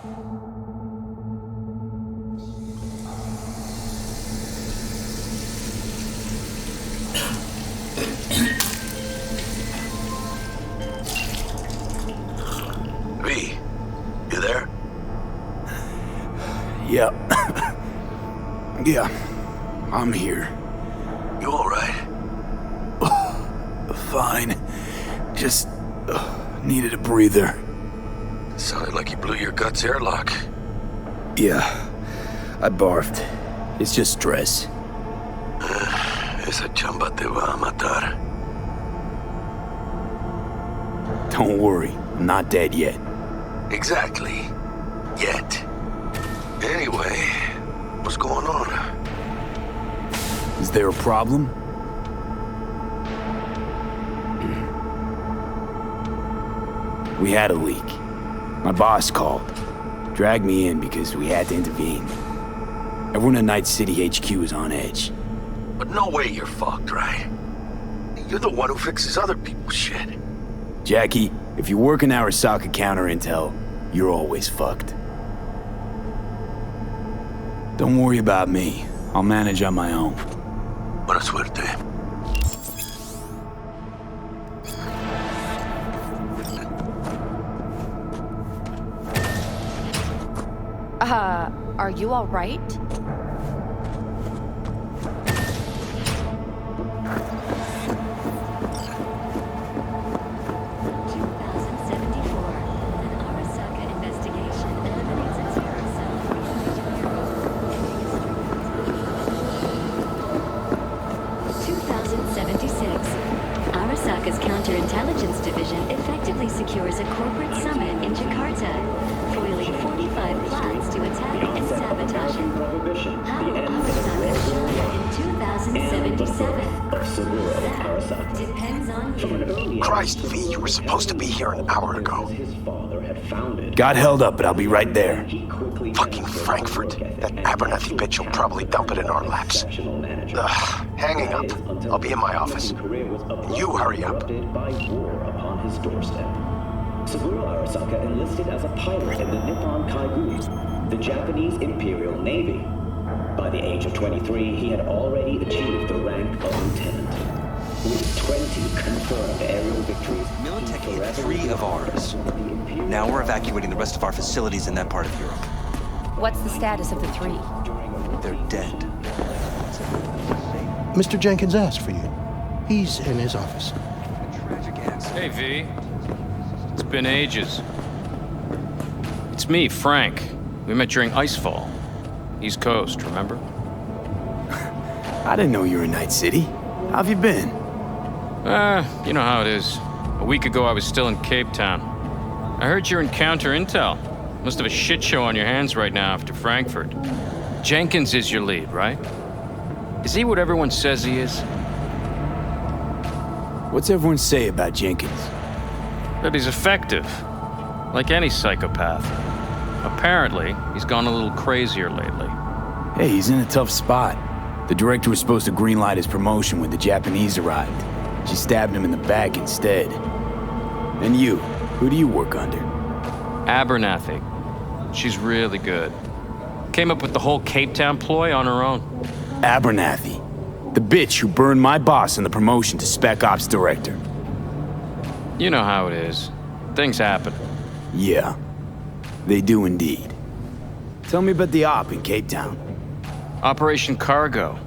V, you there? Yeah. Yeah, I'm here. You alright? Fine. Just needed a breather. Sounded like you blew your guts airlock. Yeah, I barfed. It's just stress. Esa chamba te va a matar. Don't worry, I'm not dead yet. Exactly. Yet. Anyway, what's going on? Is there a problem? We had a leak. My boss called. Dragged me in because we had to intervene. Everyone at Night City HQ is on edge. But no way you're fucked, right? You're the one who fixes other people's shit. Jackie, if you work in Arasaka counter intel, you're always fucked. Don't worry about me. I'll manage on my own. Buena suerte. Are you all right? Arasaka's counterintelligence division effectively secures a corporate summit in Jakarta, foiling 45 plots to attack and sabotage it. How will Arasaka shine in 2077? That depends on you. Christ, V, you were supposed to be here an hour ago. Got held up, but I'll be right there. Fucking Frankfurt. That Abernathy bitch will probably dump it in our laps. Ugh, hanging up. I'll be in my office. You hurry up. Saburo Arasaka enlisted as a pilot in the Nippon Kaigu, the Japanese Imperial Navy. By the age of 23, he had already achieved the rank of lieutenant. With 20 confirmed aerial victories, Militech hit 3 of ours. Now we're evacuating the rest of our facilities in that part of Europe. What's the status of the 3? They're dead. Mr. Jenkins asked for you. He's in his office. Hey, V. It's been ages. It's me, Frank. We met during Icefall. East Coast, remember? I didn't know you were in Night City. How have you been? You know how it is. A week ago, I was still in Cape Town. I heard you're in counter intel. Must have a shit show on your hands right now after Frankfurt. Jenkins is your lead, right? Is he what everyone says he is? What's everyone say about Jenkins? That he's effective. Like any psychopath. Apparently, he's gone a little crazier lately. Hey, he's in a tough spot. The director was supposed to greenlight his promotion when the Japanese arrived. She stabbed him in the back instead. And you, who do you work under? Abernathy. She's really good. Came up with the whole Cape Town ploy on her own. Abernathy. The bitch who burned my boss in the promotion to Spec Ops Director. You know how it is. Things happen. Yeah, they do indeed. Tell me about the op in Cape Town. Operation Cargo.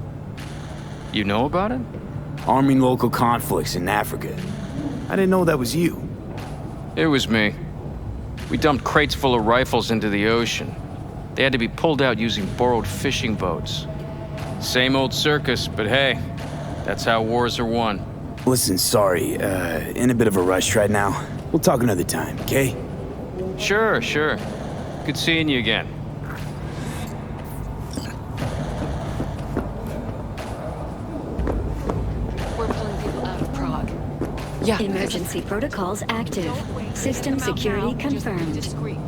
You know about it? Arming local conflicts in Africa. I didn't know that was you. It was me. We dumped crates full of rifles into the ocean. They had to be pulled out using borrowed fishing boats. Same old circus, but hey, that's how wars are won. Listen, sorry, in a bit of a rush right now. We'll talk another time, okay? Sure. Good seeing you again. We're pulling people out of Prague. Yeah. Emergency protocols active. System security confirmed. Discreet.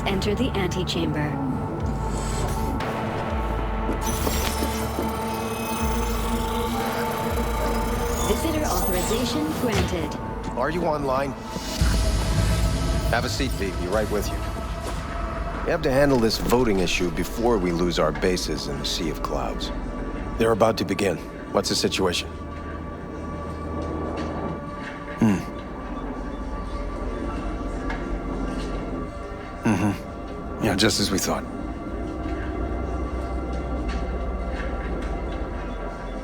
enter the antechamber. Visitor authorization granted. Are you online? Have a seat, V. Be right with you. We have to handle this voting issue before we lose our bases in the sea of clouds. They're about to begin. What's the situation? Yeah, just as we thought.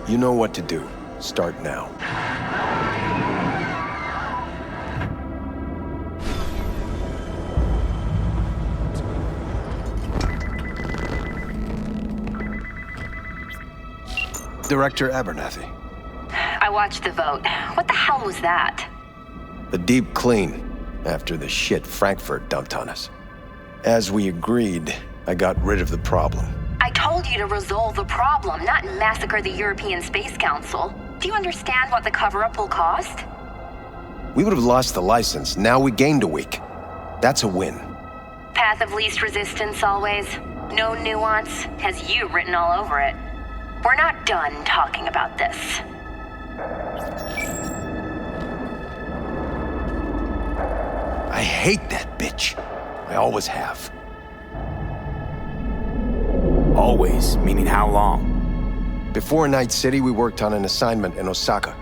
You know what to do. Start now. Director Abernathy. I watched the vote. What the hell was that? A deep clean after the shit Frankfurt dumped on us. As we agreed, I got rid of the problem. I told you to resolve the problem, not massacre the European Space Council. Do you understand what the cover-up will cost? We would have lost the license. Now we gained a week. That's a win. Path of least resistance always. No nuance. Has you written all over it. We're not done talking about this. I hate that bitch. I always have. Always, meaning how long? Before Night City, we worked on an assignment in Osaka.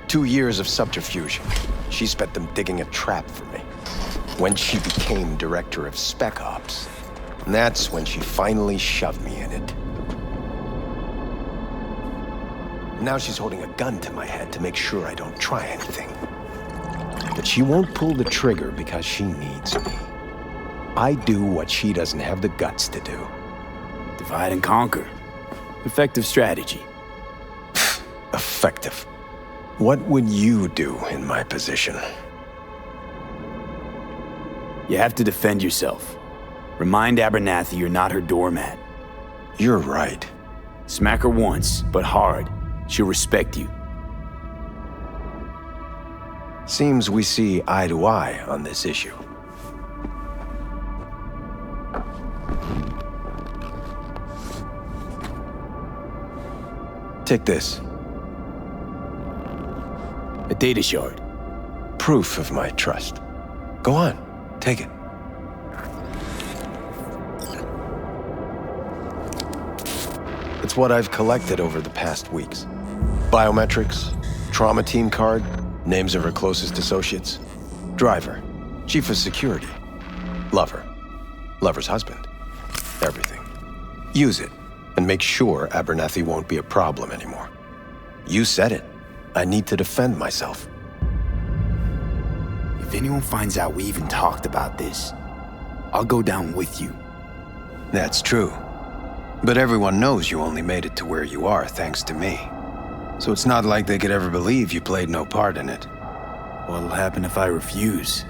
2 years of subterfuge. She spent them digging a trap for me. When she became director of Spec Ops, that's when she finally shoved me in it. Now she's holding a gun to my head to make sure I don't try anything. But she won't pull the trigger because she needs me. I do what she doesn't have the guts to do. Divide and conquer. Effective strategy. Effective. What would you do in my position? You have to defend yourself. Remind Abernathy you're not her doormat. You're right. Smack her once, but hard. She'll respect you. Seems we see eye to eye on this issue. Take this. A data shard. Proof of my trust. Go on, take it. It's what I've collected over the past weeks. Biometrics, trauma team card, names of her closest associates. Driver, chief of security, lover, lover's husband. Everything. Use it, and make sure Abernathy won't be a problem anymore. You said it. I need to defend myself. If anyone finds out we even talked about this, I'll go down with you. That's true. But everyone knows you only made it to where you are thanks to me. So it's not like they could ever believe you played no part in it. What'll happen if I refuse?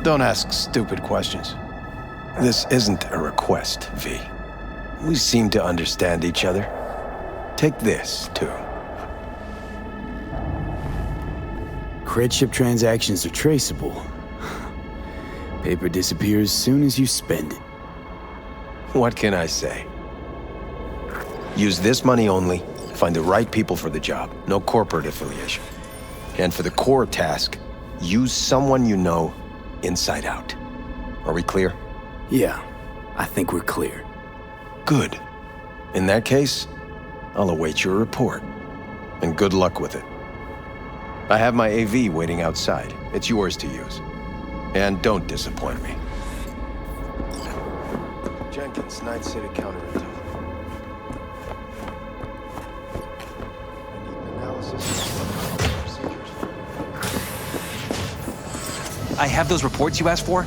Don't ask stupid questions. This isn't a request, V. We seem to understand each other. Take this, too. Cred ship transactions are traceable. Paper disappears as soon as you spend it. What can I say? Use this money only, find the right people for the job, no corporate affiliation. And for the core task, use someone you know inside out. Are we clear? Yeah, I think we're clear. Good. In that case, I'll await your report. And good luck with it. I have my AV waiting outside. It's yours to use. And don't disappoint me. Jenkins, Night City counterintel. I need an analysis of procedures. I have those reports you asked for?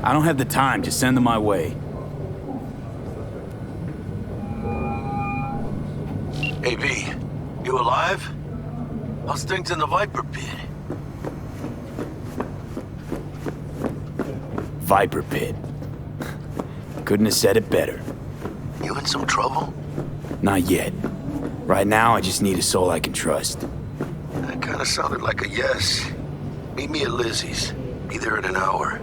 I don't have the time, just send them my way. Hey, V, you alive? How's things in the Viper Pit? Viper Pit. Couldn't have said it better. You in some trouble? Not yet. Right now, I just need a soul I can trust. That kind of sounded like a yes. Meet me at Lizzie's. Be there in an hour.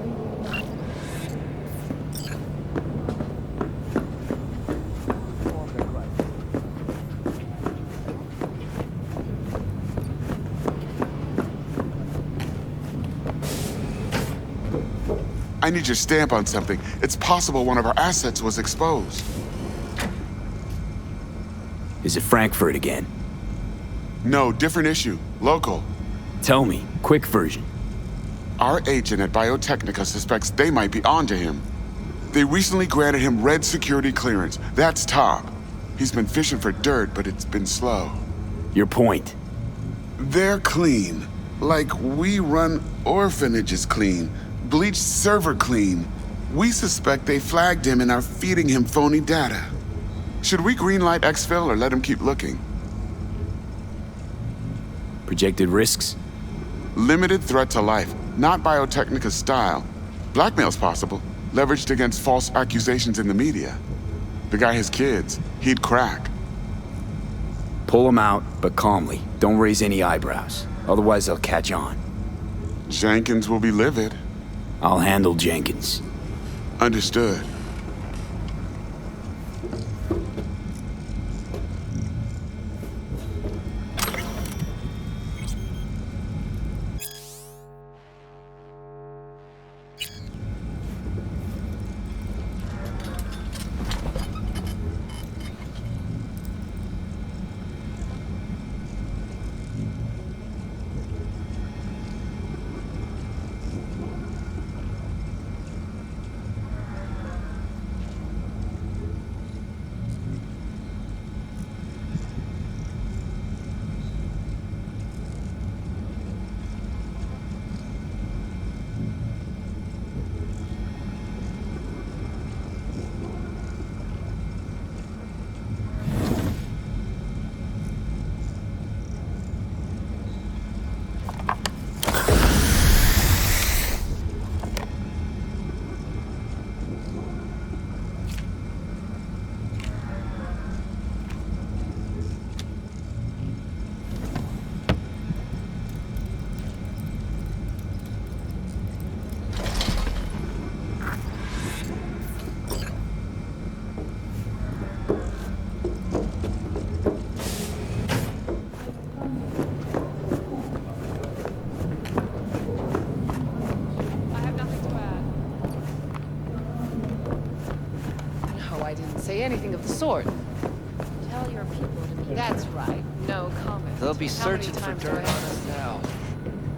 I need your stamp on something. It's possible one of our assets was exposed. Is it Frankfurt again? No, different issue. Local. Tell me, quick version. Our agent at Biotechnica suspects they might be onto him. They recently granted him red security clearance. That's top. He's been fishing for dirt, but it's been slow. Your point? They're clean. Like we run orphanages clean. Bleached server clean. We suspect they flagged him and are feeding him phony data. Should we greenlight exfil or let him keep looking? Projected risks? Limited threat to life, not Biotechnica's style. Blackmail's possible, leveraged against false accusations in the media. The guy has kids. He'd crack. Pull him out, but calmly. Don't raise any eyebrows. Otherwise they'll catch on. Jenkins will be livid. I'll handle Jenkins. Understood. Anything of the sort. Tell your people to be. That's right. No comment. They'll be How many searching for times do I dirt have on to us say? now.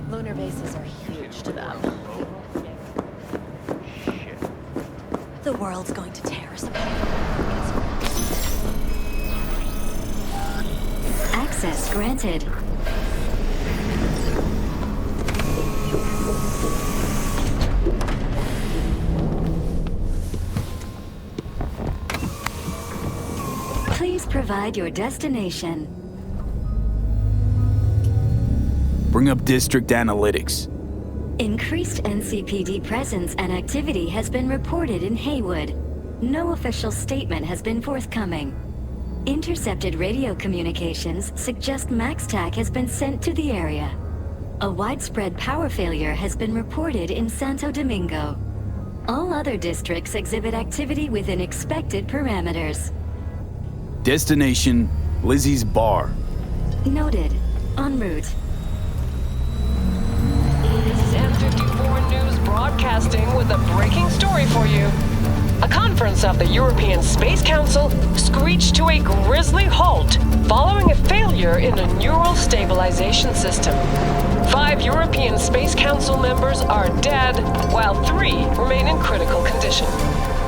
Lunar bases are huge to them. Shit. The world's going to tear us apart. Access granted. Please provide your destination. Bring up district analytics. Increased NCPD presence and activity has been reported in Haywood. No official statement has been forthcoming. Intercepted radio communications suggest MaxTac has been sent to the area. A widespread power failure has been reported in Santo Domingo. All other districts exhibit activity within expected parameters. Destination, Lizzie's Bar. Noted. En route. This is M54 News broadcasting with a breaking story for you. A conference of the European Space Council screeched to a grisly halt following a failure in a neural stabilization system. 5 European Space Council members are dead, while 3 remain in critical condition.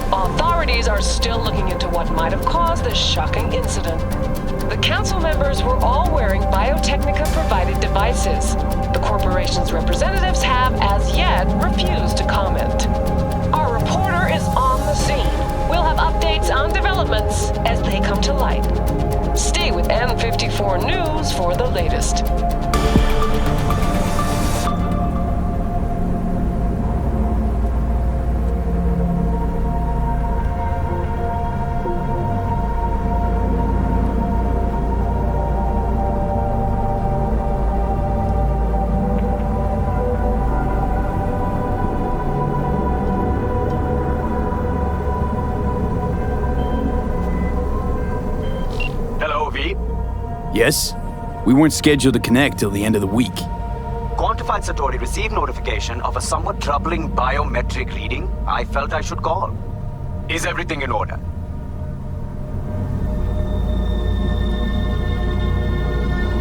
Authorities are still looking into what might have caused this shocking incident. The council members were all wearing Biotechnica-provided devices. The corporation's representatives have, as yet, refused to comment. Our reporter is on the scene. We'll have updates on developments as they come to light. Stay with M54 News for the latest. Yes? We weren't scheduled to connect till the end of the week. Quantified Satori received notification of a somewhat troubling biometric reading. I felt I should call. Is everything in order?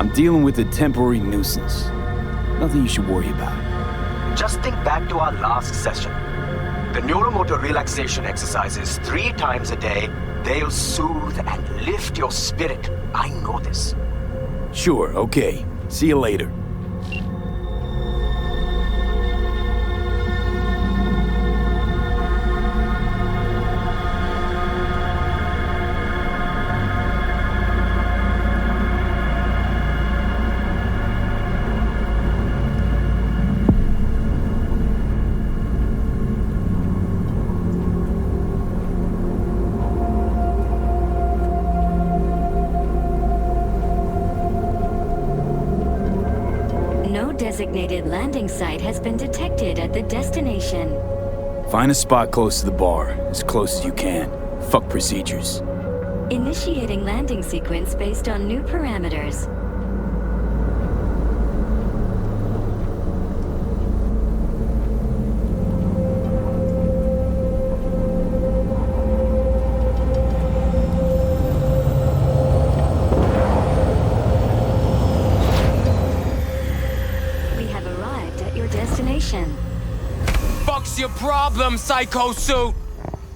I'm dealing with a temporary nuisance. Nothing you should worry about. Just think back to our last session. The neuromotor relaxation exercises 3 times a day, they'll soothe and lift your spirit. I know this. Sure, okay. See you later. Designated landing site has been detected at the destination. Find a spot close to the bar, as close as you can. Fuck procedures. Initiating landing sequence based on new parameters. Fuck's your problem, Psycho Suit?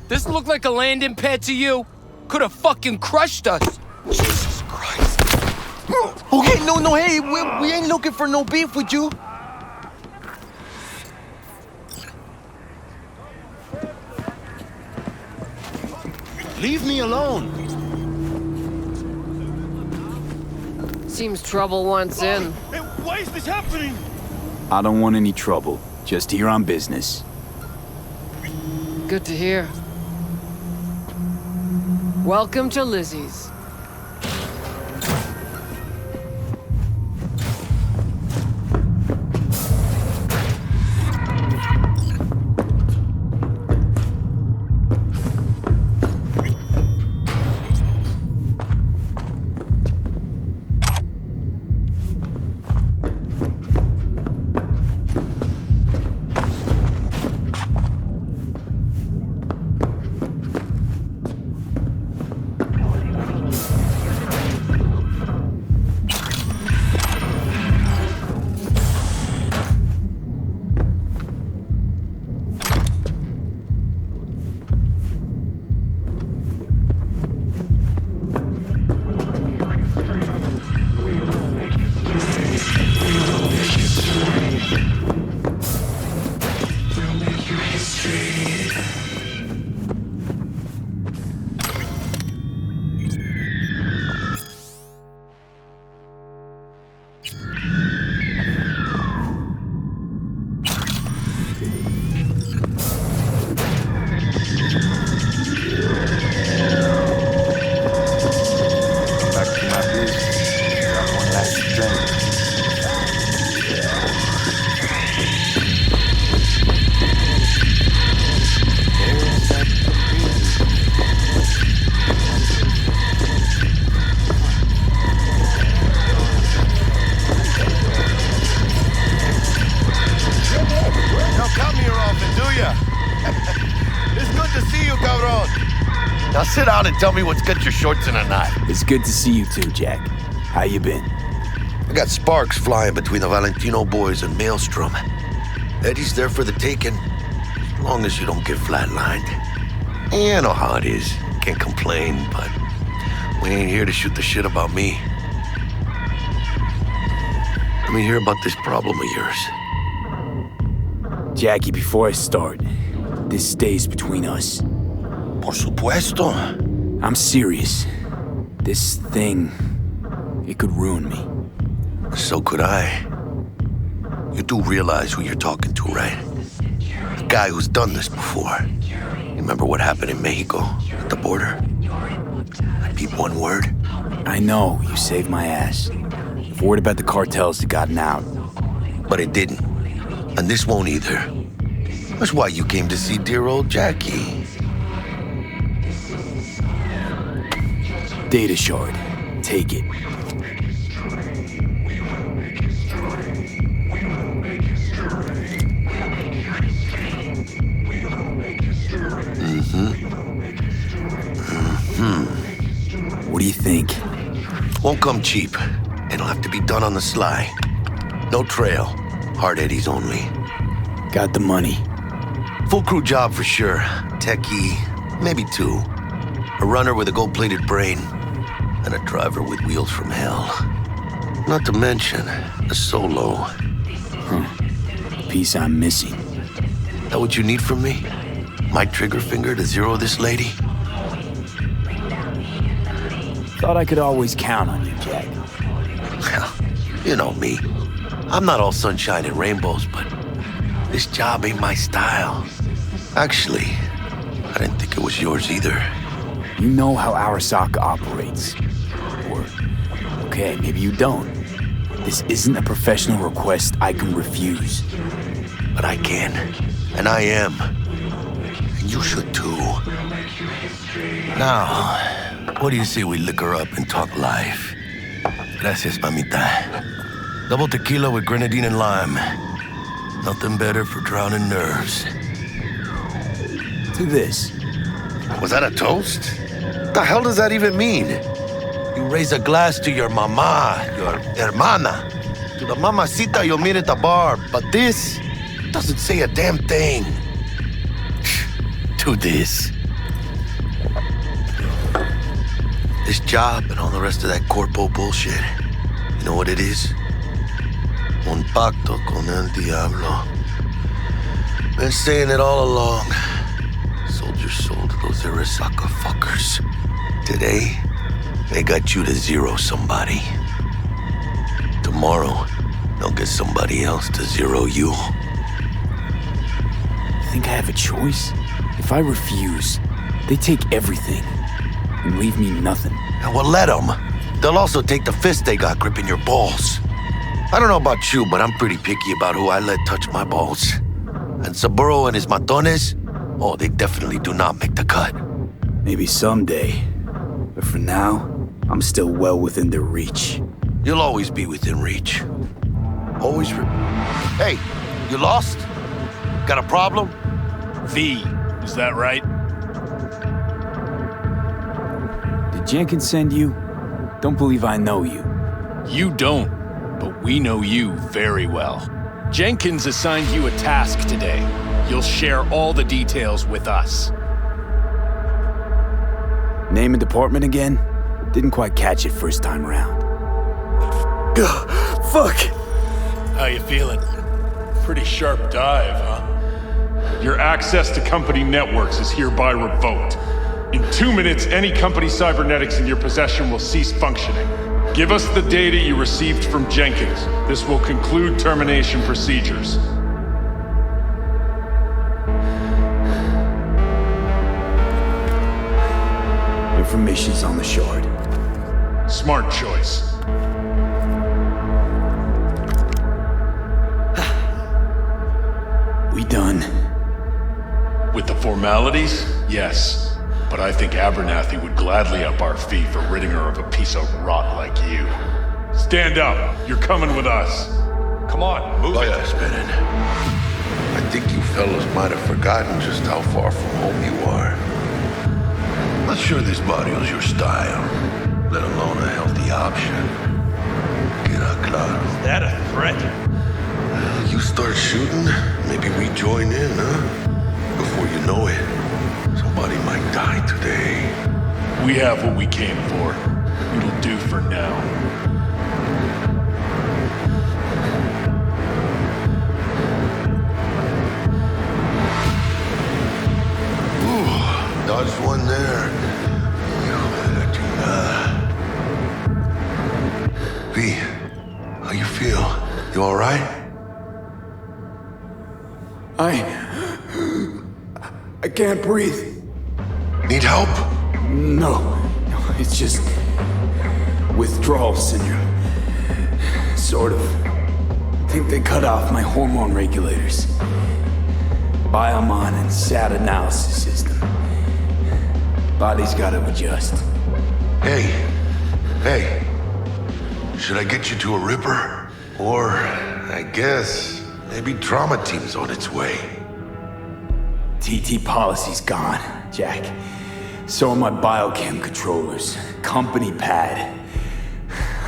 This look like a landing pad to you? Could have fucking crushed us. Jesus Christ. Okay, no, hey, we ain't looking for no beef with you. Leave me alone. Seems trouble wants in. Hey, why is this happening? I don't want any trouble. Just here on business. Good to hear. Welcome to Lizzie's. Now sit down and tell me what's got your shorts in a knot. It's good to see you too, Jack. How you been? I got sparks flying between the Valentino boys and Maelstrom. Eddie's there for the taking, as long as you don't get flatlined. You know how it is. Can't complain, but we ain't here to shoot the shit about me. Let me hear about this problem of yours. Jackie, before I start, this stays between us. Por supuesto. I'm serious. This thing, it could ruin me. So could I. You do realize who you're talking to, right? A guy who's done this before. You remember what happened in Mexico, at the border? I peep one word. I know, you saved my ass. If word about the cartels had gotten out. But it didn't. And this won't either. That's why you came to see dear old Jackie. Data shard. Take it. Won't come cheap. It'll have to be done on the sly. No trail. Hard eddies only. Got the money. Full crew job for sure. Techie, maybe 2. A runner with a gold-plated brain. And a driver with wheels from hell. Not to mention, a solo. Piece I'm missing. That what you need from me? My trigger finger to zero this lady? Thought I could always count on you, Jack. Well, you know me. I'm not all sunshine and rainbows, but this job ain't my style. Actually, I didn't think it was yours either. You know how Arasaka operates. Or, okay, maybe you don't. This isn't a professional request I can refuse. But I can, and I am. And you should too. Now, what do you say we liquor up and talk life? Gracias, mamita. Double tequila with grenadine and lime. Nothing better for drowning nerves. To this. Was that a toast? What the hell does that even mean? You raise a glass to your mama, your hermana, to the mamacita you'll meet at the bar, but this doesn't say a damn thing. To this. This job and all the rest of that corpo bullshit, you know what it is? Un pacto con el diablo. Been saying it all along. Sold your soul to those Arasaka fuckers. Today, they got you to zero somebody. Tomorrow, they'll get somebody else to zero you. Think I have a choice? If I refuse, they take everything and leave me nothing. And we'll let them. They'll also take the fist they got gripping your balls. I don't know about you, but I'm pretty picky about who I let touch my balls. And Saburo and his matones, oh, they definitely do not make the cut. Maybe someday. But for now, I'm still well within their reach. You'll always be within reach. Always Hey, you lost? Got a problem? V, is that right? Did Jenkins send you? Don't believe I know you. You don't, but we know you very well. Jenkins assigned you a task today. You'll share all the details with us. Name and department again? Didn't quite catch it first time around. Fuck! How you feeling? Pretty sharp dive, huh? Your access to company networks is hereby revoked. In 2 minutes, any company cybernetics in your possession will cease functioning. Give us the data you received from Jenkins. This will conclude termination procedures. Information's on the shard. Smart choice. We done? With the formalities, yes. But I think Abernathy would gladly up our fee for ridding her of a piece of rot like you. Stand up. You're coming with us. Come on, move it. Spinning. I think you fellas might have forgotten just how far from home you are. Not sure this barrio's your style, let alone a healthy option. Queda claro. Is that a threat? You start shooting, maybe we join in, huh? Before you know it, somebody might die today. We have what we came for. It'll do for now. Ooh, dodged one there. V, how you feel? You all right? I can't breathe. Need help? No, it's just withdrawal syndrome. Sort of. I think they cut off my hormone regulators. Biomon and SAT analysis system. Body's gotta adjust. Hey. Should I get you to a Ripper? Or, I guess, maybe trauma team's on its way. TT policy's gone, Jack. So are my biochem controllers. Company pad.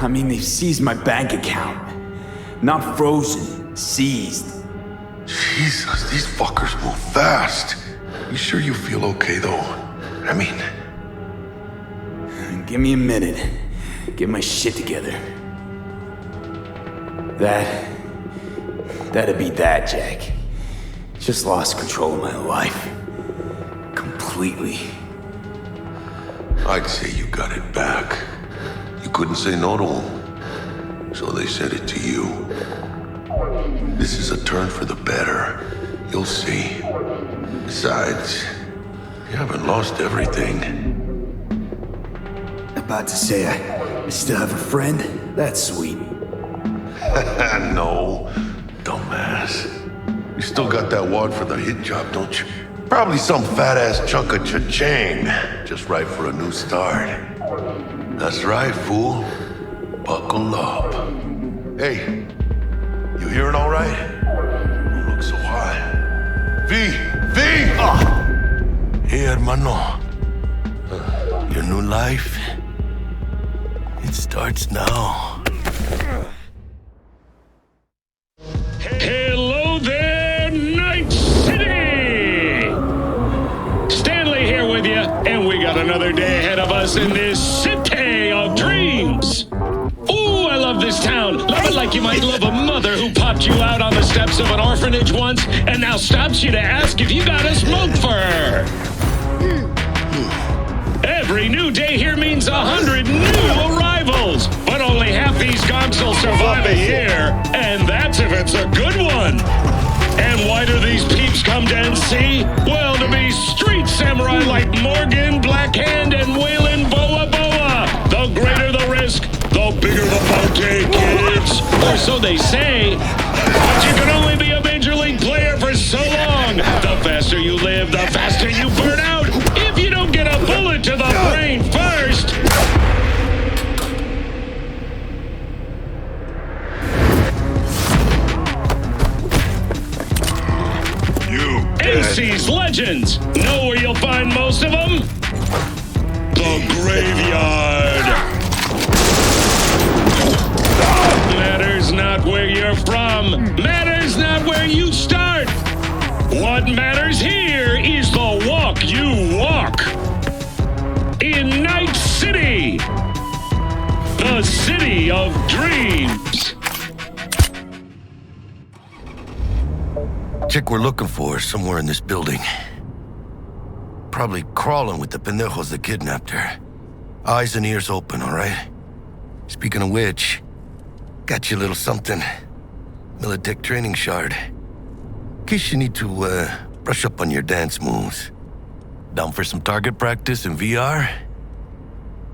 I mean, they've seized my bank account. Not frozen, seized. Jesus, these fuckers move fast. You sure you feel okay, though? I mean... Give me a minute. Get my shit together. That'd be that, Jack. Just lost control of my life. Completely. I'd say you got it back. You couldn't say no to them, so they said it to you. This is a turn for the better. You'll see. Besides, you haven't lost everything. About to say I still have a friend? That's sweet. No, dumbass. You still got that wad for the hit job, don't you? Probably some fat-ass chunk of cha-ching. Just right for a new start. That's right, fool. Buckle up. Hey, you hearing all right? You look so high. V! Hey, hermano. Your new life, it starts now. Hello there, Night City! Stanley here with you, and we got another day ahead of us in this city of dreams. Ooh, I love this town. Love it like you might love a mother who popped you out on the steps of an orphanage once and now stops you to ask if you got a smoke for her. Every new day here means 100 new arrivals, but only half these gonks will survive a year, and that's if it's a good one. And why do these peeps come to NC? Well, to be street samurai like Morgan, Blackhand, and Waylon Boa Boa. The greater the risk, the bigger the bounty, kids. Or so they say. But you can only be a major league player for so long. The faster you live, the faster you burn out. If you don't get a bullet to the brain first. NC's legends. Know where you'll find most of them? The graveyard. Matters not where you're from. Matters not where you start. What matters here is the walk you walk. In Night City. The city of dreams. Chick we're looking for is somewhere in this building. Probably crawling with the pendejos that kidnapped her. Eyes and ears open, all right? Speaking of which, got you a little something. Militech training shard. In case you need to, brush up on your dance moves. Down for some target practice in VR?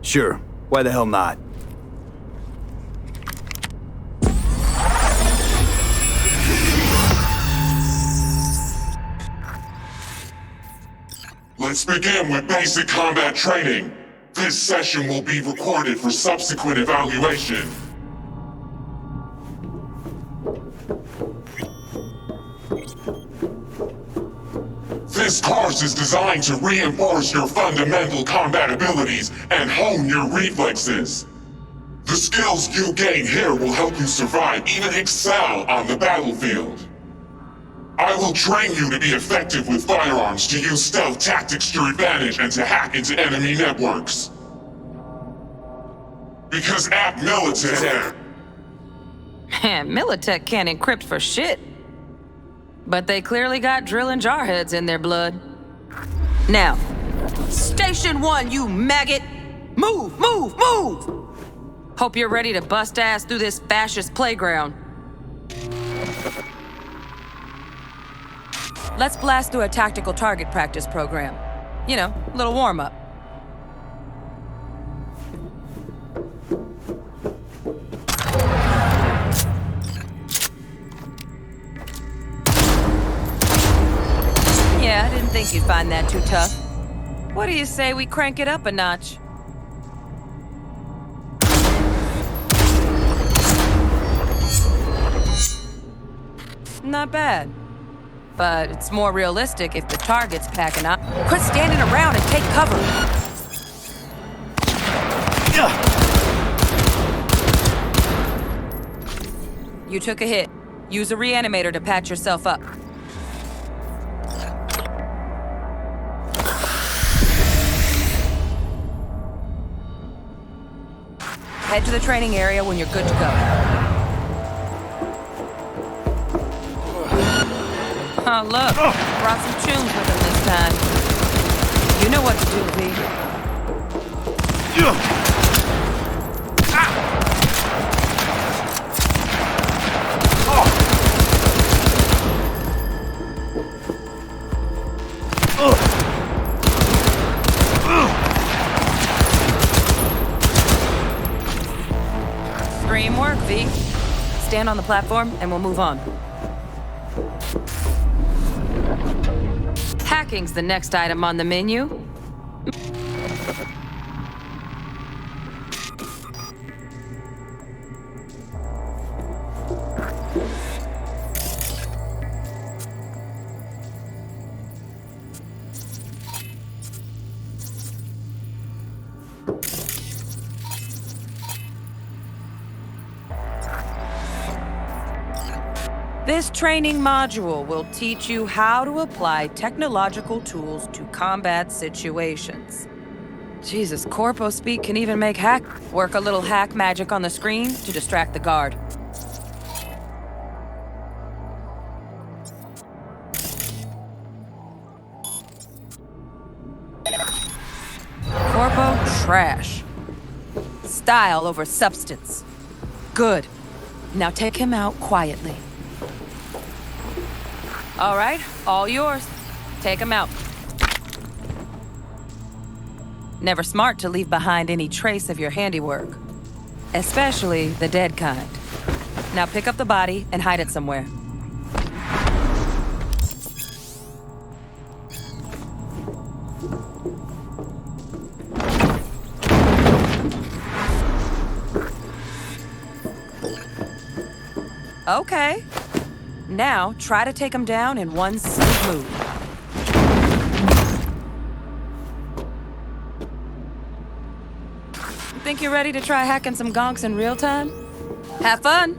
Sure. Why the hell not? Let's begin with basic combat training. This session will be recorded for subsequent evaluation. This course is designed to reinforce your fundamental combat abilities and hone your reflexes. The skills you gain here will help you survive, even excel on the battlefield. I will train you to be effective with firearms, to use stealth tactics to your advantage, and to hack into enemy networks. Because at Militech... Man, Militech can't encrypt for shit. But they clearly got drill and jarheads in their blood. Now, Station 1, you maggot! Move, move, move! Hope you're ready to bust ass through this fascist playground. Let's blast through a tactical target practice program. You know, a little warm-up. Yeah, I didn't think you'd find that too tough. What do you say we crank it up a notch? Not bad. But it's more realistic if the target's packing up. Quit standing around and take cover. You took a hit. Use a reanimator to patch yourself up. Head to the training area when you're good to go. Oh, look. Brought some tunes with him this time. You know what to do, V. Stream work, V. Stand on the platform and we'll move on. Hacking's the next item on the menu. This training module will teach you how to apply technological tools to combat situations. Jesus, Corpo Speak can even make hack. Work a little hack magic on the screen to distract the guard. Corpo trash. Style over substance. Good. Now take him out quietly. All right, all yours. Take him out. Never smart to leave behind any trace of your handiwork, especially the dead kind. Now pick up the body and hide it somewhere. Okay. Now, try to take him down in one slick move. Think you're ready to try hacking some gonks in real time? Have fun!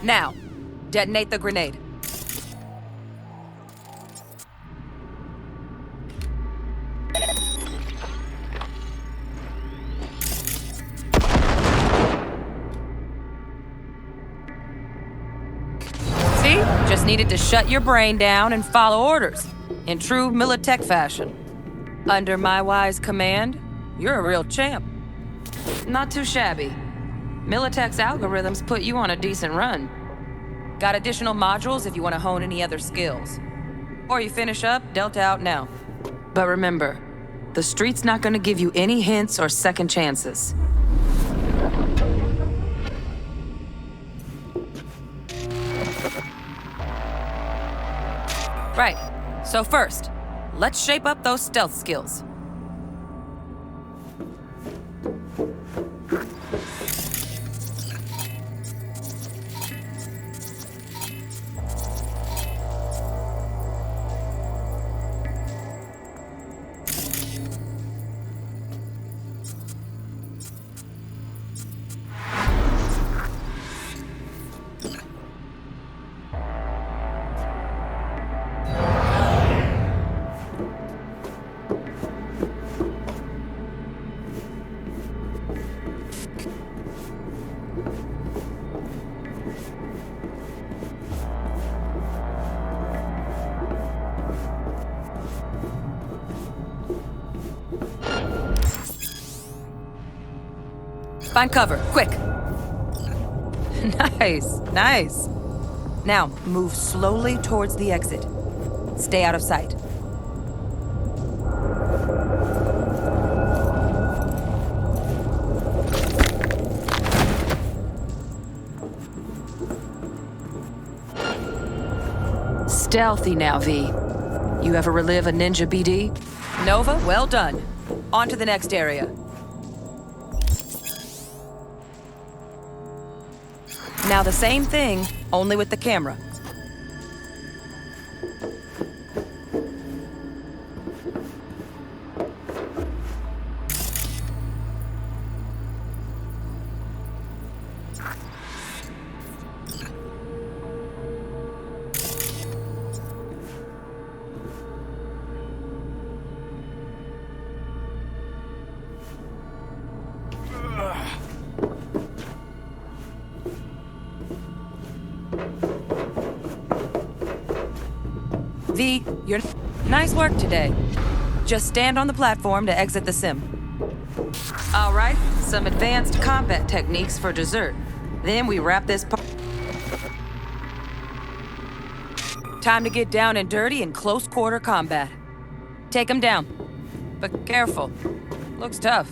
Now, detonate the grenade. See? Just needed to shut your brain down and follow orders, in true Militech fashion. Under my wise command, you're a real champ. Not too shabby. Militech's algorithms put you on a decent run. Got additional modules if you want to hone any other skills. Or you finish up, Delta out now. But remember, the street's not gonna give you any hints or second chances. Right, so first, let's shape up those stealth skills. Find cover, quick. Nice, nice. Now, move slowly towards the exit. Stay out of sight. Stealthy now, V. You ever relive a ninja BD? Nova, well done. On to the next area. Now the same thing, only with the camera. V, you're... Nice work today. Just stand on the platform to exit the sim. All right, some advanced combat techniques for dessert. Then we wrap this part. Time to get down and dirty in close quarter combat. Take him down. But careful. Looks tough.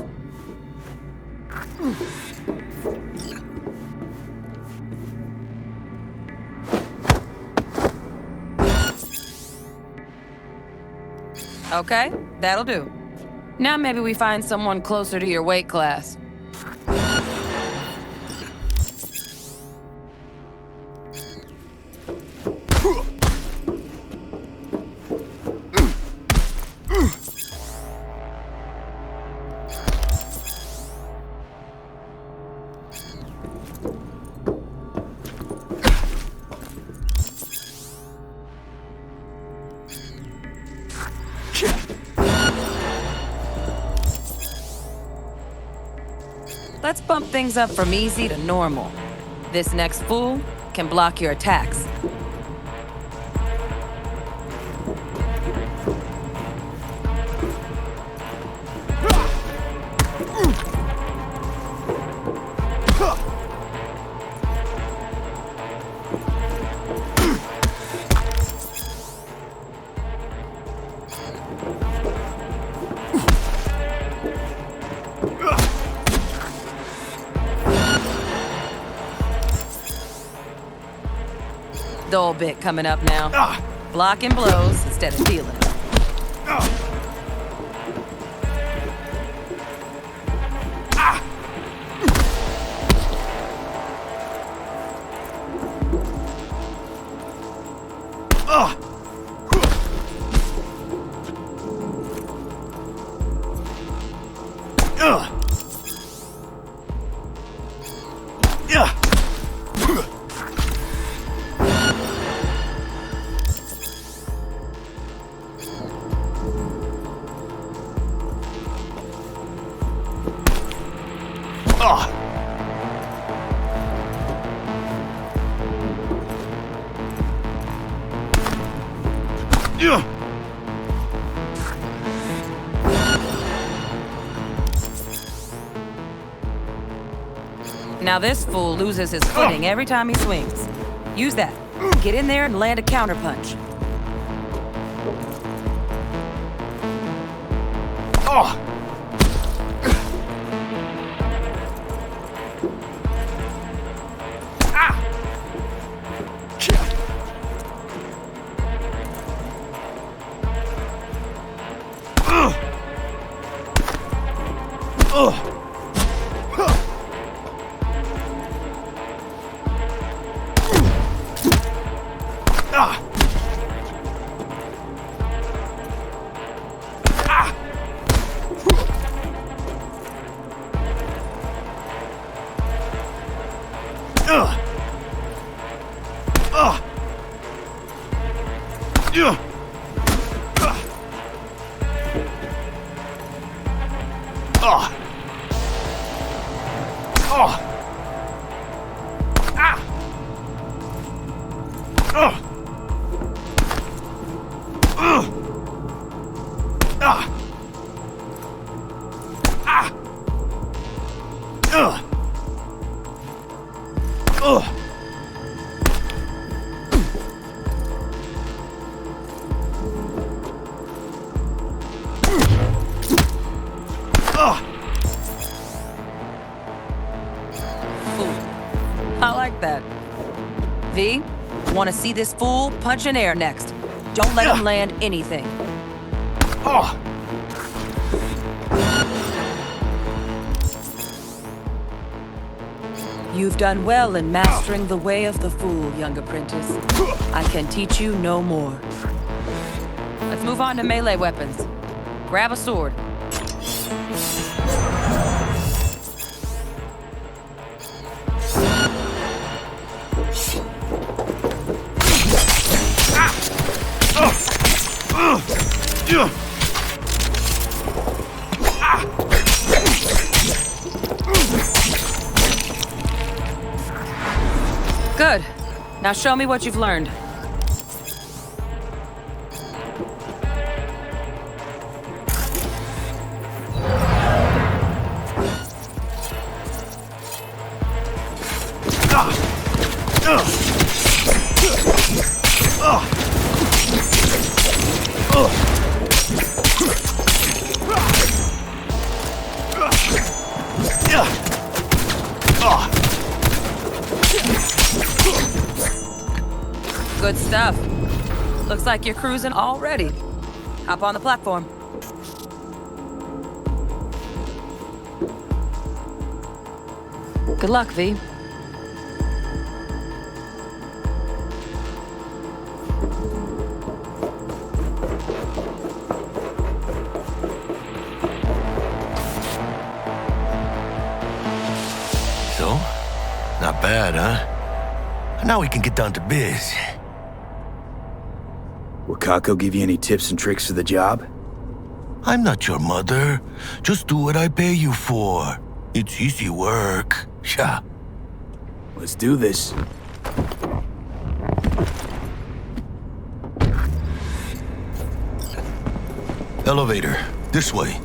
Okay, that'll do. Now maybe we find someone closer to your weight class. Let's bump things up from easy to normal. This next fool can block your attacks. Dull bit coming up now. Blocking blows instead of dealing. Now this fool loses his footing every time he swings. Use that. Get in there and land a counterpunch. I like that. V, Want to see this fool punch in air next. Don't let him land anything. Oh! You've done well in mastering the way of the fool, young apprentice. I can teach you no more. Let's move on to melee weapons. Grab a sword. Good. Now show me what you've learned. Good stuff. Looks like you're cruising already. Hop on the platform. Good luck, V. So? Not bad, huh? Now we can get down to biz. Will Kako give you any tips and tricks for the job? I'm not your mother. Just do what I pay you for. It's easy work. Sha. Let's do this. Elevator. This way.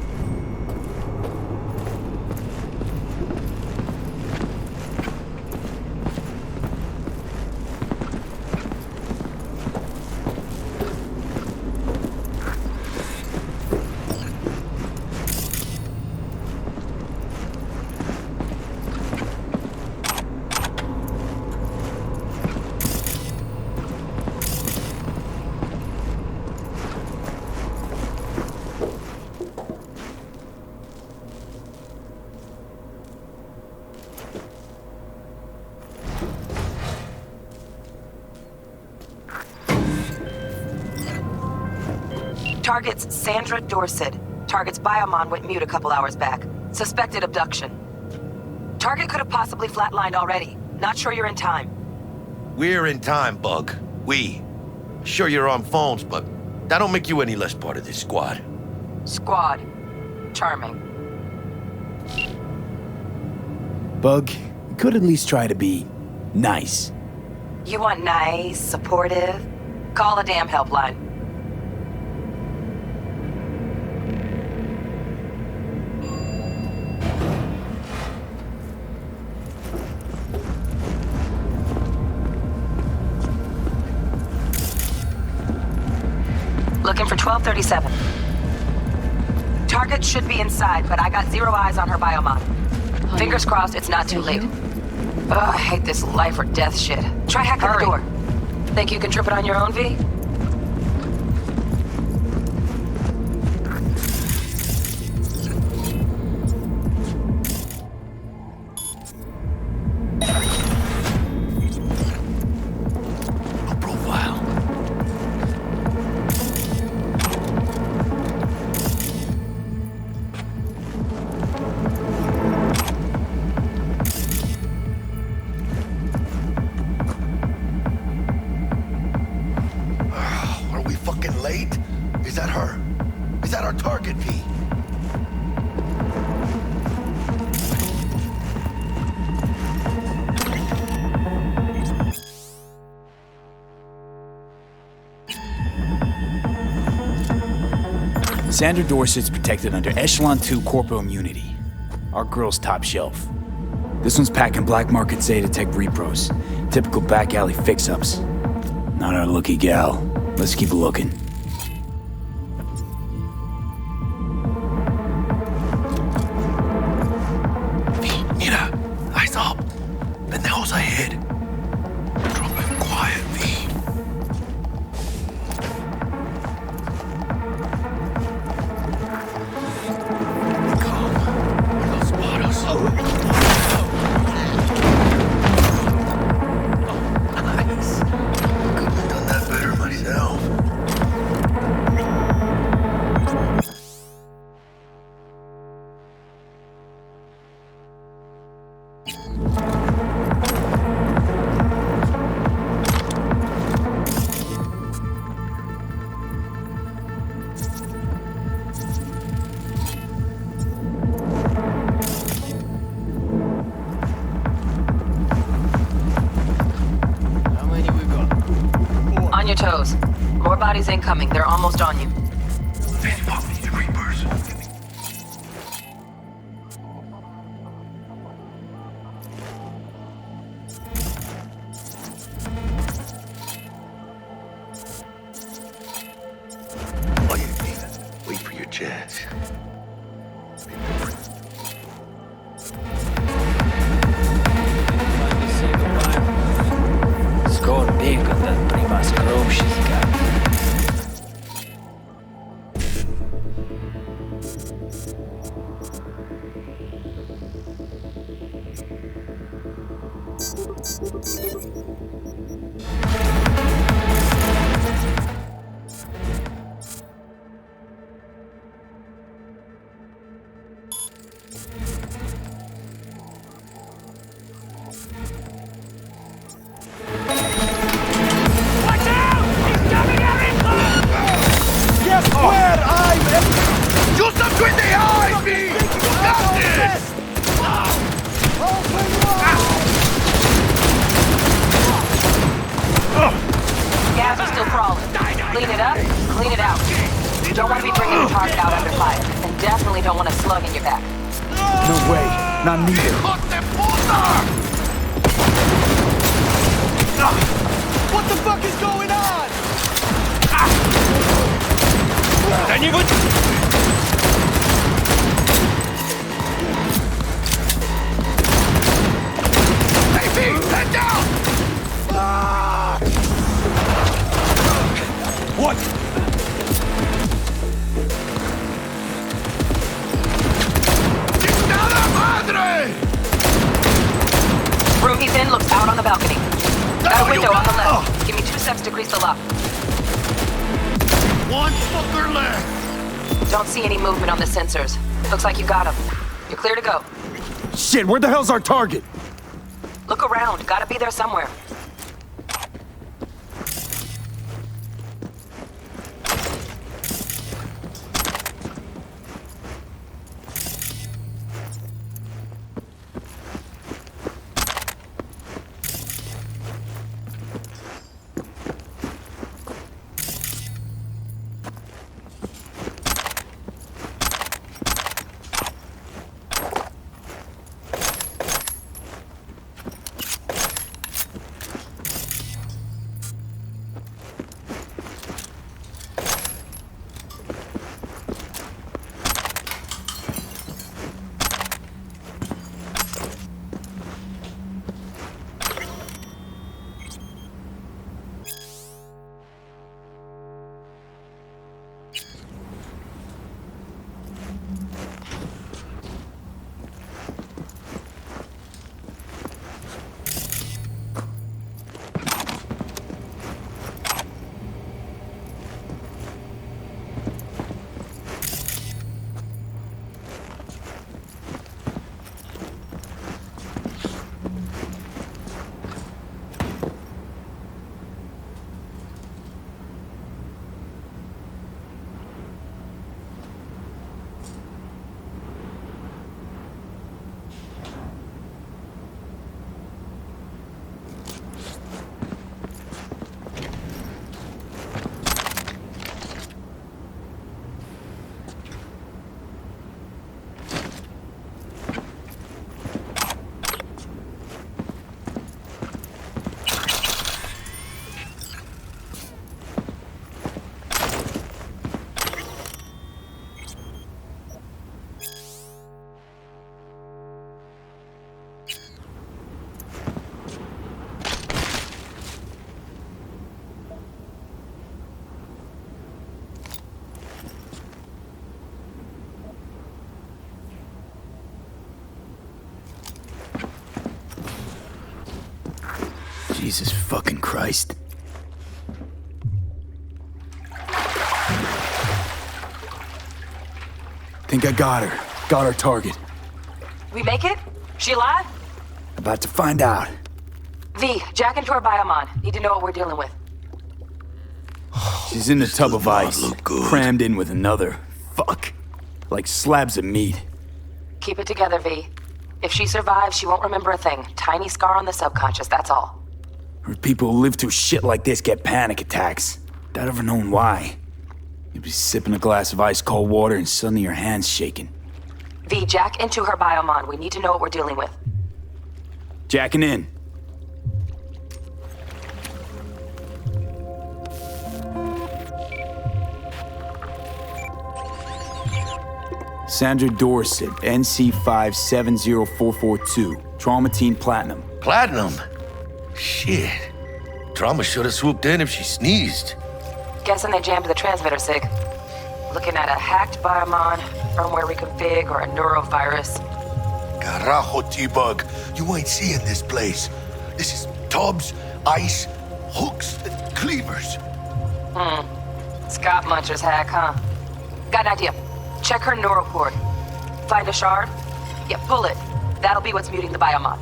Target's Sandra Dorset. Target's biomon went mute a couple hours back. Suspected abduction. Target could have possibly flatlined already. Not sure you're in time. We're in time, Bug. We. Sure you're on phones, but that don't make you any less part of this squad. Squad. Charming. Bug, you could at least try to be nice. You want nice, supportive? Call a damn helpline. Looking for 1237. Target should be inside, but I got zero eyes on her biomon. Fingers crossed it's not too late. Ugh, I hate this life or death shit. Try hacking the door. Think you can trip it on your own, V? Is that her? Is that our target, V? Sandra Dorset's protected under Echelon 2 Corpo Immunity. Our girl's top shelf. This one's packing black market Zeta-Tech repros. Typical back alley fix-ups. Not our lucky gal. Let's keep looking. Mira, eyes up. Pendejos ahead. Drop it quiet, V. On your toes. More bodies incoming. They're almost on you. Fist pump the Reapers. Wait for your chance. Score big on that Primas Grove she's got. Gas is still crawling. Clean it up, clean it out. You don't want to be bringing the target out under fire. And definitely don't want a slug in your back. No way. Not needed. What the fuck is going on? Then you would. Hey, B, head down! What? Room he's in looks out on the balcony. Got a window on the left. Give me 2 seconds to grease the lock. One fucker left! Don't see any movement on the sensors. Looks like you got him. You're clear to go. Shit, where the hell's our target? Look around. Gotta be there somewhere. Jesus fucking Christ. Think I got her. Got our target. We make it? She alive? About to find out. V, jack into her biomon. Need to know what we're dealing with. She's in the tub of ice, crammed in with another. Fuck. Like slabs of meat. Keep it together, V. If she survives, she won't remember a thing. Tiny scar on the subconscious, that's all. Heard people who live through shit like this get panic attacks. Without ever knowing why. You'd be sipping a glass of ice-cold water and suddenly your hand's shaking. V, jack into her biomon. We need to know what we're dealing with. Jacking in. Sandra Dorset, NC570442. Trauma Team Platinum. Platinum? Shit. Trauma should have swooped in if she sneezed. Guessing they jammed the transmitter, Sig. Looking at a hacked biomon, firmware reconfig, or a neurovirus. Carajo, T-Bug. You ain't seeing this place. This is tubs, ice, hooks, and cleavers. Scott Muncher's hack, huh? Got an idea. Check her neural cord. Find a shard? Yeah, pull it. That'll be what's muting the biomon.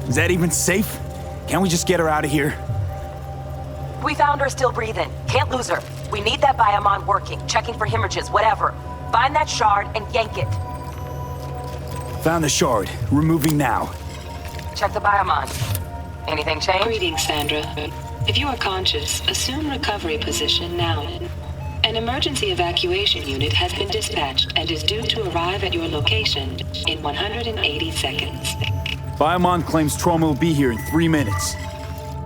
Is that even safe? Can't we just get her out of here? We found her still breathing. Can't lose her. We need that biomon working, checking for hemorrhages, whatever. Find that shard and yank it. Found the shard. Removing now. Check the biomon. Anything change? Greetings, Sandra. If you are conscious, assume recovery position now. An emergency evacuation unit has been dispatched and is due to arrive at your location in 180 seconds. Biomon claims trauma will be here in 3 minutes.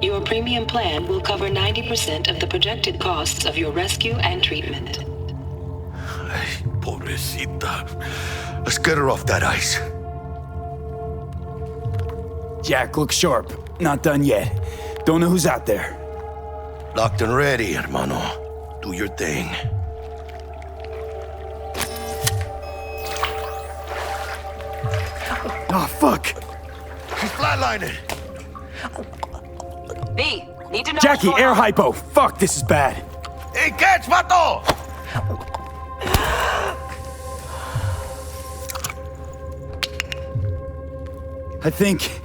Your premium plan will cover 90% of the projected costs of your rescue and treatment. Ay, pobrecita. Let's get her off that ice. Jack, look sharp. Not done yet. Don't know who's out there. Locked and ready, hermano. Do your thing. Oh, fuck! She's flatlining! B, need to know. Jackie, air hypo! Fuck, this is bad. Hey, catch, vato! I think...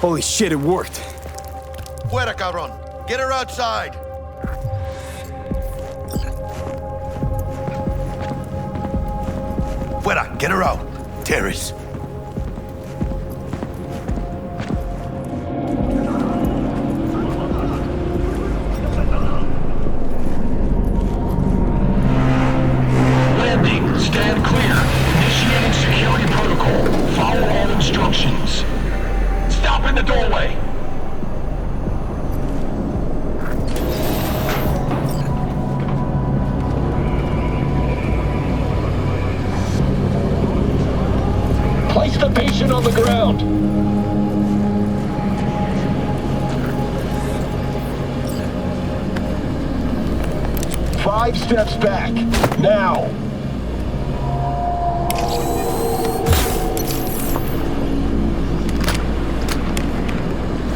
Holy shit, it worked. Fuera, cabrón. Get her outside. Fuera, get her out. Terrace. Landing. Stand clear. Initiating security protocol. Follow all instructions. Stop in the doorway. Place the patient on the ground. Five steps back. Now.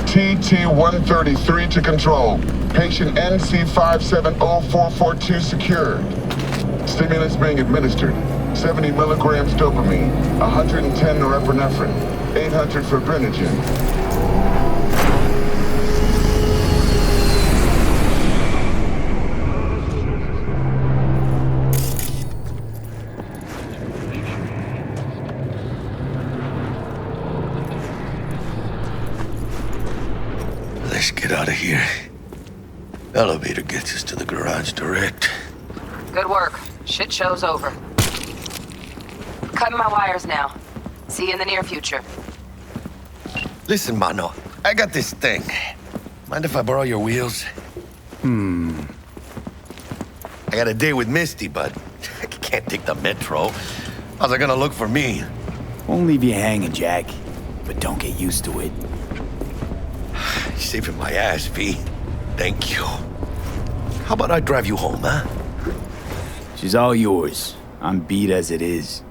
TT-133 to control. Patient NC570442 secured. Stimulants being administered. 70 milligrams dopamine, 110 norepinephrine, 800 fibrinogen. Let's get out of here. Elevator gets us to the garage direct. Good work. Shit show's over. Cutting my wires now. See you in the near future. Listen, mano, I got this thing. Mind if I borrow your wheels? I got a date with Misty, but I can't take the metro. How's it gonna look for me? Won't leave you hanging, Jack. But don't get used to it. You're saving my ass, V. Thank you. How about I drive you home, huh? She's all yours. I'm beat as it is.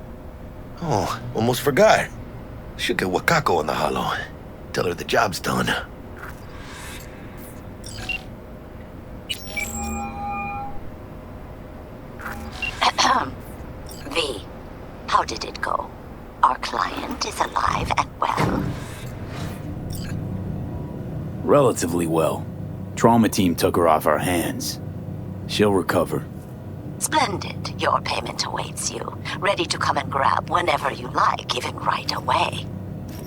Oh, almost forgot. Should get Wakako on the holo. Tell her the job's done. V, how did it go? Our client is alive and well? Relatively well. Trauma team took her off our hands. She'll recover. Splendid. Your payment awaits you. Ready to come and grab whenever you like, even right away.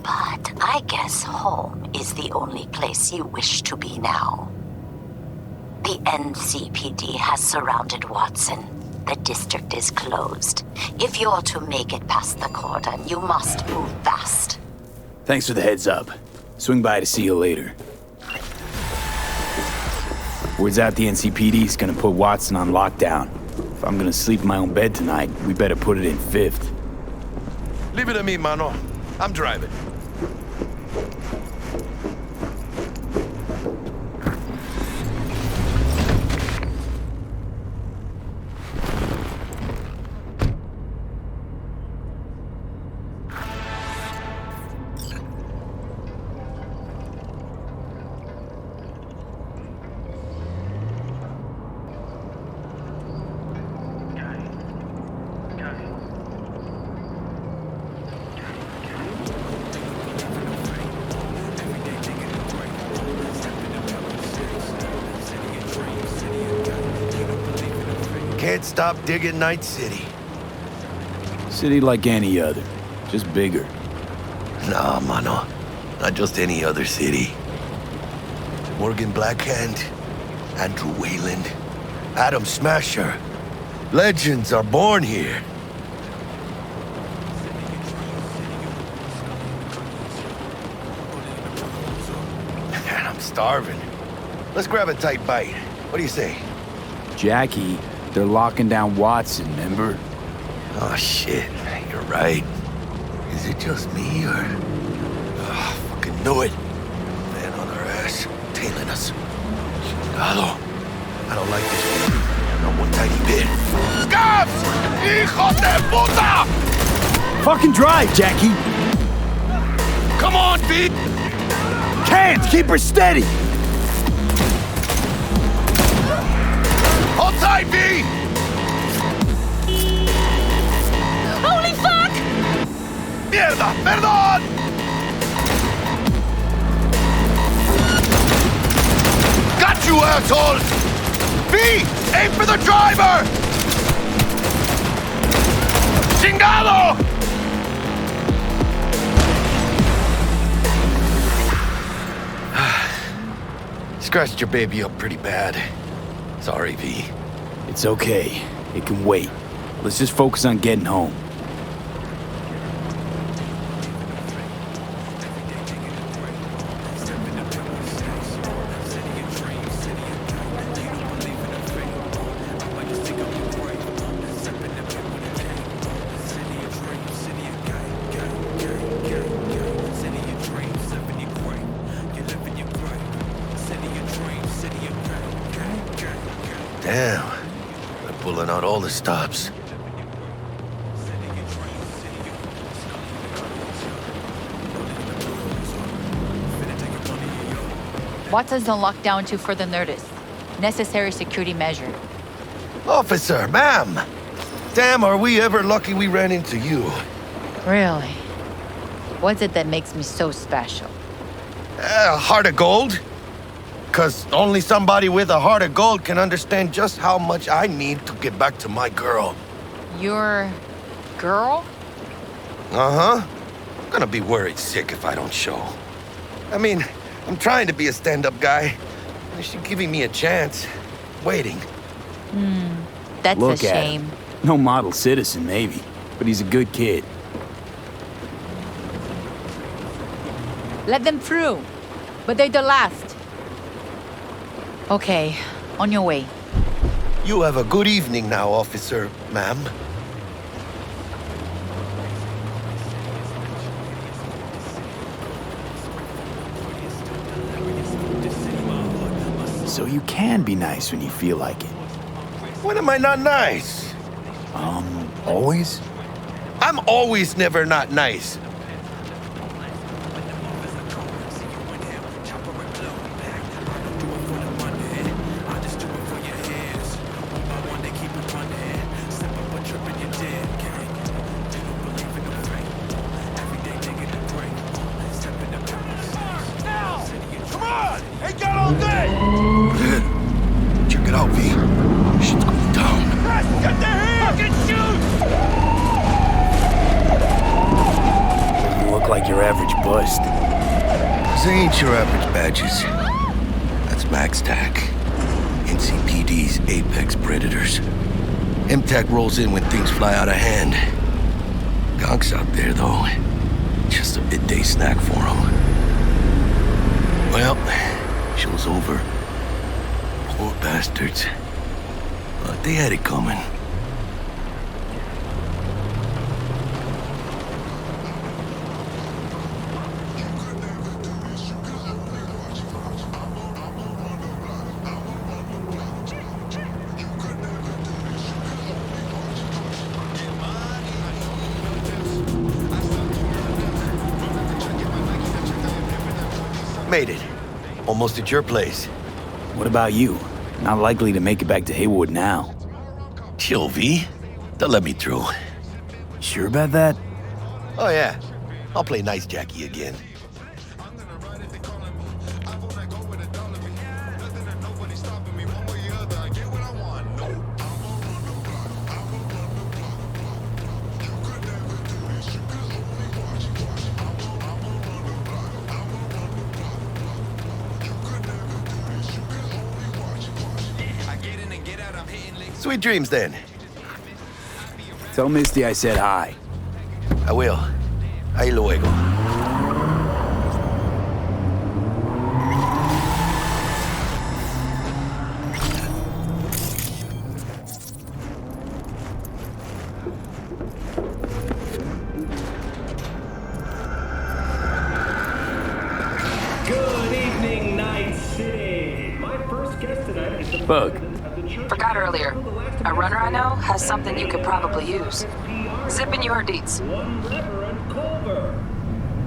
But I guess home is the only place you wish to be now. The NCPD has surrounded Watson. The district is closed. If you're to make it past the cordon, you must move fast. Thanks for the heads up. Swing by to see you later. Word's out the NCPD's gonna put Watson on lockdown. If I'm gonna sleep in my own bed tonight, we better put it in 5th. Leave it to me, mano. I'm driving. Can't stop digging Night City. City like any other, just bigger. Nah, mano. Not just any other city. Morgan Blackhand, Andrew Wayland, Adam Smasher. Legends are born here. Man, I'm starving. Let's grab a tight bite. What do you say? Jackie, they're locking down Watson, remember? Oh, shit. You're right. Is it just me, or... Oh, fucking knew it. Man on our ass, tailing us. Chingado. I don't like this one. Not one tiny bit. Scabs! Hijos de puta! Fucking drive, Jackie! Come on, V! Can't! Keep her steady! Hold tight, V! Holy fuck! Mierda! Perdón! Got you, assholes! V! Aim for the driver! Chingado! Scratched your baby up pretty bad. Sorry, V. It's okay. It can wait. Let's just focus on getting home. Damn. They're pulling out all the stops. Watson's on lockdown until further notice. Necessary security measure. Officer, ma'am! Damn, are we ever lucky we ran into you. Really? What's it that makes me so special? Heart of gold? 'Cause only somebody with a heart of gold can understand just how much I need to get back to my girl. Your girl? Uh-huh. I'm gonna be worried sick if I don't show. I mean, I'm trying to be a stand-up guy. She's giving me a chance. Waiting. That's Look a at shame. him. No model citizen, maybe, but he's a good kid. Let them through. But they're the last. Okay, on your way. You have a good evening now, officer, ma'am. So you can be nice when you feel like it. When am I not nice? Always? I'm always never not nice. Check it out, V. Shit's going down. Get there! Fucking shoot! bust. These ain't your average badges. That's Max TAC, NCPD's apex predators. MTAC rolls in when things fly out of hand. Gonks out there, though. Just a midday snack for them. Well, show's over. Poor bastards. But they had it coming. Made it. Almost at your place. What about you? Not likely to make it back to Haywood now. Chill, V. They'll let me through. Sure about that? Oh, yeah. I'll play nice Jackie again. Sweet dreams, then. Tell Misty I said hi. I will. Ahí luego. Good evening, Night City. My first guest tonight is the Bug. Forgot earlier. A runner I know has something you could probably use. Zipping you her deets. One Reverend Culver.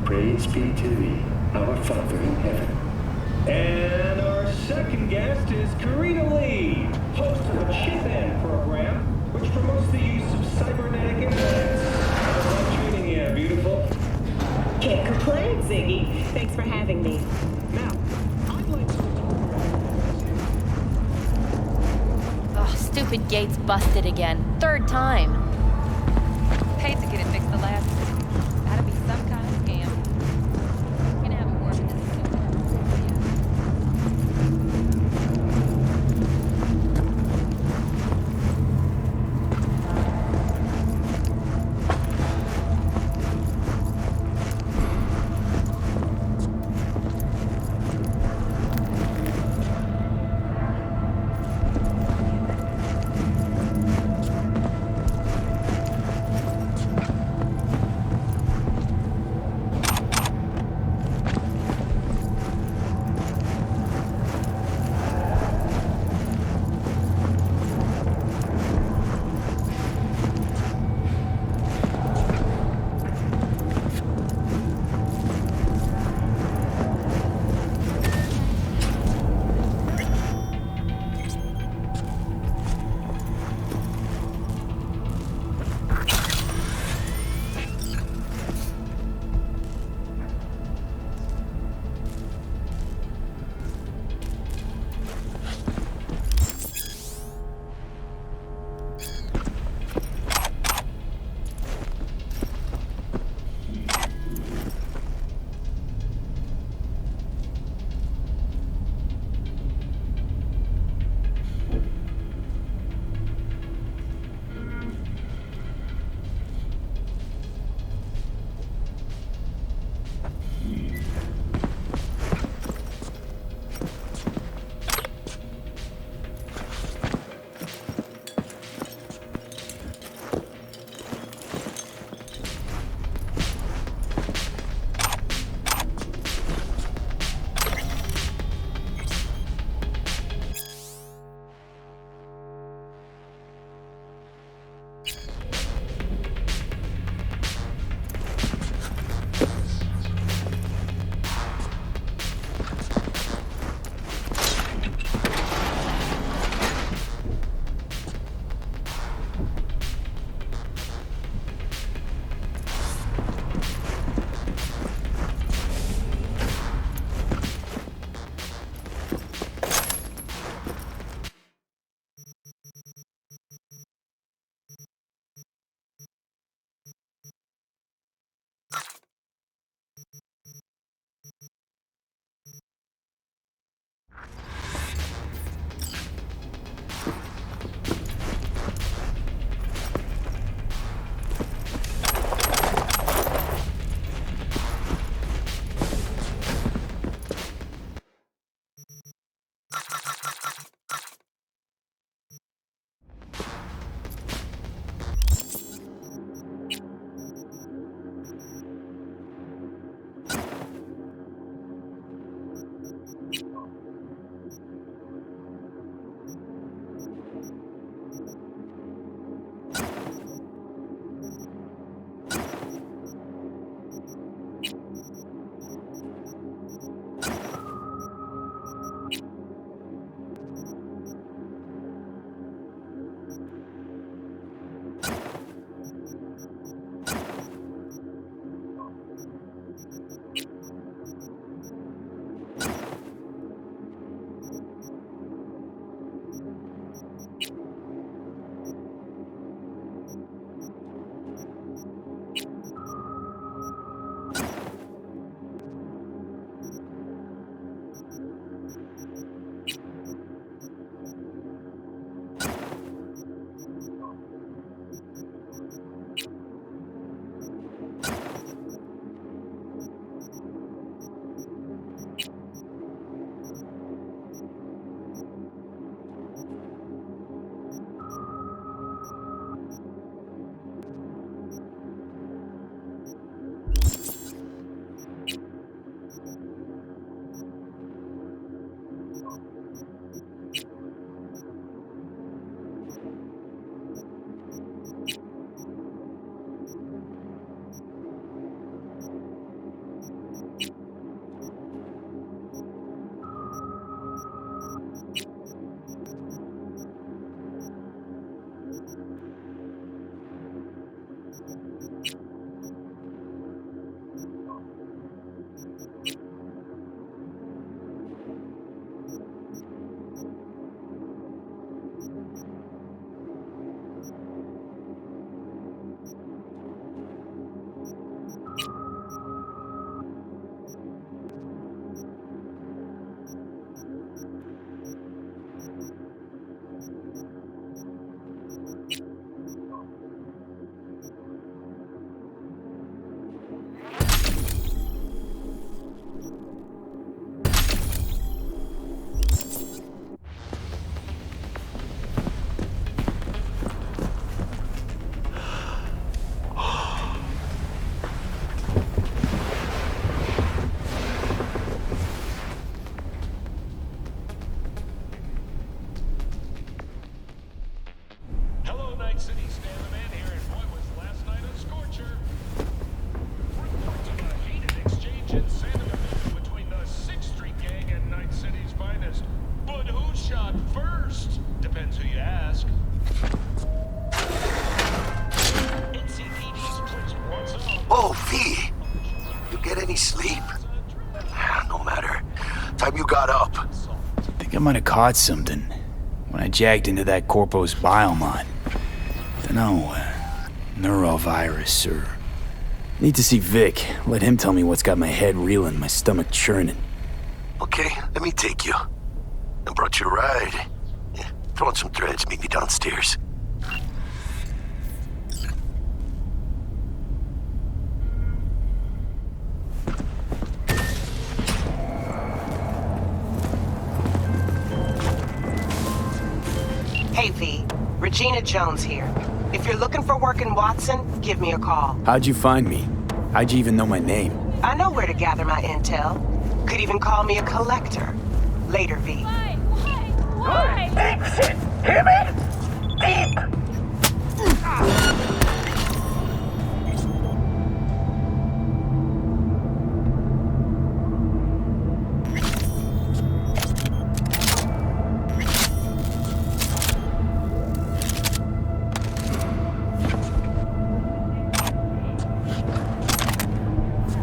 Praise be to thee, our Father in heaven. And our second guest is Karina Lee, host of the Chip In program, which promotes the use of cybernetic implants. How's that treating you, beautiful? Can't complain, Ziggy. Thanks for having me. Now, I'd like to... Ugh, stupid gate's busted again. Third time. Paid to get it fixed the last time. Gotta be some kind of scam. Can have a word with this. might have caught something when I jacked into that Corpo's biomod. Dunno, neurovirus or... Need to see Vic. Let him tell me what's got my head reeling, my stomach churning. Okay, let me take you. I brought you a ride. Yeah, throw on some threads, meet me downstairs. Hey, V. Regina Jones here. If you're looking for work in Watson, give me a call. How'd you find me? How'd you even know my name? I know where to gather my intel. Could even call me a collector. Later, V. Why? Deep shit! Hear me? Deep!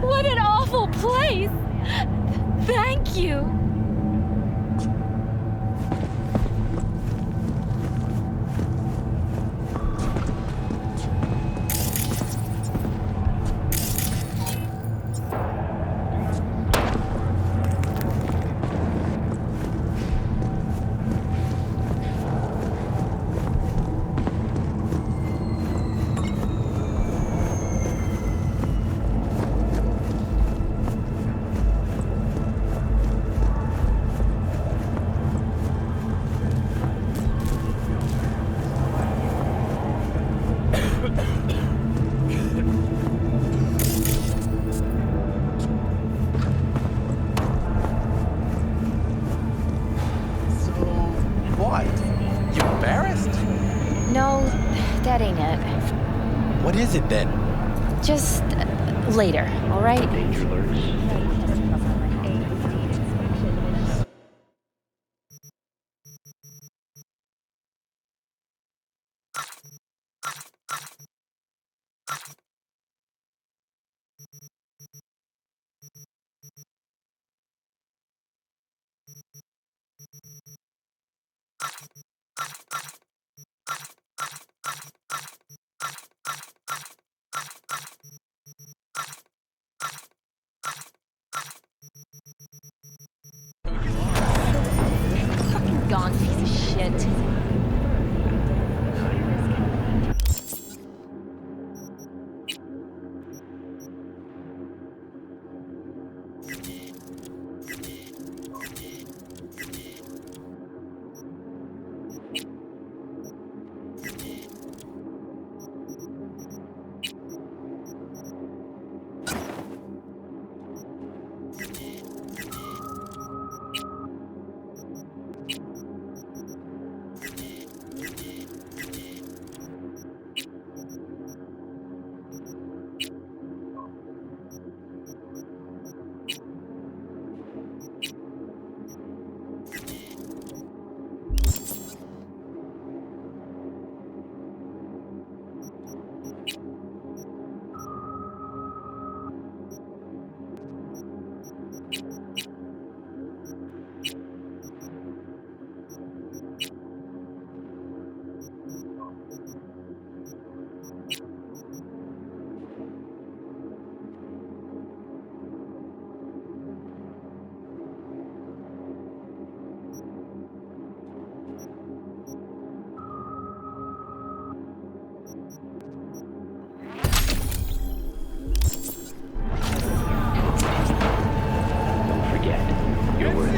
What an awful place! Thank you! What? You embarrassed? No, that ain't it. What is it then? Just later, all right? Danger lurks. Fucking gone piece of shit.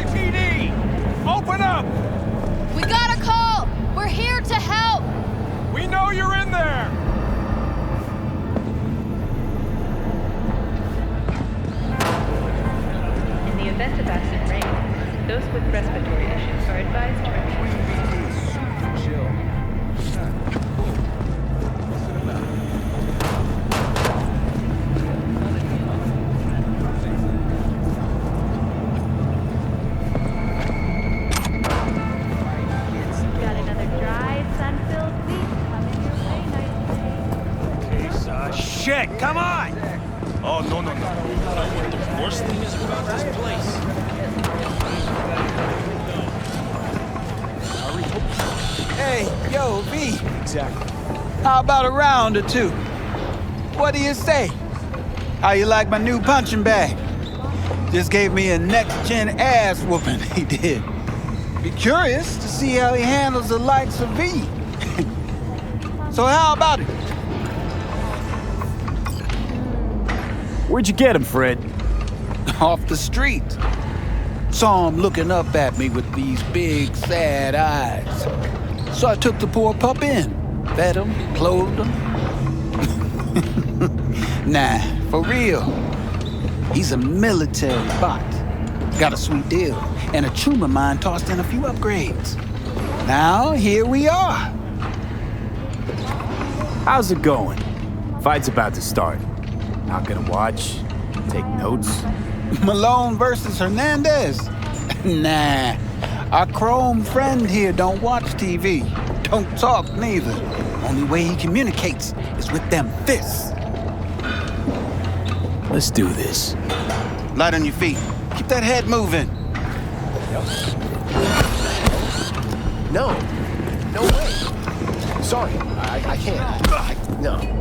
NCPD! Open up! We got a call! We're here to help! We know you're in there! In the event of acid rain, those with respiratory issues are advised to Got another dry, sun-filled week coming your way, nice. Shit, come on! Oh, no. The worst thing is about this place. Yo, V. Exactly. How about a round or two? What do you say? How you like my new punching bag? Just gave me a next-gen ass whooping, he did. Be curious to see how he handles the likes of V. So how about it? Where'd you get him, Fred? Off the street. Saw him looking up at me with these big, sad eyes. So I took the poor pup in. Fed him, clothed him. Nah, for real. He's a military bot. Got a sweet deal, and a tumor mine tossed in a few upgrades. Now, here we are. How's it going? Fight's about to start. Not gonna watch? Take notes? Malone versus Hernandez? Nah. Our chrome friend here don't watch TV. Don't talk neither. Only way he communicates is with them fists. Let's do this. Light on your feet. Keep that head moving. No. No way. Sorry. I can't. No.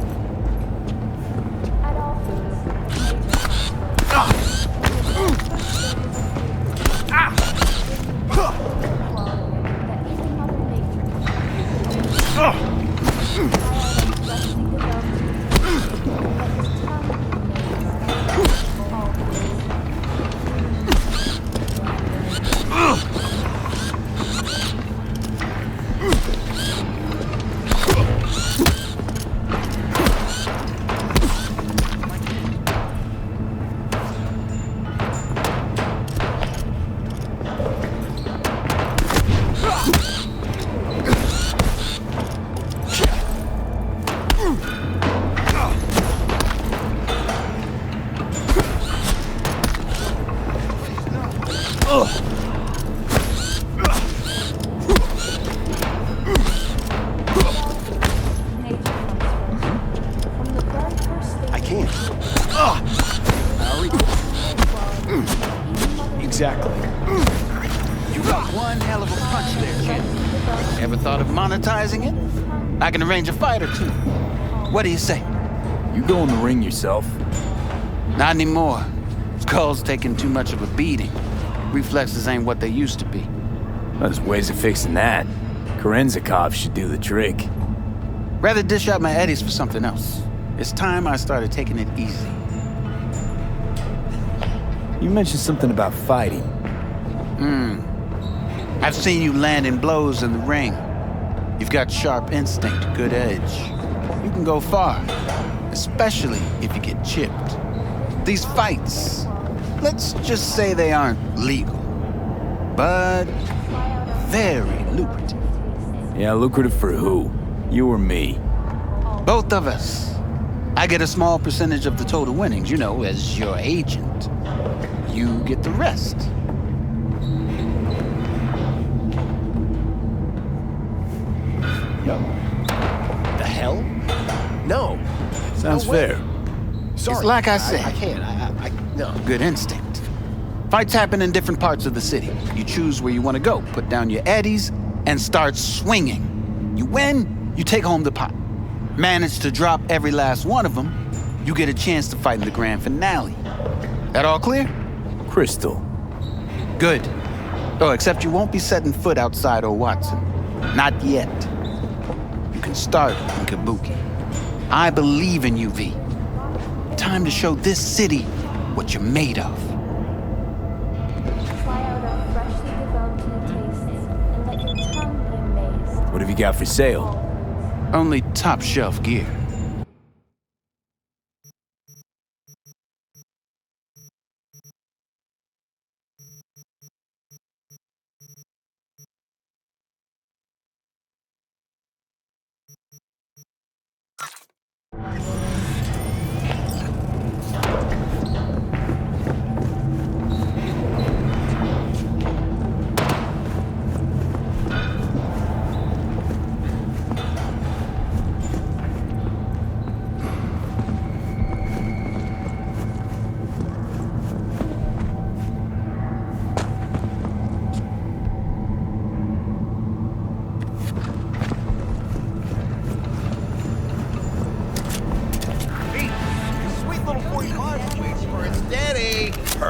Exactly. You got one hell of a punch there, kid. Ever thought of monetizing it? I can arrange a fight or two. What do you say? You go in the ring yourself? Not anymore. Skull's taking too much of a beating. Reflexes ain't what they used to be. Well, there's ways of fixing that. Korenzikov should do the trick. Rather dish out my eddies for something else. It's time I started taking it easy. You mentioned something about fighting. I've seen you landing blows in the ring. You've got sharp instinct, good edge. You can go far, especially if you get chipped. These fights, let's just say they aren't legal, but very lucrative. Yeah, lucrative for who? You or me? Both of us. I get a small percentage of the total winnings, you know, as your agent. You get the rest. Yo. The hell? No. Sounds fair. Sorry. It's like I said. I can't. No. Good instinct. Fights happen in different parts of the city. You choose where you want to go, put down your eddies, and start swinging. You win, you take home the pot. Manage to drop every last one of them, you get a chance to fight in the grand finale. That all clear? Crystal. Good. Oh, except you won't be setting foot outside O. Watson. Not yet. You can start in Kabuki. I believe in you, V. Time to show this city what you're made of. What have you got for sale? Only top shelf gear.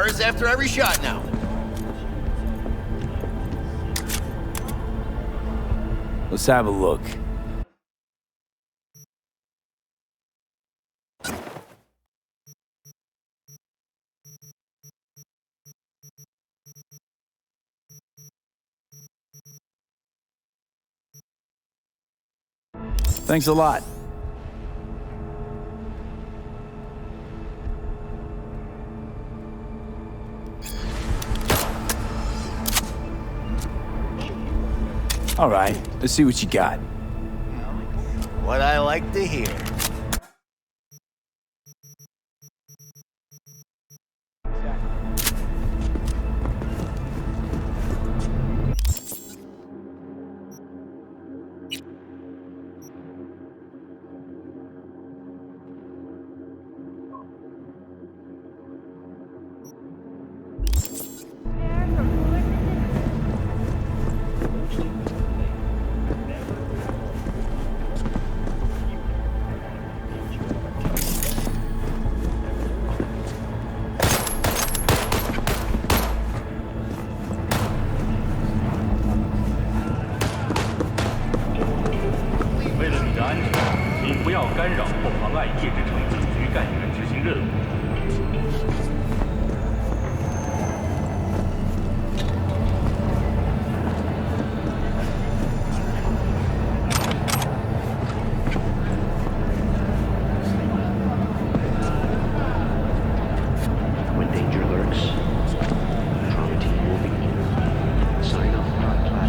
cars after every shot now. Let's have a look. Thanks a lot. All right, let's see what you got. What I like to hear.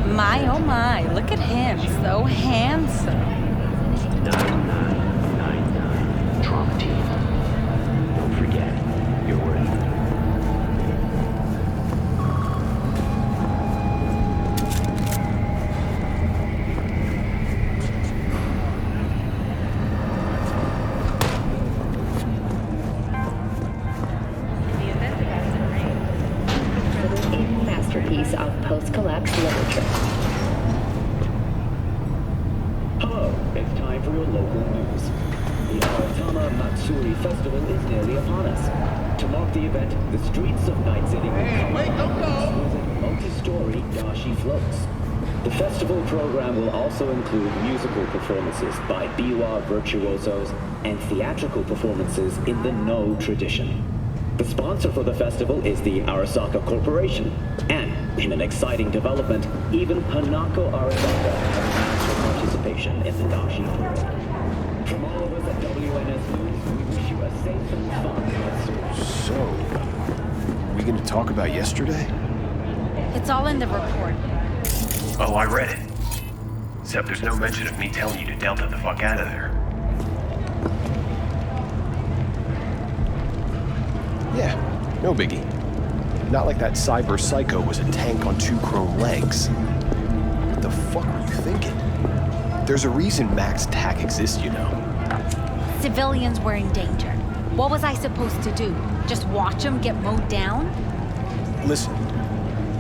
My, oh my, look at him, so handsome. 9999 Trauma Team. Don't forget, you're worthy. Masterpiece of post-collapse literature. Hello, it's time for your local news. The Aratama Matsuri Festival is nearly upon us. To mark the event, the streets of Night City will come alive with multi-story dashi floats. The festival program will also include musical performances by biwa virtuosos and theatrical performances in the No tradition. The sponsor for the festival is the Arasaka Corporation, and in an exciting development, even Hanako Arasaka has announced her participation in the dashi parade. From all of us at WNS News, we wish you a safe and fun Matsuri. So, we gonna talk about yesterday? It's all in the report. Oh, I read it. Except there's no mention of me telling you to Delta the fuck out of there. Yeah, no biggie. Not like that cyber psycho was a tank on 2 chrome legs. What the fuck were you thinking? There's a reason Max TAC exists, you know. Civilians were in danger. What was I supposed to do? Just watch them get mowed down? Listen,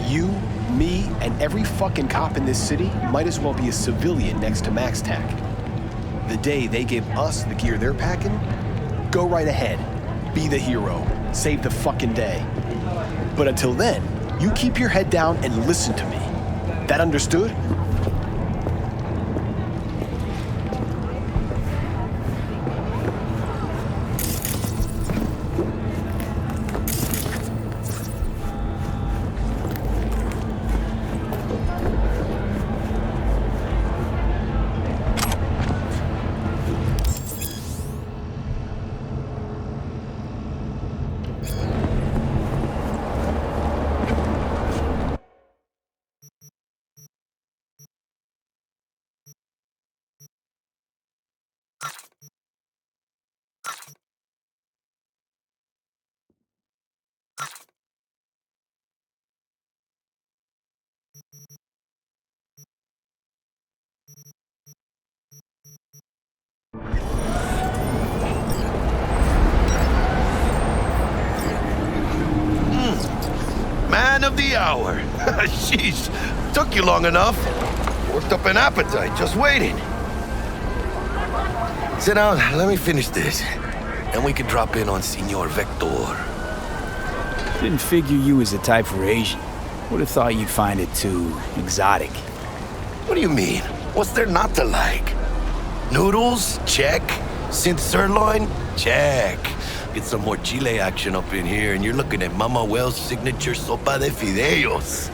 you, me, and every fucking cop in this city might as well be a civilian next to Max TAC. The day they give us the gear they're packing, go right ahead. Be the hero. Save the fucking day. But until then, you keep your head down and listen to me. That understood? Man of the hour. Sheesh, took you long enough. Worked up an appetite just waiting. Sit down, let me finish this. Then we can drop in on Senor Vector. Didn't figure you was the type for Asian. Would have thought you'd find it too exotic. What do you mean? What's there not to like? Noodles? Check. Synth sirloin? Check. Get some more Chile action up in here, and you're looking at Mama Wells' signature sopa de fideos.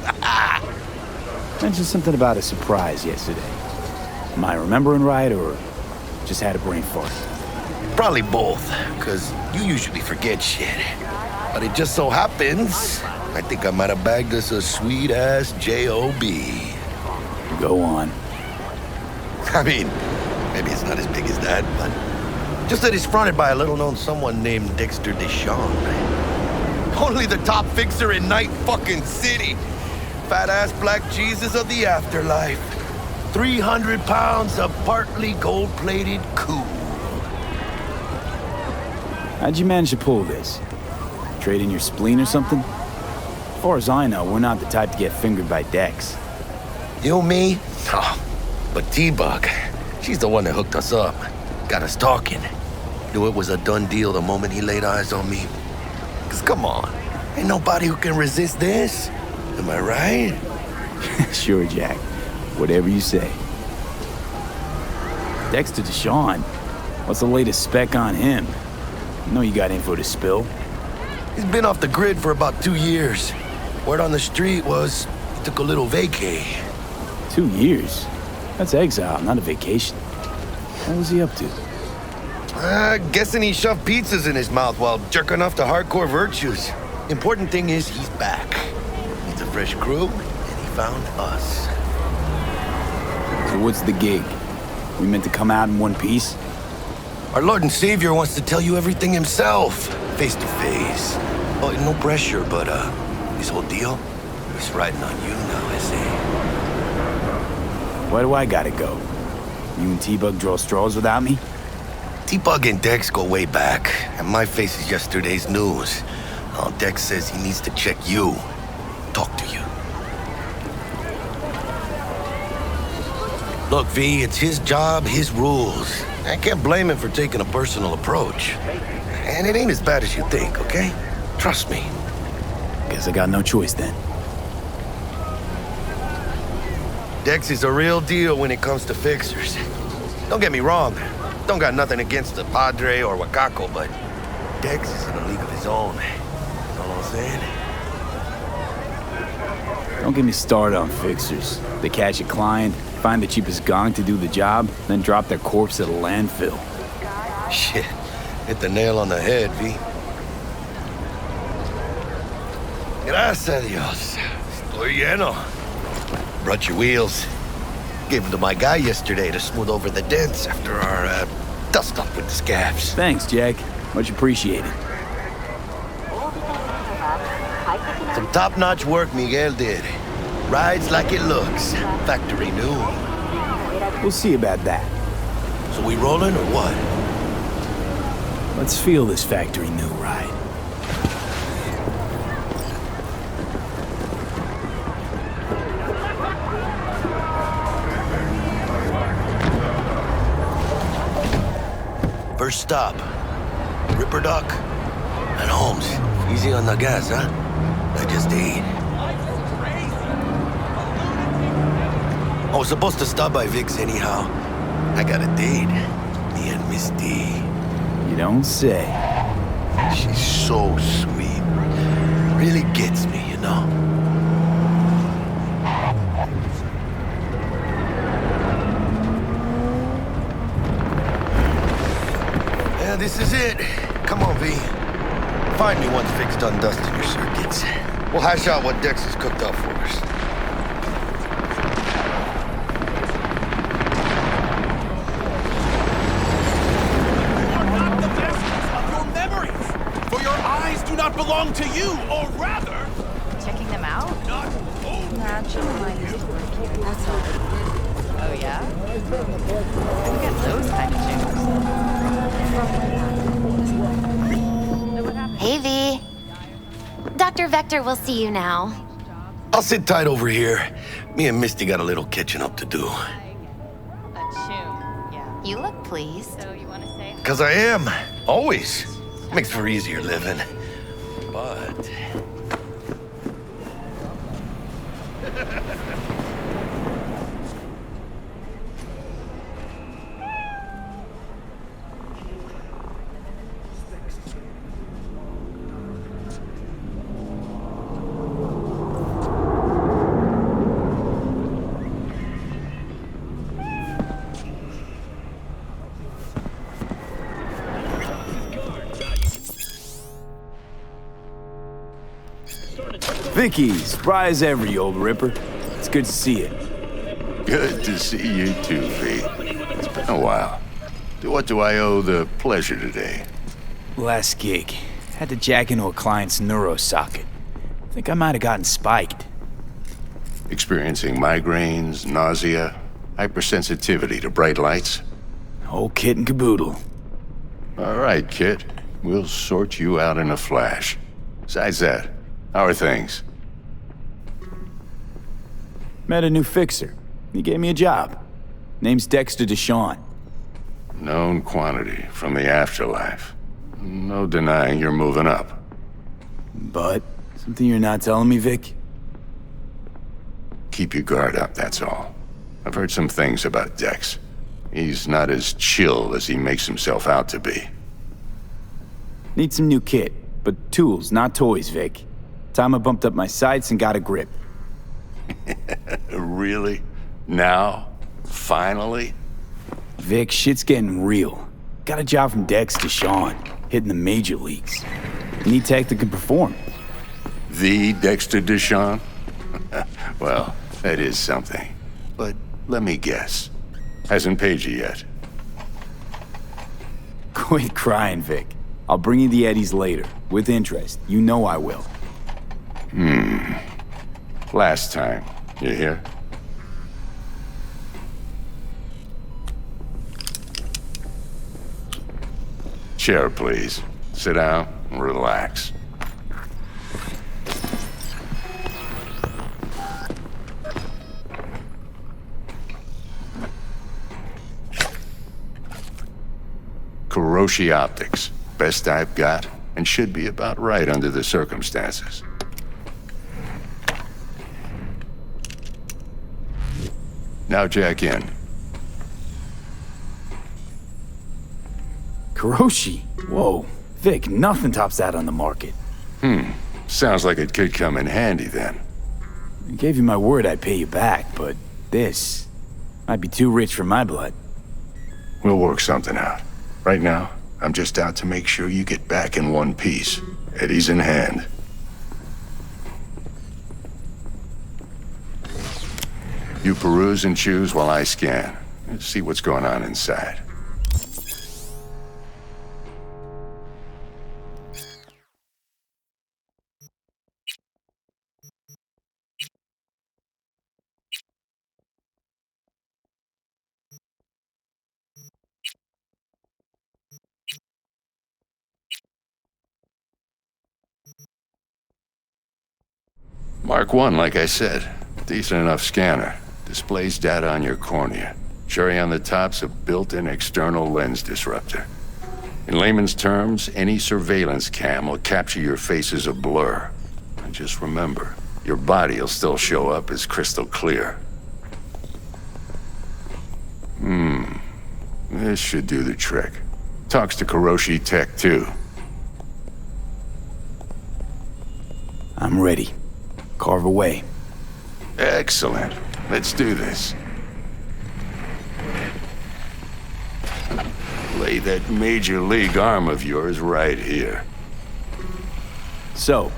Mentioned something about a surprise yesterday. Am I remembering right, or just had a brain fart? Probably both, because you usually forget shit. But it just so happens, I think I might have bagged us a sweet-ass J.O.B. Go on. I mean, maybe it's not as big as that, but just that it's fronted by a little-known someone named Dexter Deshawn. Only the top fixer in Night fucking City. Fat-ass black Jesus of the afterlife. 300 pounds of partly gold-plated cool. How'd you manage to pull this? Trade in your spleen or something? As far as I know, we're not the type to get fingered by Dex. You, me? Oh, but T-Bug, she's the one that hooked us up. Got us talking. Knew it was a done deal the moment he laid eyes on me. 'Cause come on, ain't nobody who can resist this. Am I right? Sure, Jack. Whatever you say. Dexter Deshawn? What's the latest spec on him? I know you got info to spill. He's been off the grid for about 2 years. Word on the street was he took a little vacay. 2 years? That's exile, not a vacation. What was he up to? Guessing he shoved pizzas in his mouth while jerking off to hardcore virtues. Important thing is he's back. Needs a fresh crew, and he found us. So what's the gig? We meant to come out in one piece? Our Lord and Savior wants to tell you everything himself, face to face. Oh, no pressure, but this whole deal is riding on you now, I say. Why do I gotta go? You and T-Bug draw straws without me? T-Bug and Dex go way back, and my face is yesterday's news. Oh, Dex says he needs to check you, talk to you. Look, V, it's his job, his rules. I can't blame him for taking a personal approach. And it ain't as bad as you think, okay? Trust me. Guess I got no choice then. Dex is a real deal when it comes to fixers. Don't get me wrong. Don't got nothing against the Padre or Wakako, but Dex is in a league of his own. You know what I'm saying? Don't get me started on fixers. They catch a client, find the cheapest gong to do the job, then drop their corpse at a landfill. Shit. Hit the nail on the head, V. Gracias a Dios. Estoy lleno. Brought your wheels. Gave them to my guy yesterday to smooth over the dents after our dust up with the scabs. Thanks, Jack. Much appreciated. Some top-notch work Miguel did. Rides like it looks. Factory new. We'll see about that. So we rolling or what? Let's feel this factory new ride. First stop, Ripperdock and Holmes. Easy on the gas, huh? I just ate. I was supposed to stop by Vic's anyhow. I got a date. Me and Miss D. You don't say. She's so sweet. Really gets me, you know? Yeah, this is it. Come on, V. Find me once Vic's done dusting your circuits. We'll hash out what Dex has cooked up for us. Not belong to you, or rather... Checking them out? Not only... That's all. Oh, yeah? Who gets those kind of chicks? Hey, V. Dr. Vector will see you now. I'll sit tight over here. Me and Misty got a little catching up to do. You look pleased. So you want to say... 'Cause I am. Always. Makes for easier living. But Vicky, surprise ever, you old ripper. It's good to see you. Good to see you too, V. It's been a while. To what do I owe the pleasure today? Last gig. Had to jack into a client's neuro socket. Think I might have gotten spiked. Experiencing migraines, nausea, hypersensitivity to bright lights? Whole kit and caboodle. All right, kid. We'll sort you out in a flash. Besides that, how are things? Met a new fixer. He gave me a job. Name's Dexter Deshawn. Known quantity from the afterlife. No denying you're moving up. But something you're not telling me, Vic? Keep your guard up, that's all. I've heard some things about Dex. He's not as chill as he makes himself out to be. Need some new kit, but tools, not toys, Vic. Time I bumped up my sights and got a grip. Really? Now? Finally? Vic, shit's getting real. Got a job from Dex Deshawn, hitting the major leagues. Need tech that can perform. The Dexter Deshawn? Well, that is something. But let me guess. Hasn't paid you yet. Quit crying, Vic. I'll bring you the eddies later, with interest. You know I will. Last time. You hear? Chair, please. Sit down and relax. Kuroshi Optics. Best I've got, and should be about right under the circumstances. Now jack in. Kuroshi? Whoa. Vic, nothing tops that on the market. Sounds like it could come in handy then. I gave you my word I'd pay you back, but this might be too rich for my blood. We'll work something out. Right now, I'm just out to make sure you get back in one piece. Eddie's in hand. You peruse and choose while I scan. Let's see what's going on inside. Mark 1, like I said. Decent enough scanner. Displays data on your cornea. Cherry on the top's a built-in external lens disruptor. In layman's terms, any surveillance cam will capture your face as a blur. And just remember, your body will still show up as crystal clear. This should do the trick. Talks to Kuroshi Tech, too. I'm ready. Carve away. Excellent. Let's do this. Lay that major league arm of yours right here. So,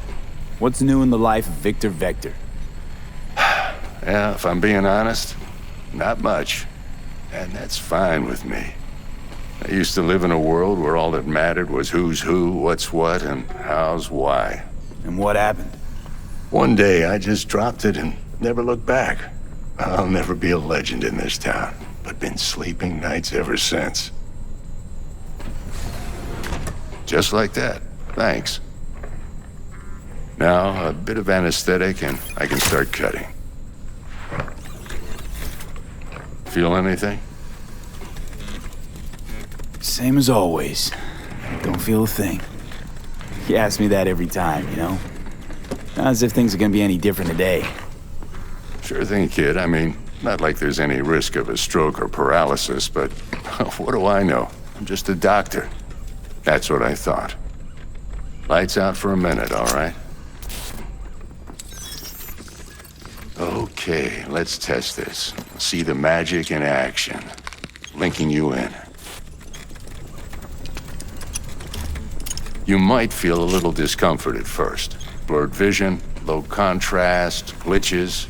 what's new in the life of Victor Vector? Yeah, if I'm being honest, not much. And that's fine with me. I used to live in a world where all that mattered was who's who, what's what, and how's why. And what happened? One day, I just dropped it and never looked back. I'll never be a legend in this town, but been sleeping nights ever since. Just like that. Thanks. Now, a bit of anesthetic and I can start cutting. Feel anything? Same as always. Don't feel a thing. You ask me that every time, you know? Not as if things are gonna be any different today. Sure thing, kid. I mean, not like there's any risk of a stroke or paralysis, but what do I know? I'm just a doctor. That's what I thought. Lights out for a minute, all right? Okay, let's test this. See the magic in action. Linking you in. You might feel a little discomfort at first. Blurred vision, low contrast, glitches.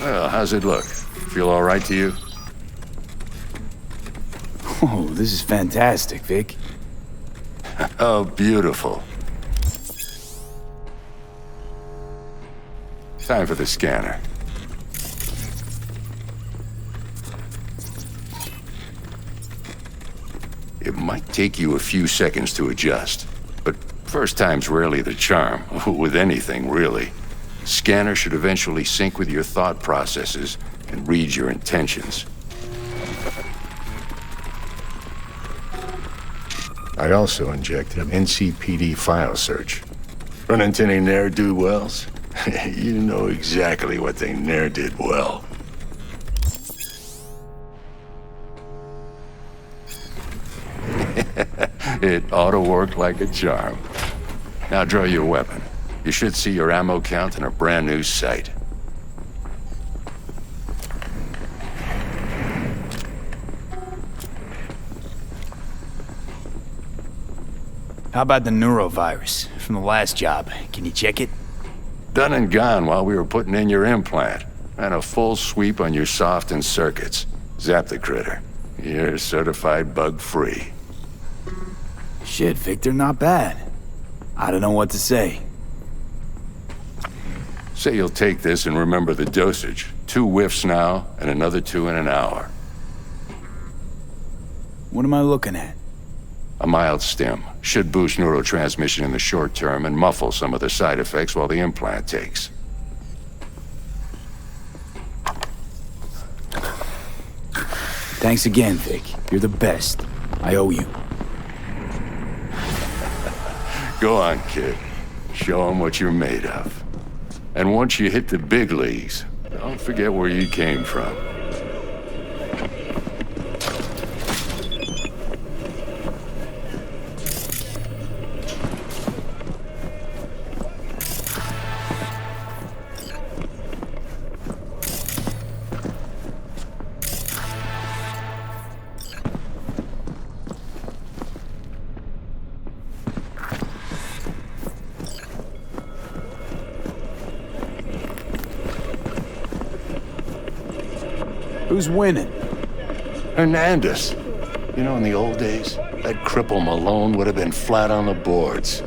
Well, how's it look? Feel all right to you? Oh, this is fantastic, Vic. Oh, beautiful. Time for the scanner. It might take you a few seconds to adjust, but first time's rarely the charm, with anything, really. Scanner should eventually sync with your thought processes and read your intentions. I also injected an NCPD file search. Run into any ne'er-do-wells? You know exactly what they ne'er did well. It ought to work like a charm. Now draw your weapon. You should see your ammo count in a brand new sight. How about the neurovirus from the last job? Can you check it? Done and gone while we were putting in your implant. And a full sweep on your soft and circuits. Zap the critter. You're certified bug-free. Shit, Victor, not bad. I don't know what to say. Say you'll take this and remember the dosage. 2 whiffs now, and another 2 in an hour. What am I looking at? A mild stim. Should boost neurotransmission in the short term and muffle some of the side effects while the implant takes. Thanks again, Vic. You're the best. I owe you. Go on, kid. Show them what you're made of. And once you hit the big leagues, don't forget where you came from. Who's winning? Hernandez. You know, in the old days, that cripple Malone would have been flat on the boards.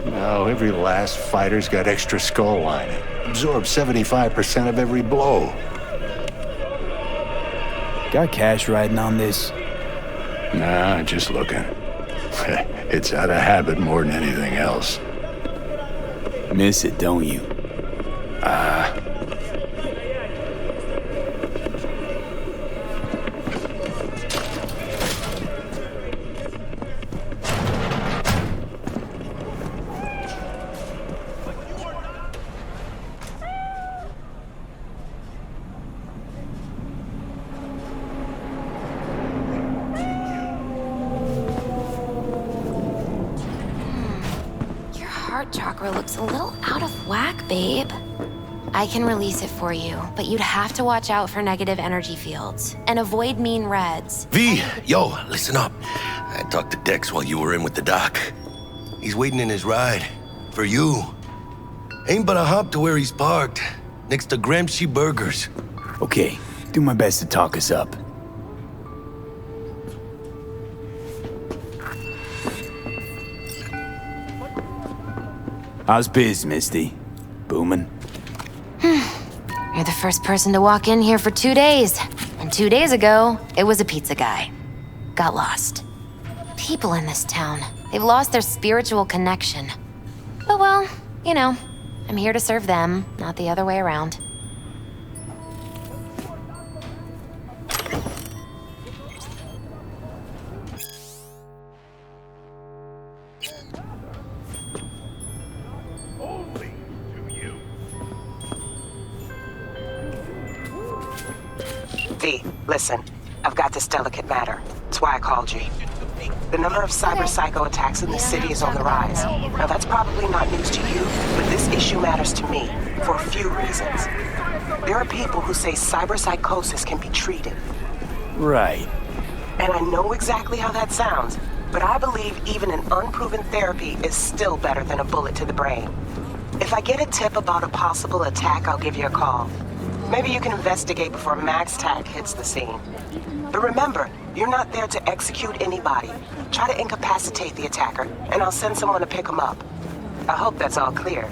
Now, every last fighter's got extra skull lining. Absorbs 75% of every blow. Got cash riding on this? Nah, just looking. It's out of habit more than anything else. Miss it, don't you? Chakra looks a little out of whack, babe. I can release it for you, but you'd have to watch out for negative energy fields and avoid mean reds. V, yo, listen up. I talked to Dex while you were in with the doc. He's waiting in his ride. For you. Ain't but a hop to where he's parked. Next to Gramsci Burgers. Okay, do my best to talk us up. How's biz, Misty? Booming? You're the first person to walk in here for 2 days. And 2 days ago, it was a pizza guy. Got lost. People in this town, they've lost their spiritual connection. But well, you know, I'm here to serve them, not the other way around. V, listen. I've got this delicate matter. That's why I called you. The number of cyber psycho attacks in the city is on the rise. Now, that's probably not news to you, but this issue matters to me for a few reasons. There are people who say cyber psychosis can be treated. Right. And I know exactly how that sounds, but I believe even an unproven therapy is still better than a bullet to the brain. If I get a tip about a possible attack, I'll give you a call. Maybe you can investigate before MaxTac hits the scene. But remember, you're not there to execute anybody. Try to incapacitate the attacker, and I'll send someone to pick him up. I hope that's all clear.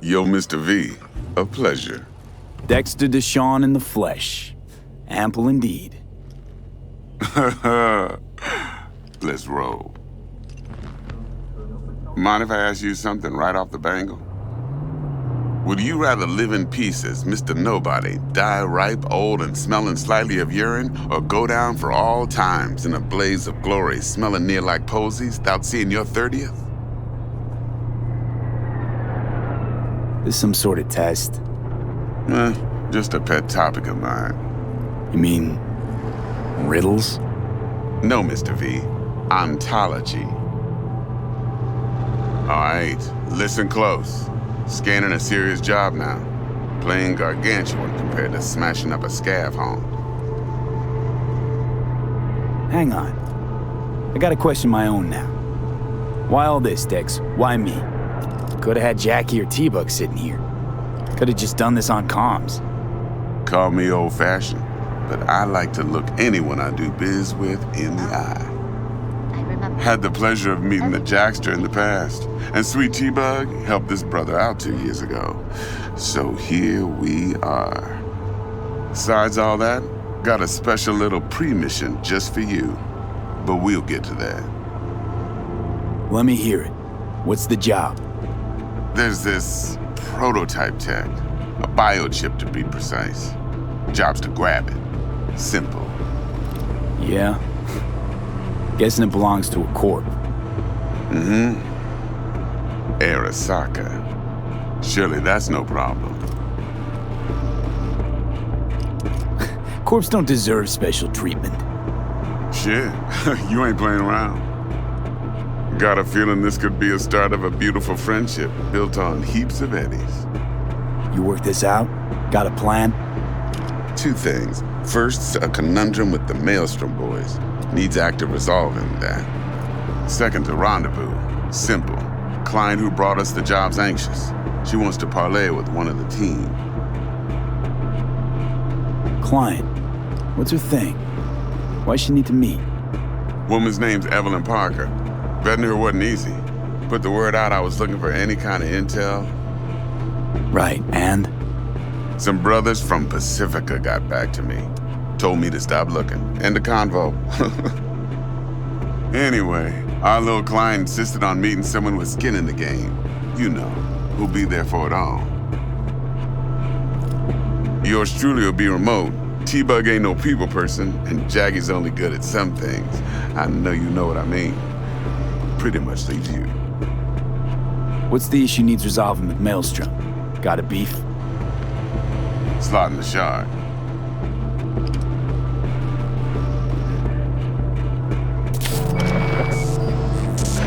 Yo, Mr. V, a pleasure. Dexter Deshawn in the flesh. Ample indeed. Let's roll. Mind if I ask you something right off the bangle? Would you rather live in peace as Mr. Nobody, die ripe, old, and smelling slightly of urine, or go down for all times in a blaze of glory, smelling near like posies, without seeing your 30th? This some sort of test? Just a pet topic of mine. You mean riddles? No, Mr. V. Ontology. All right, listen close. Scanning a serious job now. Playing gargantuan compared to smashing up a scav home. Hang on. I got a question my own now. Why all this, Dex? Why me? Could've had Jackie or T-Bug sitting here. Could've just done this on comms. Call me old-fashioned, but I like to look anyone I do biz with in the eye. Had the pleasure of meeting the Jackster in the past, and sweet T-Bug helped this brother out 2 years ago. So here we are. Besides all that, got a special little pre-mission just for you. But we'll get to that. Let me hear it. What's the job? There's this prototype tech, a biochip to be precise. Job's to grab it. Simple. Yeah? Guessing it belongs to a corp. Arasaka. Surely that's no problem. Corps don't deserve special treatment. Shit, you ain't playing around. Got a feeling this could be a start of a beautiful friendship built on heaps of eddies. You work this out? Got a plan? 2 things. First, a conundrum with the Maelstrom boys. Needs active resolving that. Second, a rendezvous. Simple. Client who brought us the job's anxious. She wants to parlay with one of the team. Client? What's her thing? Why she need to meet? Woman's name's Evelyn Parker. Vetting her wasn't easy. Put the word out I was looking for any kind of intel. Right, and? Some brothers from Pacifica got back to me. Told me to stop looking. End of convo. Anyway, our little client insisted on meeting someone with skin in the game. You know, who'll be there for it all. Yours truly will be remote. T-Bug ain't no people person, and Jaggy's only good at some things. I know you know what I mean. Pretty much leaves you. What's the issue needs resolving with Maelstrom? Got a beef? Slotting the shard.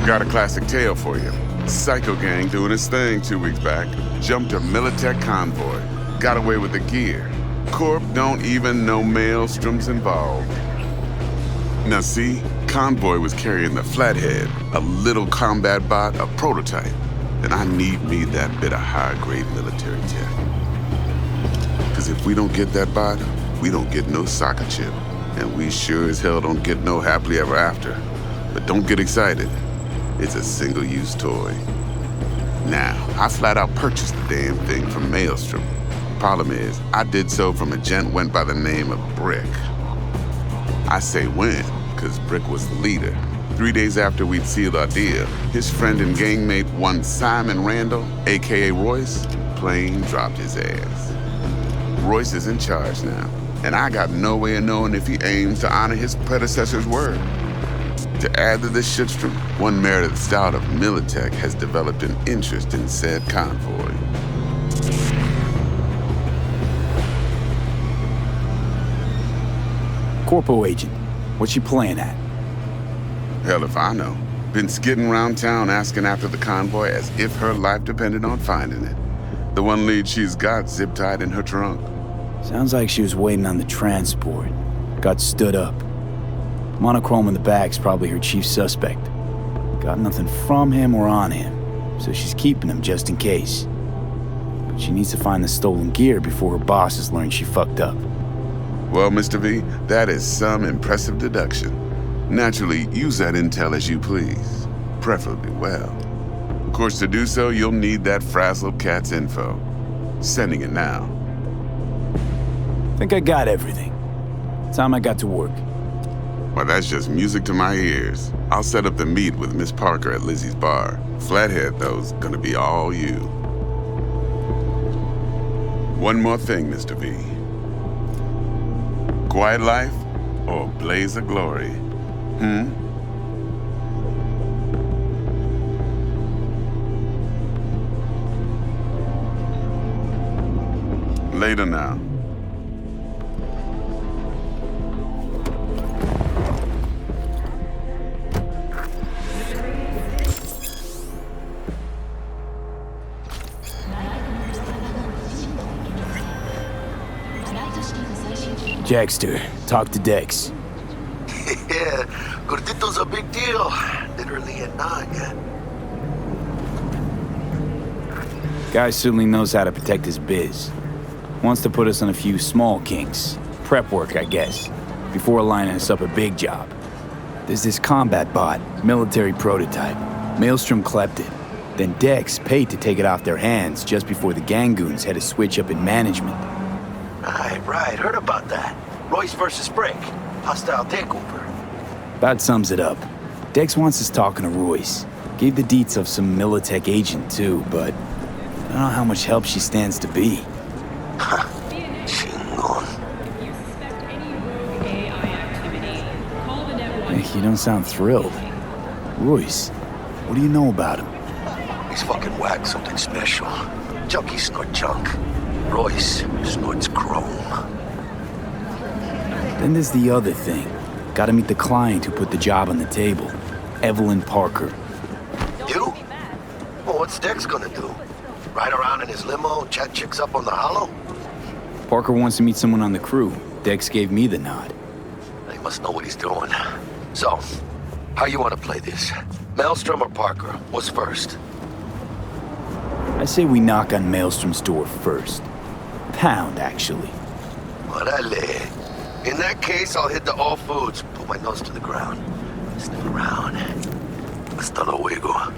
Got a classic tale for you. Psycho gang doing its thing 2 weeks back. Jumped a Militech convoy. Got away with the gear. Corp don't even know Maelstrom's involved. Now see, convoy was carrying the Flathead, a little combat bot, a prototype. And I need me that bit of high-grade military tech. Because if we don't get that bot, we don't get no soccer chip. And we sure as hell don't get no happily ever after. But don't get excited. It's a single-use toy. Now, I flat out purchased the damn thing from Maelstrom. Problem is, I did so from a gent went by the name of Brick. I say when, because Brick was the leader. 3 days after we'd sealed our deal, his friend and gangmate, one Simon Randall, aka Royce, plain dropped his ass. Royce is in charge now, and I got no way of knowing if he aims to honor his predecessor's word. To add to this shitstorm, one Meredith Stout of Militech has developed an interest in said convoy. Corpo agent, what's she playing at? Hell if I know. Been skidding around town asking after the convoy as if her life depended on finding it. The one lead she's got zip-tied in her trunk. Sounds like she was waiting on the transport. Got stood up. Monochrome in the back's probably her chief suspect. Got nothing from him or on him, so she's keeping him just in case. But she needs to find the stolen gear before her bosses learn she fucked up. Well, Mr. V, that is some impressive deduction. Naturally, use that intel as you please, preferably well. Of course, to do so, you'll need that frazzled cat's info. Sending it now. Think I got everything. Time I got to work. Well, that's just music to my ears. I'll set up the meet with Miss Parker at Lizzie's bar. Flathead, though's gonna be all you. One more thing, Mr. V. Quiet life or blaze of glory? Later now. Jackster, talk to Dex. Yeah, Gordito's a big deal. Literally a noggin. Guy certainly knows how to protect his biz. Wants to put us on a few small kinks. Prep work, I guess. Before lining us up a big job. There's this combat bot, military prototype. Maelstrom clept it. Then Dex paid to take it off their hands just before the Gangoons had a switch up in management. Right. Heard about that. Royce versus Brick. Hostile takeover. That sums it up. Dex wants us talking to Royce. Gave the deets of some Militech agent too, but I don't know how much help she stands to be. You don't sound thrilled. Royce, what do you know about him? He's fucking whack, something special. Junkies snort junk. Royce snorts chrome. Then there's the other thing. Gotta meet the client who put the job on the table. Evelyn Parker. You? Well, what's Dex gonna do? Ride around in his limo, chat chicks up on the hollow? Parker wants to meet someone on the crew. Dex gave me the nod. He must know what he's doing. So, how you want to play this? Maelstrom or Parker? What's first? I say we knock on Maelstrom's door first. Pound, actually. Orale. In that case, I'll hit the all foods, put my nose to the ground, sniff around. Hasta luego.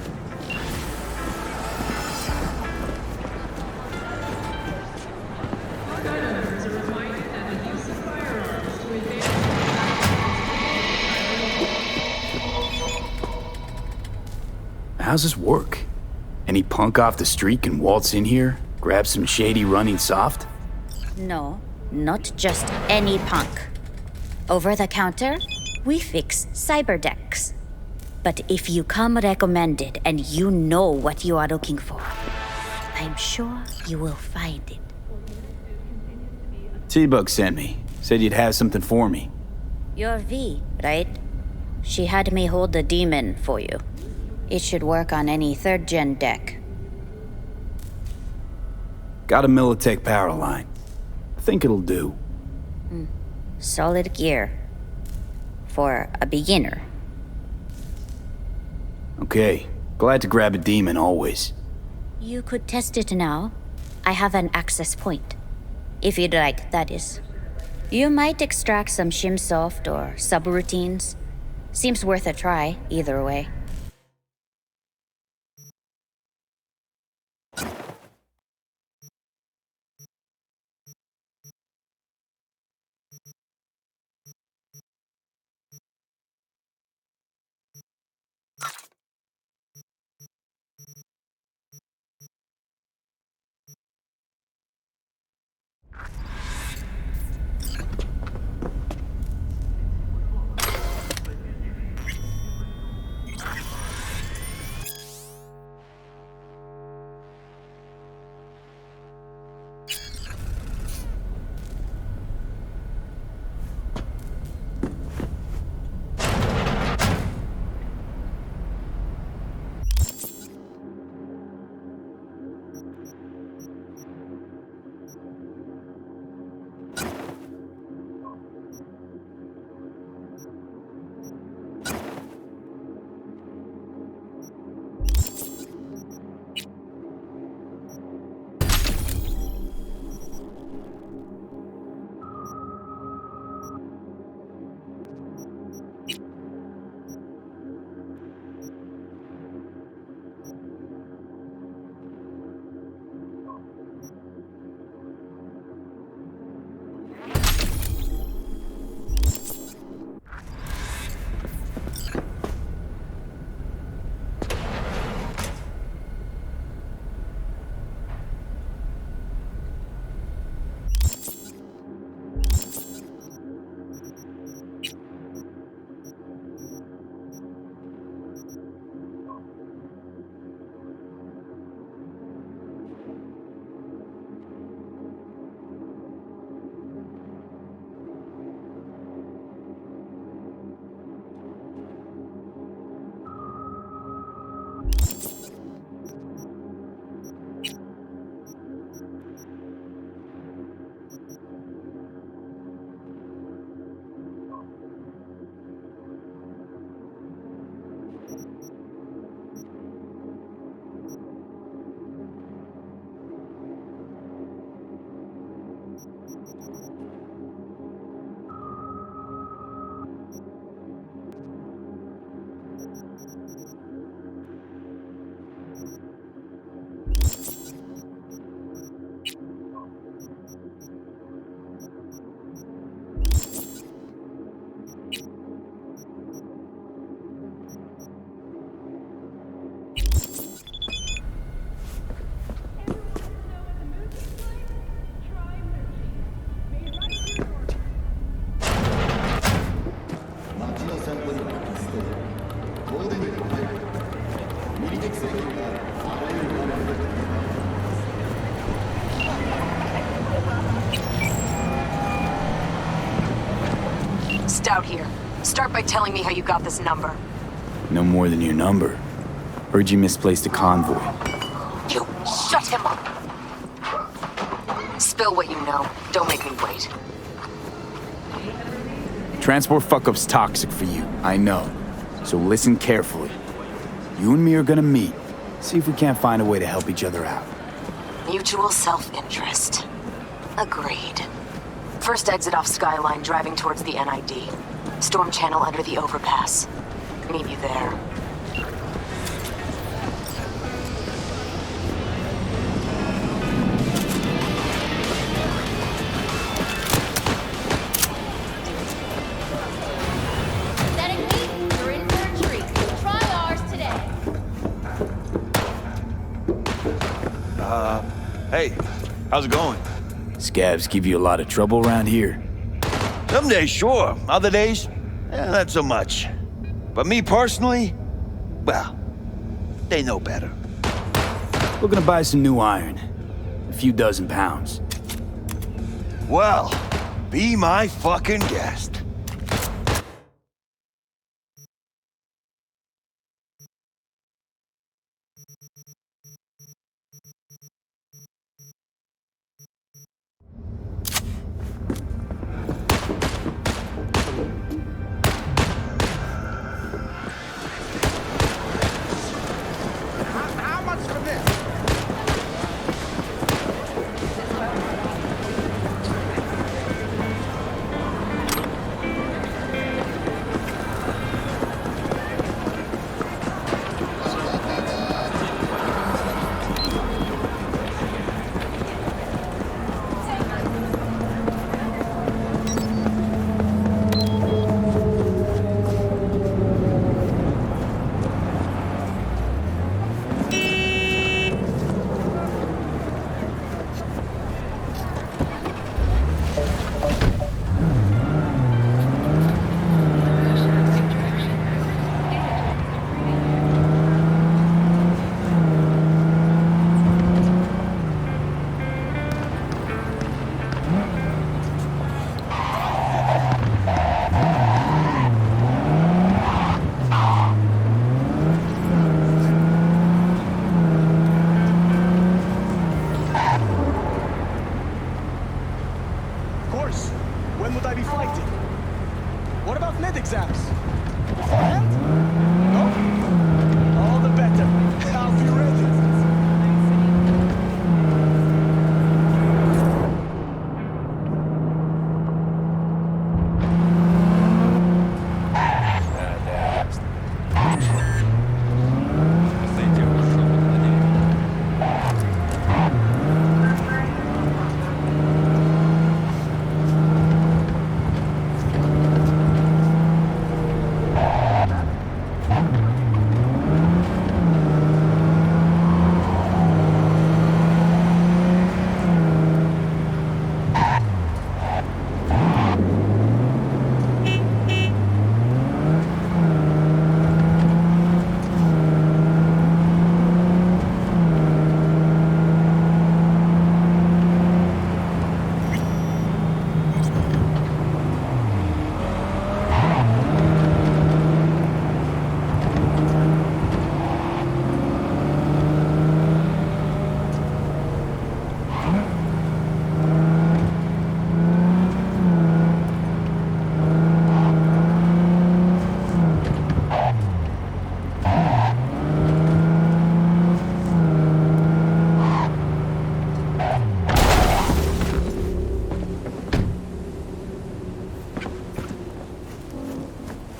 How's this work? Any punk off the street can waltz in here, grab some shady running soft? No, not just any punk. Over the counter, we fix cyberdecks. But if you come recommended and you know what you are looking for, I'm sure you will find it. T-Bug sent me. Said you'd have something for me. You're V, right? She had me hold the demon for you. It should work on any 3rd gen deck. Got a Militech power line. I think it'll do. Solid gear. For a beginner. Okay. Glad to grab a demon always. You could test it now. I have an access point. If you'd like, that is. You might extract some shimsoft or subroutines. Seems worth a try, either way. just out here. Start by telling me how you got this number. No more than your number. Heard you misplaced a convoy. You shut him up. Spill what you know. Don't make me wait. Transport fuck-up's toxic for you, I know. So listen carefully. You and me are gonna meet. See if we can't find a way to help each other out. Mutual self-interest. Agreed. First exit off Skyline, driving towards the NID. Storm channel under the overpass. Meet you there. Hey, how's it going? Scavs give you a lot of trouble around here. Some days, sure. Other days, not so much. But me personally, well, they know better. Looking to buy some new iron. A few dozen pounds. Well, be my fucking guest.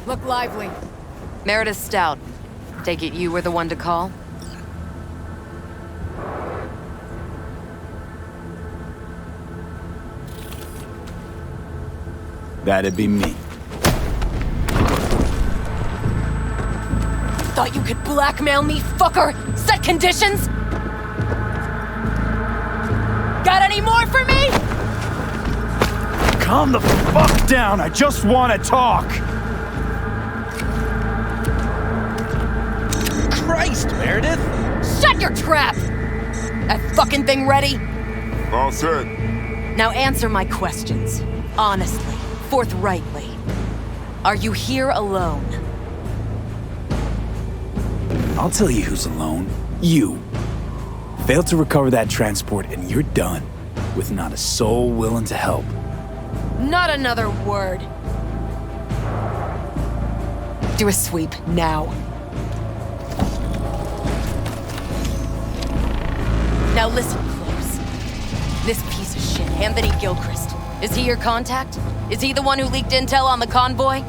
Look lively. Meredith Stout. Take it you were the one to call? That'd be me. Thought you could blackmail me, fucker? Set conditions? Got any more for me? Calm the fuck down, I just want to talk! Christ, Meredith! Shut your trap! That fucking thing ready? All set. Now answer my questions. Honestly, forthrightly. Are you here alone? I'll tell you who's alone. You. Fail to recover that transport and you're done, with not a soul willing to help. Not another word. Do a sweep, now. Now listen close. This piece of shit, Anthony Gilchrist, is he your contact? Is he the one who leaked intel on the convoy?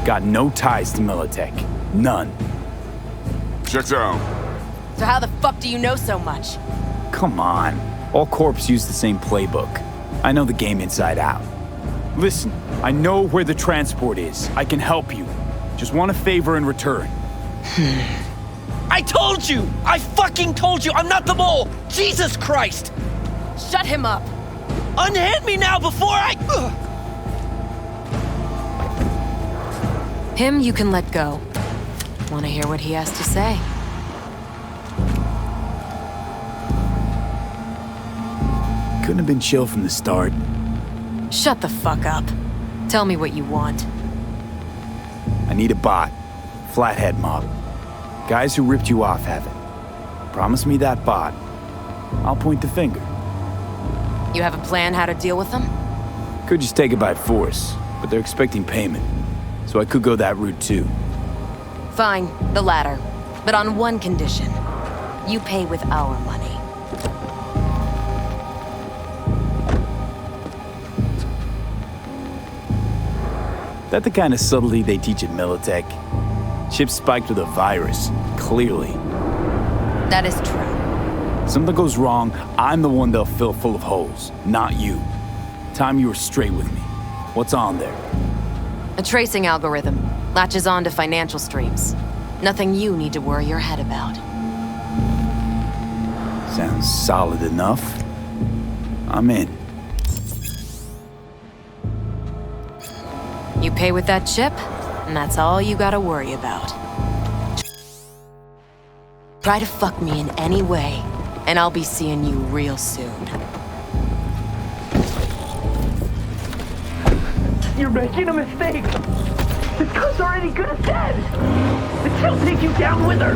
Got no ties to Militech. None. Checks out. So how the fuck do you know so much? Come on. All corps use the same playbook. I know the game inside out. Listen, I know where the transport is. I can help you. Just want a favor in return. I told you! I fucking told you! I'm not the mole! Jesus Christ! Shut him up! Unhand me now before I... Him you can let go. Want to hear what he has to say? Couldn't have been chill from the start. Shut the fuck up. Tell me what you want. I need a bot. Flathead model. Guys who ripped you off have it. Promise me that bot. I'll point the finger. You have a plan how to deal with them? Could just take it by force, but they're expecting payment. So I could go that route too. Fine, the latter. But on one condition. You pay with our money. That the kind of subtlety they teach at Militech? Ships spiked with a virus, clearly. That is true. Something goes wrong, I'm the one they'll fill full of holes, not you. Time you were straight with me. What's on there? A tracing algorithm. Latches on to financial streams. Nothing you need to worry your head about. Sounds solid enough. I'm in. You pay with that chip, and that's all you gotta worry about. Try to fuck me in any way, and I'll be seeing you real soon. You're making a mistake! The cunt's already good as dead! And she'll take you down with her!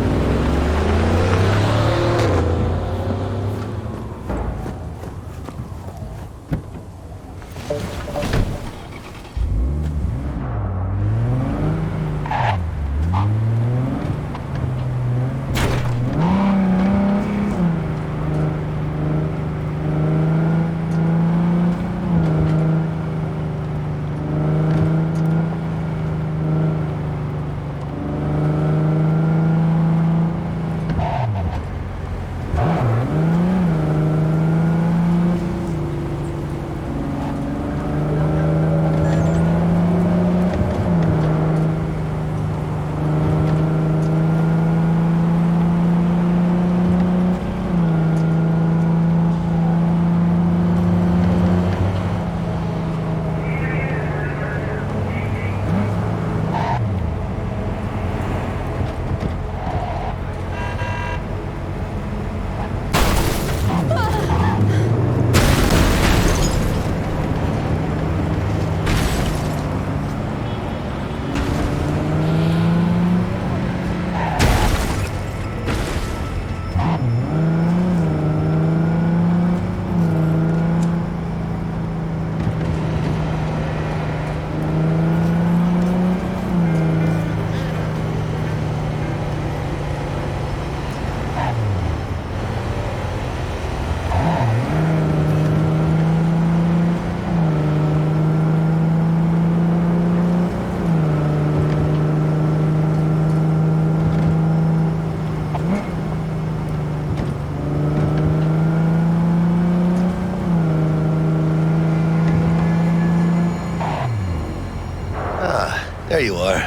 There you are.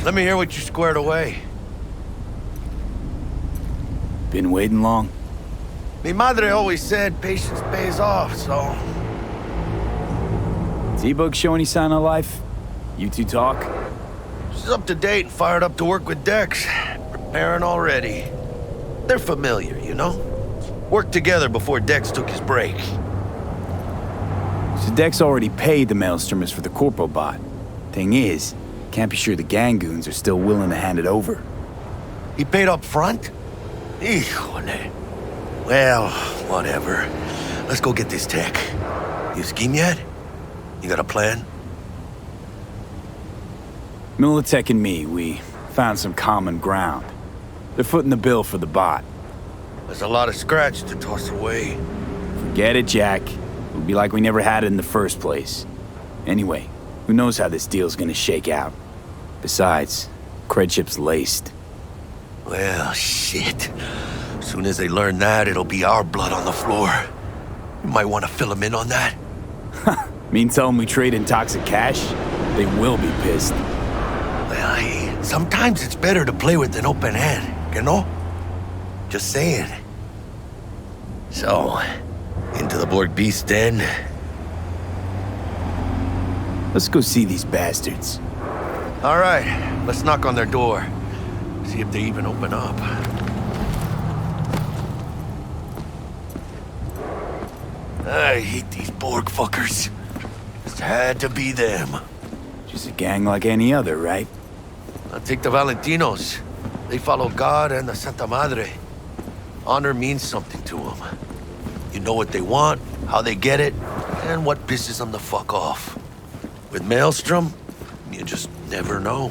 Let me hear what you squared away. Been waiting long? Mi madre always said patience pays off, so... T-Bug show any sign of life? You two talk? She's up to date and fired up to work with Dex. Preparing already. They're familiar, you know? Worked together before Dex took his break. So Dex already paid the Maelstromers for the Corpo bot. Thing is, can't be sure the Gangoons are still willing to hand it over. He paid up front? Híjole. Well, whatever. Let's go get this tech. You scheme yet? You got a plan? Militech and me, we found some common ground. They're footing the bill for the bot. There's a lot of scratch to toss away. Forget it, Jack. It'll be like we never had it in the first place. Anyway, who knows how this deal's gonna shake out? Besides, Credship's laced. Well, shit. As soon as they learn that, it'll be our blood on the floor. You might want to fill them in on that. Mean tell them we trade in toxic cash? They will be pissed. Well, hey, sometimes it's better to play with an open hand, you know? Just saying. So, into the Borg Beast Den? Let's go see these bastards. All right, let's knock on their door. See if they even open up. I hate these Borg fuckers. Just had to be them. Just a gang like any other, right? I'll take the Valentinos. They follow God and the Santa Madre. Honor means something to them. You know what they want, how they get it, and what pisses them the fuck off. With Maelstrom, you just never know.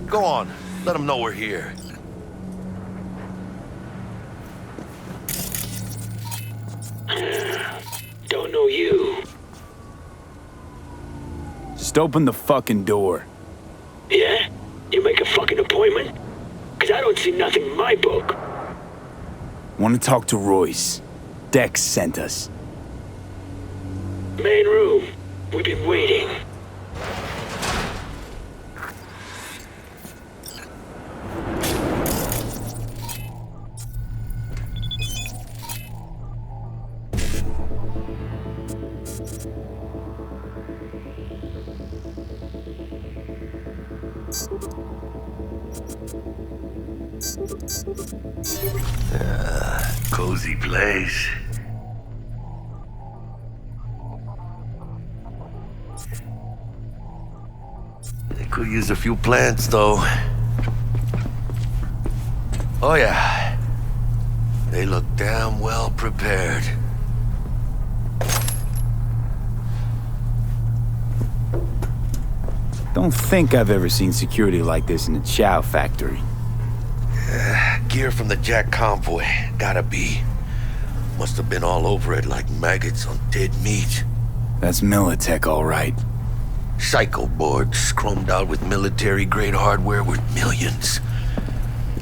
Go on, let them know we're here. Don't know you. Just open the fucking door. Yeah? You make a fucking appointment? 'Cause I don't see nothing in my book. Want to talk to Royce. Dex sent us. Main room. We've been waiting. Cozy place. They could use a few plants, though. Oh, yeah. They look damn well prepared. Don't think I've ever seen security like this in a chow factory. Gear from the Jack convoy. Gotta be. Must have been all over it like maggots on dead meat. That's Militech, all right. Psycho boards chromed out with military-grade hardware worth millions.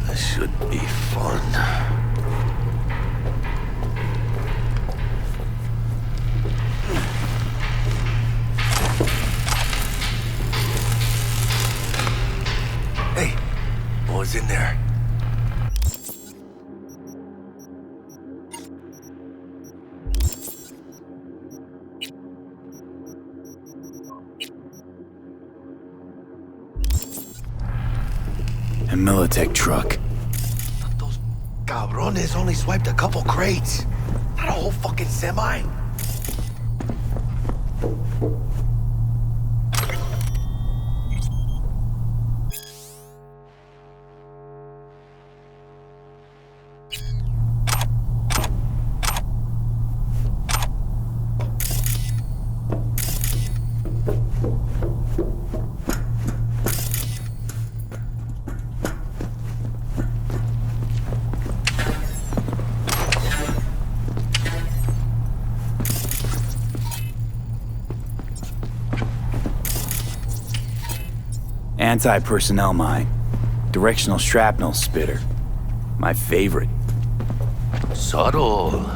That should be fun. Hey, what was in there? A Militech truck. Those cabrones only swiped a couple crates. Not a whole fucking semi. Anti-personnel mine. Directional shrapnel spitter. My favorite. Subtle.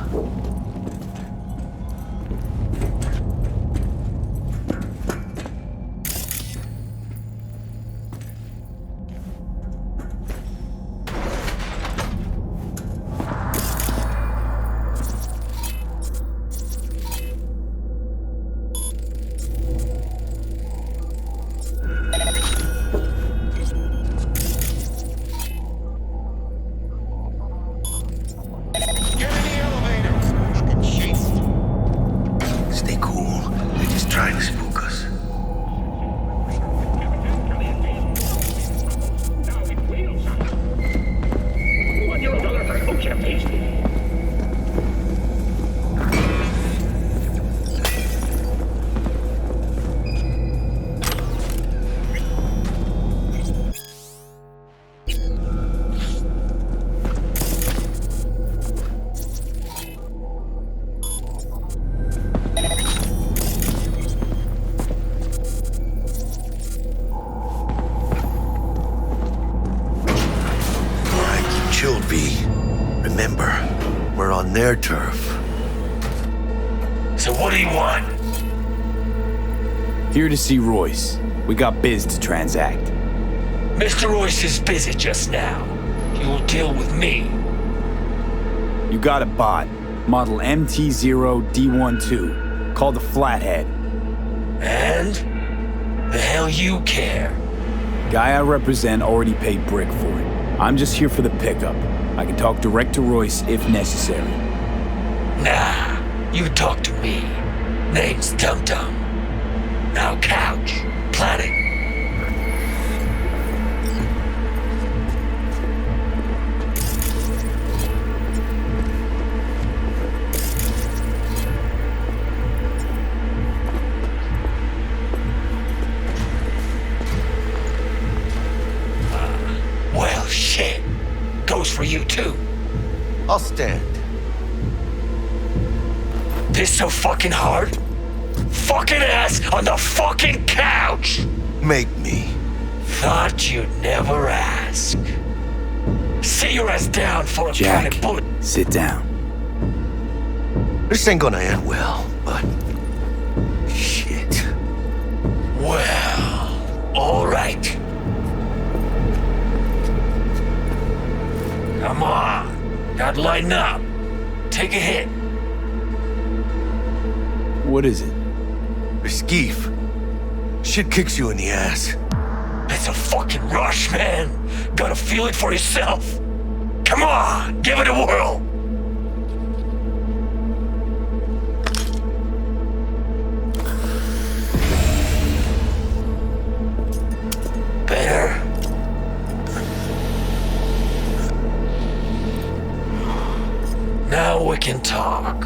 Remember, we're on their turf. So what do you want? Here to see Royce. We got biz to transact. Mr. Royce is busy just now. You'll deal with me. You got a bot. Model MT0D12. Called the Flathead. And? The hell you care? Guy I represent already paid Brick for it. I'm just here for the pickup. I can talk direct to Royce if necessary. Nah, you talk to me. Name's Dum Dum. Now couch. Planet. Well, shit. Goes for you too. I'll stand. This so fucking hard? Fucking ass on the fucking couch! Make me. Thought you'd never ask. Sit your ass down for a Jack, planet bullet. sit down. This ain't gonna end well, but... shit. Well, alright. Come on. Gotta lighten up. Take a hit. What is it? Skeef. Shit kicks you in the ass. It's a fucking rush, man. Gotta feel it for yourself. Come on, give it a whirl. Better? Now we can talk.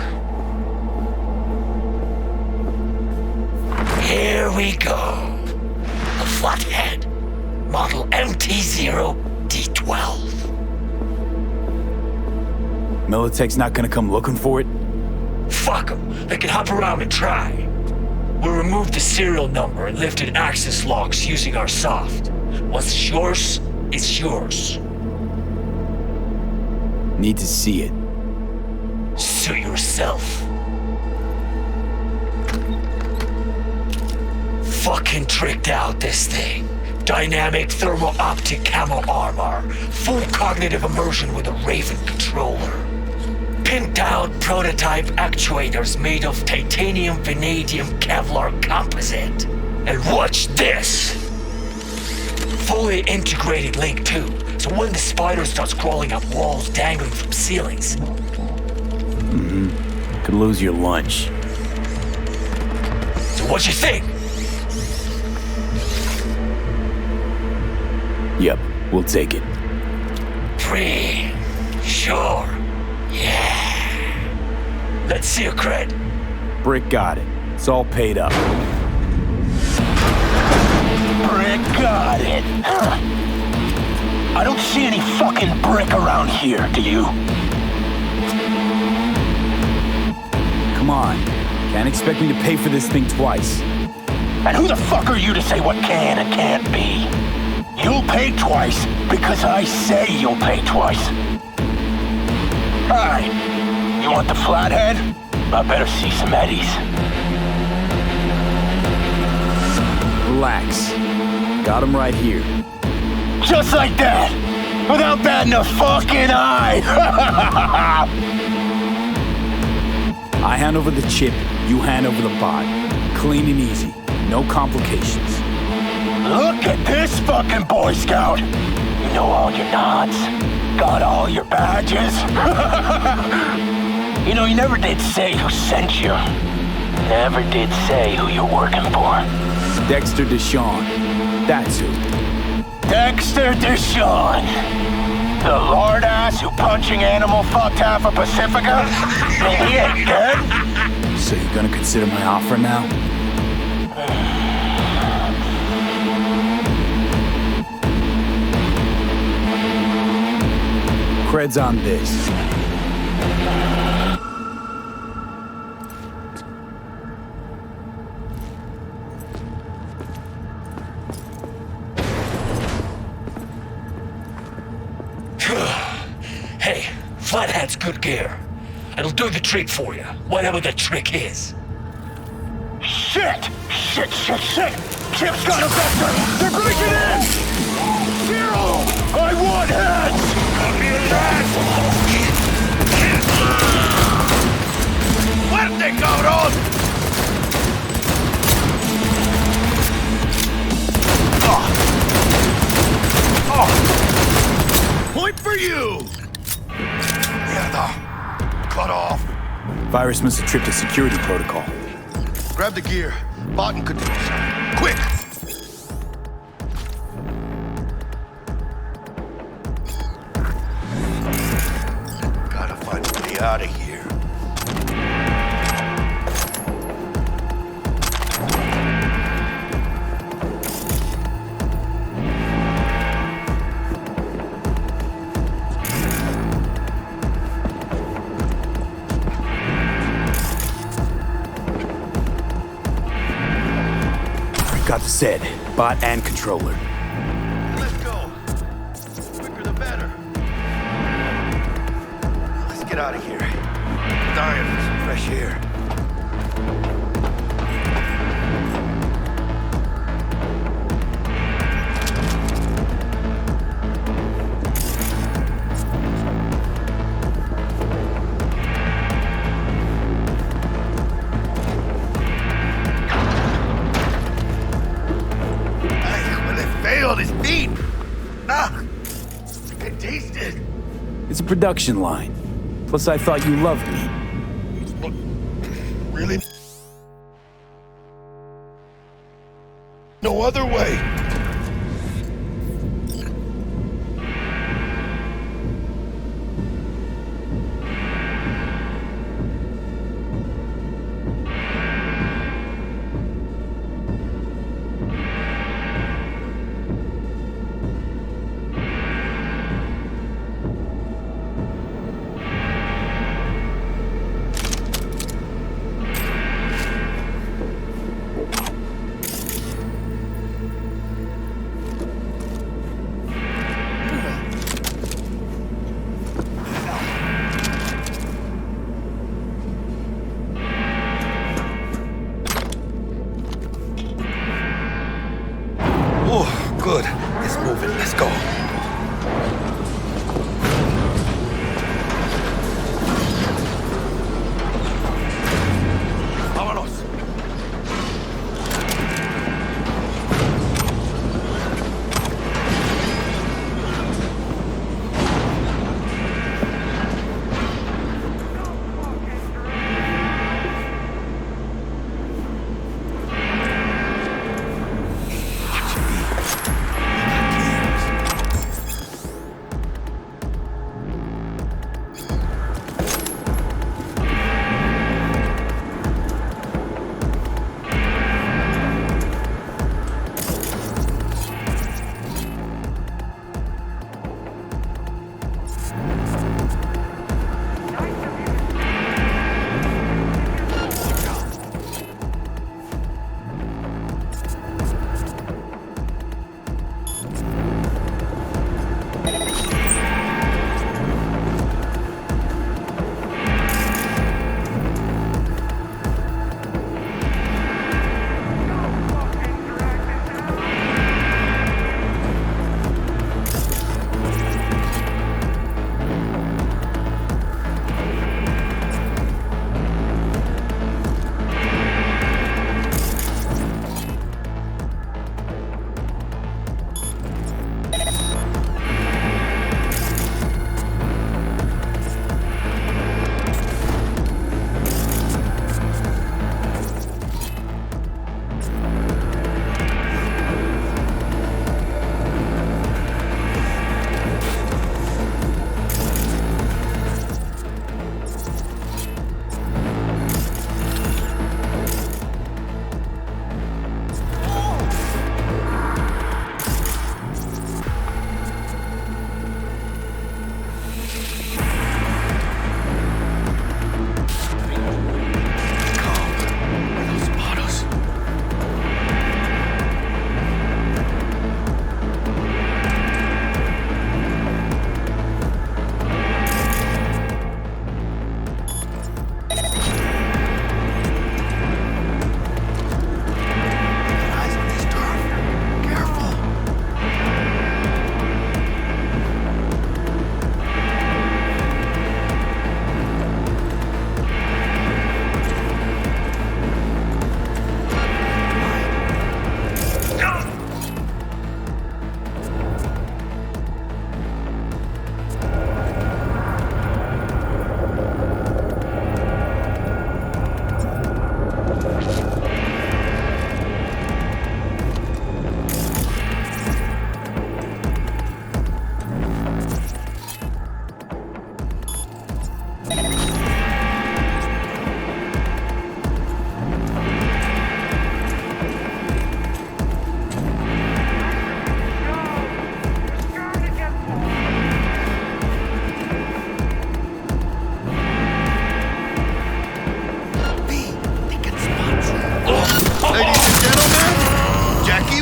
Here we go. The Flathead. Model MT0D12. Militech's not gonna come looking for it? Fuck them. They can hop around and try. We removed the serial number and lifted access locks using our soft. What's yours is yours. Need to see it. Suit yourself. Fucking tricked out this thing. Dynamic thermal optic camo armor. Full cognitive immersion with a Raven controller. Pimped out prototype actuators made of titanium vanadium Kevlar composite. And watch this! Fully integrated link too, so when the spider starts crawling up walls dangling from ceilings. Could lose your lunch. So what you think? Yep, we'll take it. Free. Sure. Yeah. Let's see your cred. Brick got it. It's all paid up. Brick got it. Huh. I don't see any fucking brick around here, do you? Come on. Can't expect me to pay for this thing twice. And who the fuck are you to say what can and can't be? You'll pay twice because I say you'll pay twice. Alright. You want the Flathead? I better see some eddies. Relax. Got him right here. Just like that! Without batting a fucking eye! I hand over the chip, you hand over the bot. Clean and easy. No complications. Look at this fucking Boy Scout! You know all your nods? Got all your badges? You know, you never did say who sent you. Never did say who you're working for. Dexter Deshawn. That's who. Dexter Deshawn. The lord ass who punching animal fucked half of Pacifica? And he ain't dead? So you're gonna consider my offer now? Cred's on this. Flathead's good gear. It'll do the trick for you, whatever the trick is. Shit! Shit! Chip's got a vector! They're breaking in! Zero! I want heads! Copy that! Fuerte, cabrón! Point for you! Mierda. Cut off. Virus must have tripped a security protocol. Grab the gear. Bot controls. Quick! Gotta find a way out of here. Got the set, bot and controller. Let's go. Quicker the better. Let's get out of here. Dying for some fresh air. It's a production line. Plus, I thought you loved me. Really? No other way. Good. It's moving. Let's go. Vámonos.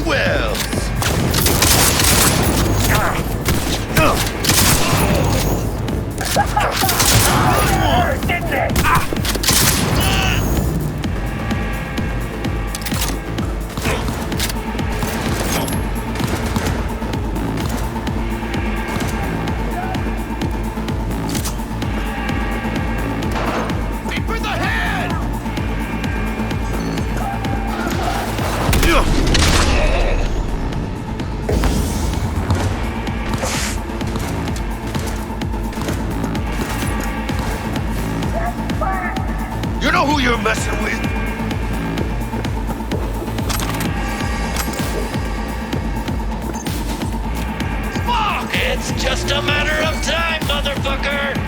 Wells. You know who you're messing with? Fuck! It's just a matter of time, motherfucker!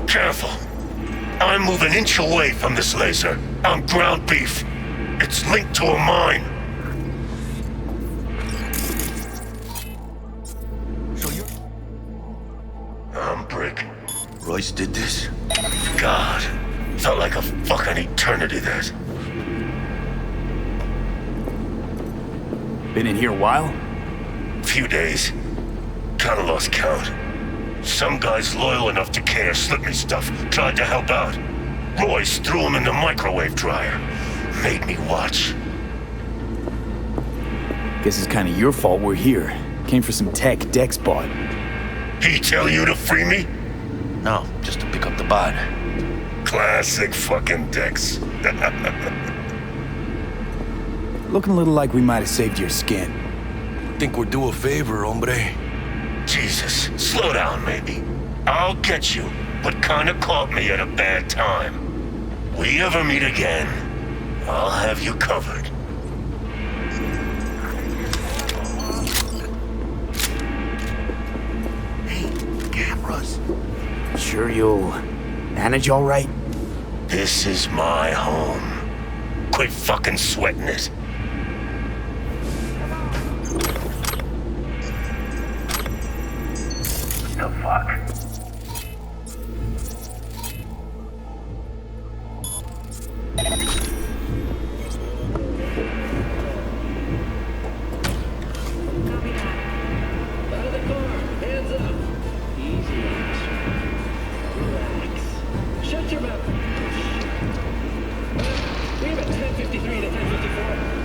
Careful. I'm moving an inch away from this laser. I'm ground beef. It's linked to a mine. So you... I'm Brick. Royce did this? God. Felt like a fucking eternity, that. Been in here a while? Few days. Kinda lost count. Some guys loyal enough to care slipped me stuff, tried to help out. Royce threw him in the microwave dryer. Made me watch. Guess it's kinda your fault we're here. Came for some tech Dex bought. He tell you to free me? No, just to pick up the bot. Classic fucking Dex. Looking a little like we might have saved your skin. Think we're due a favor, hombre. Jesus, slow down, maybe. I'll get you, but kinda caught me at a bad time. We ever meet again, I'll have you covered. Hey, cameras. Sure you'll manage all right? This is my home. Quit fucking sweating it. The fuck? Out of the car, hands up. Easy, relax. Shut your mouth. We have a 10:53 to 10:54.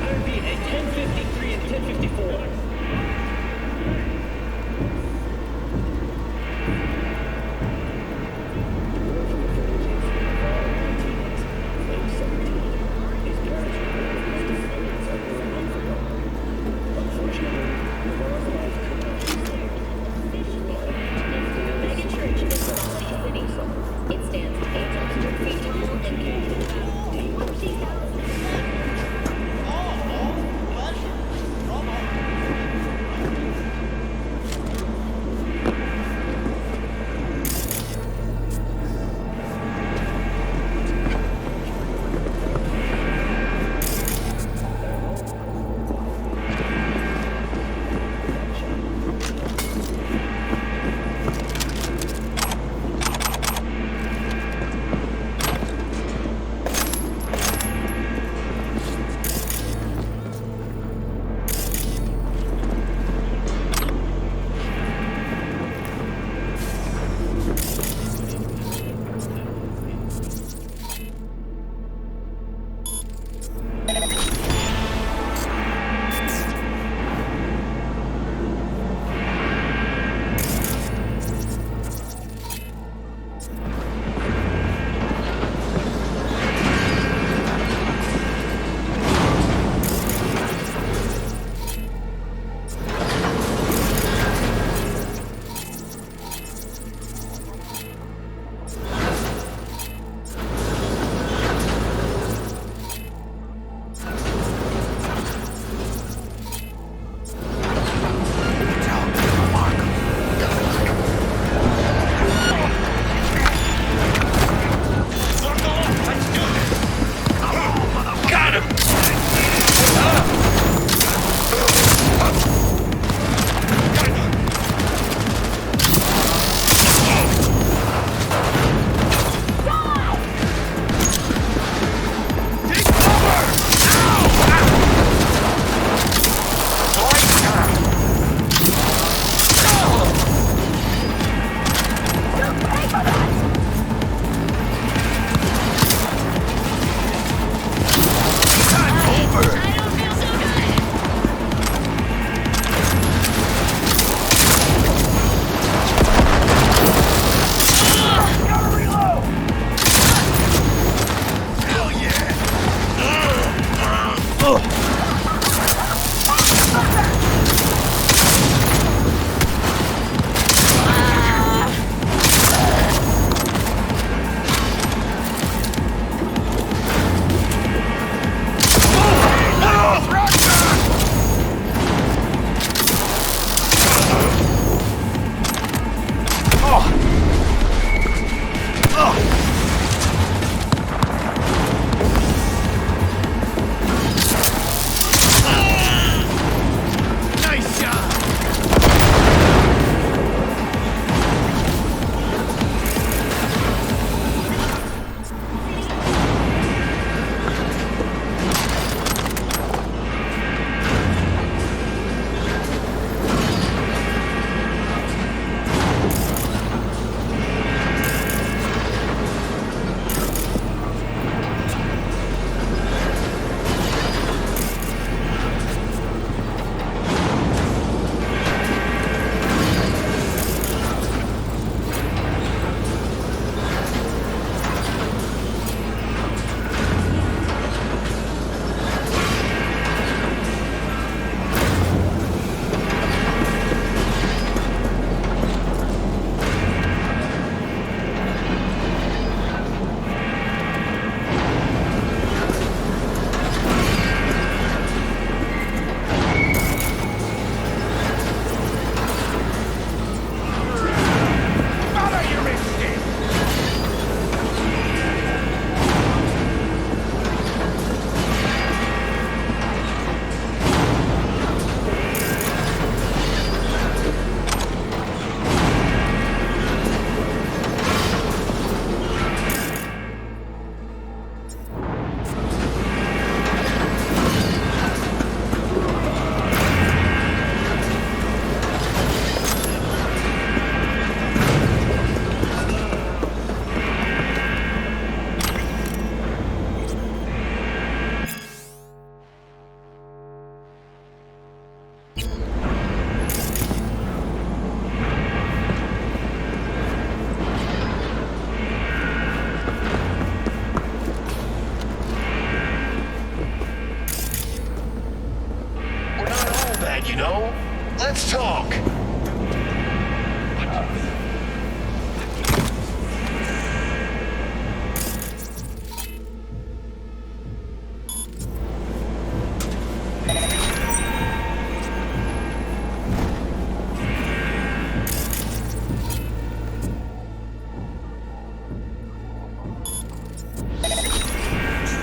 talk!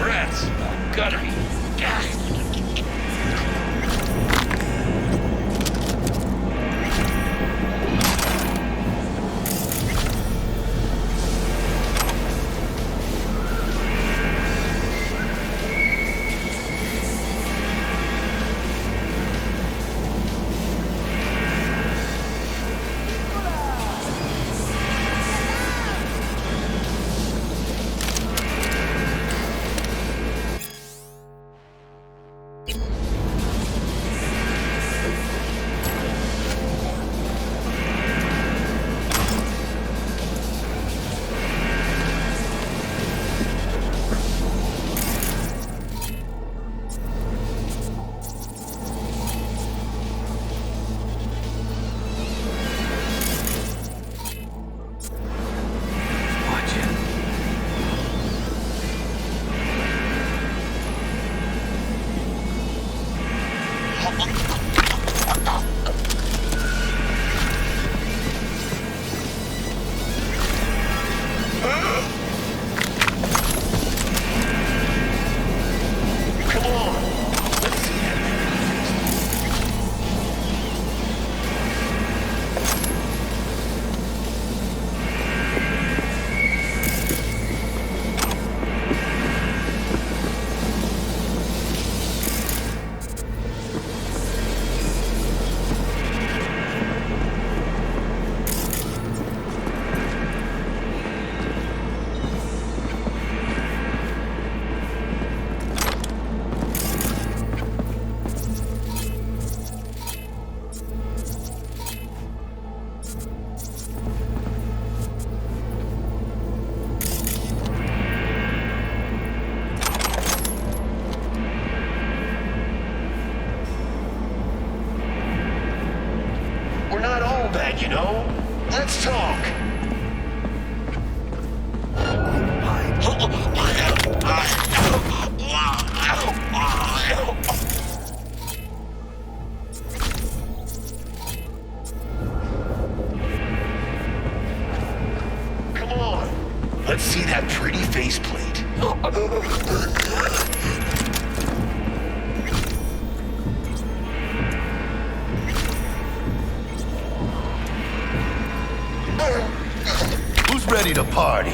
Rats! Gotta be. We're not all bad, you know. Let's talk. Come on. Let's see that pretty faceplate. Who's ready to party?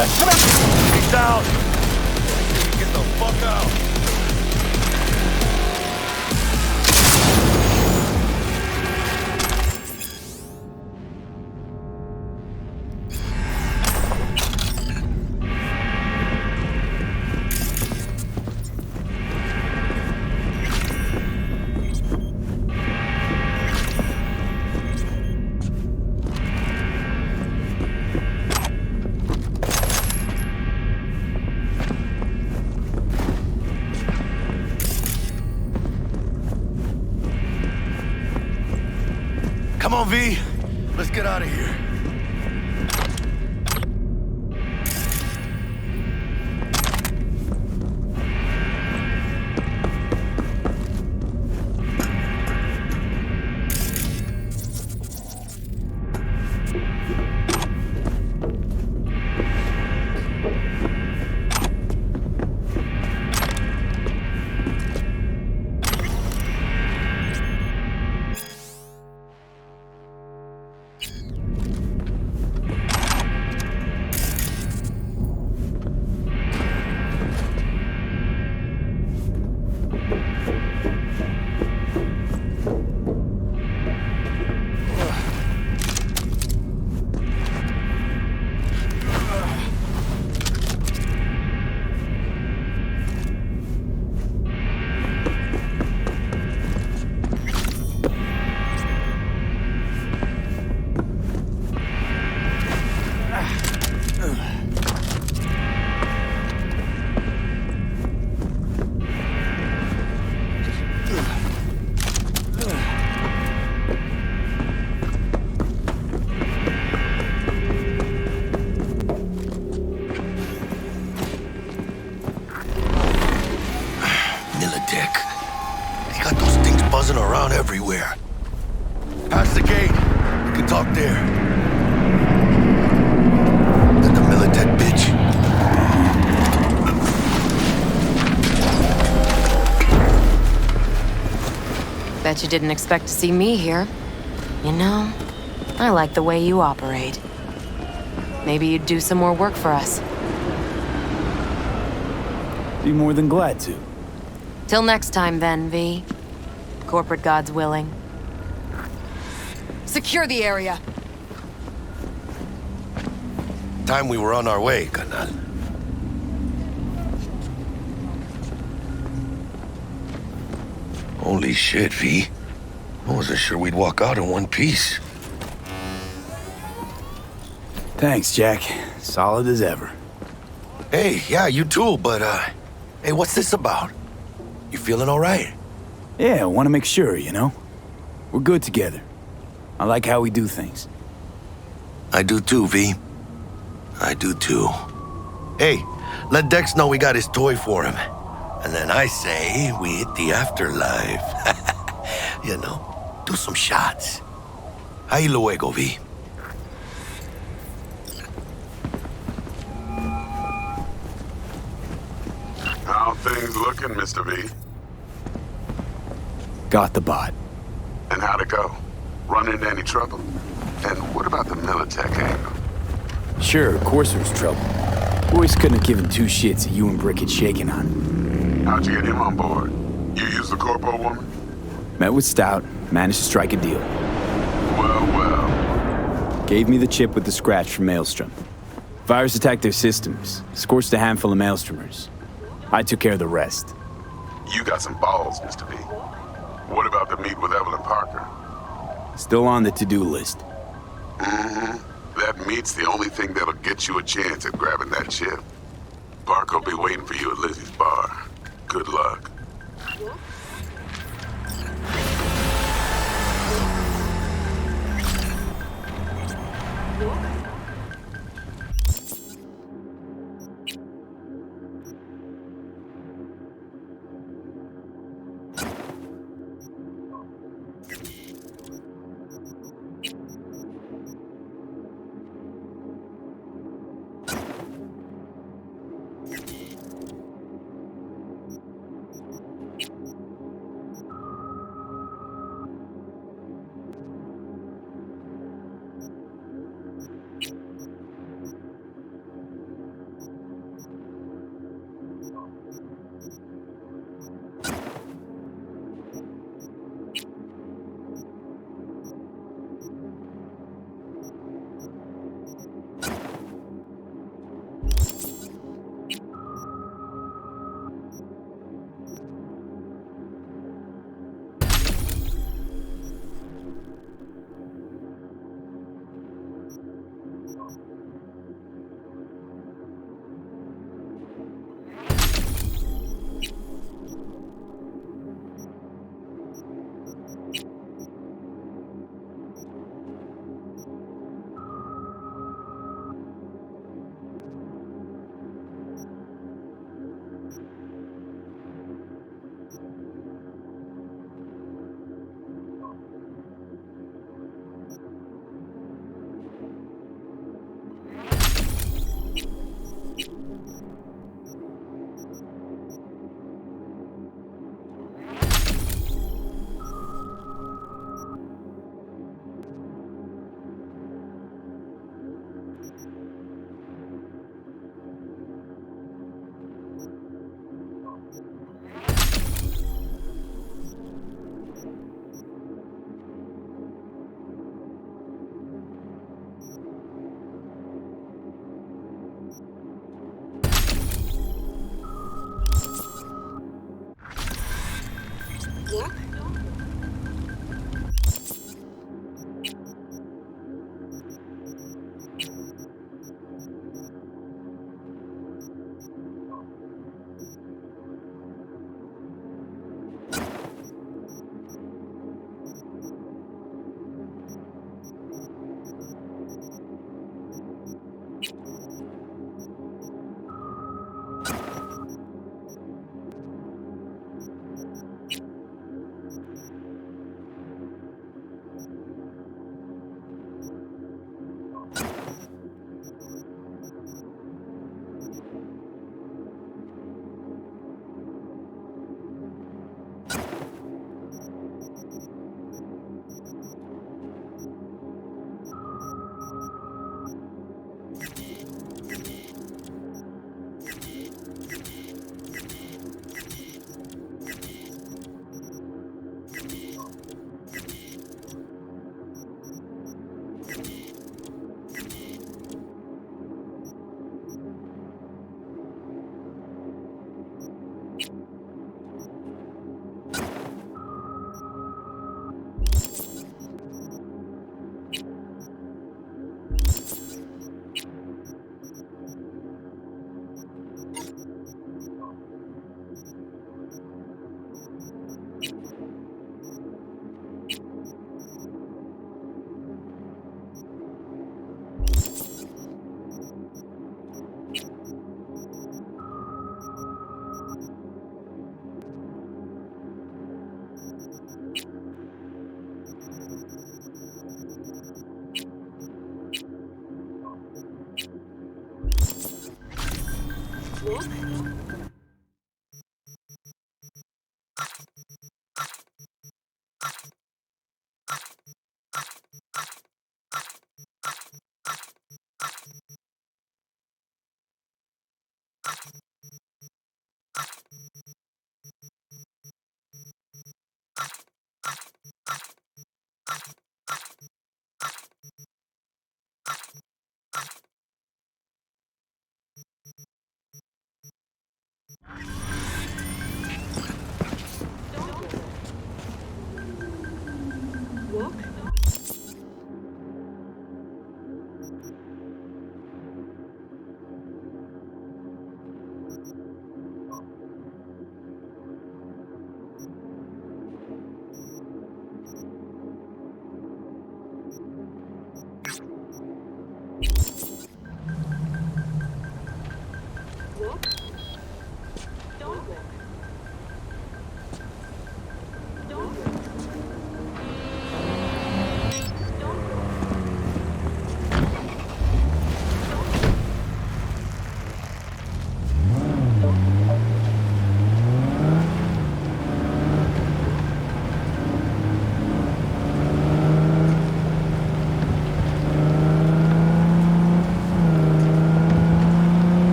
He's out. Get the fuck out. Come on, V. Let's get out of here. Around everywhere. Past the gate. We can talk there. That the Militech bitch. Bet you didn't expect to see me here. You know, I like the way you operate. Maybe you'd do some more work for us. Be more than glad to. Till next time then, V. Corporate gods willing. Secure the area! Time we were on our way, Canal. Holy shit, V. I wasn't sure we'd walk out in one piece. Thanks, Jack. Solid as ever. Hey, yeah, you too, but, hey, what's this about? You feeling all right? Yeah, I want to make sure, you know? We're good together. I like how we do things. I do too, V. I do too. Hey, let Dex know we got his toy for him. And then I say we hit the afterlife. You know, do some shots. Ahí luego, V. How things looking, Mr. V? Got the bot. And how'd it go? Run into any trouble? And what about the Militech angle? Sure, of course there's trouble. Boys couldn't have given two shits that you and Brick had shaken on. How'd you get him on board? You used the corpo woman? Met with Stout, managed to strike a deal. Well, well. Gave me the chip with the scratch from Maelstrom. Virus attacked their systems, scorched a handful of Maelstromers. I took care of the rest. You got some balls, Mr. V. What about the meet with Evelyn Parker? Still on the to-do list. Mm-hmm. That meet's the only thing that'll get you a chance at grabbing that chip. Parker will be waiting for you at Lizzie's bar. Good luck.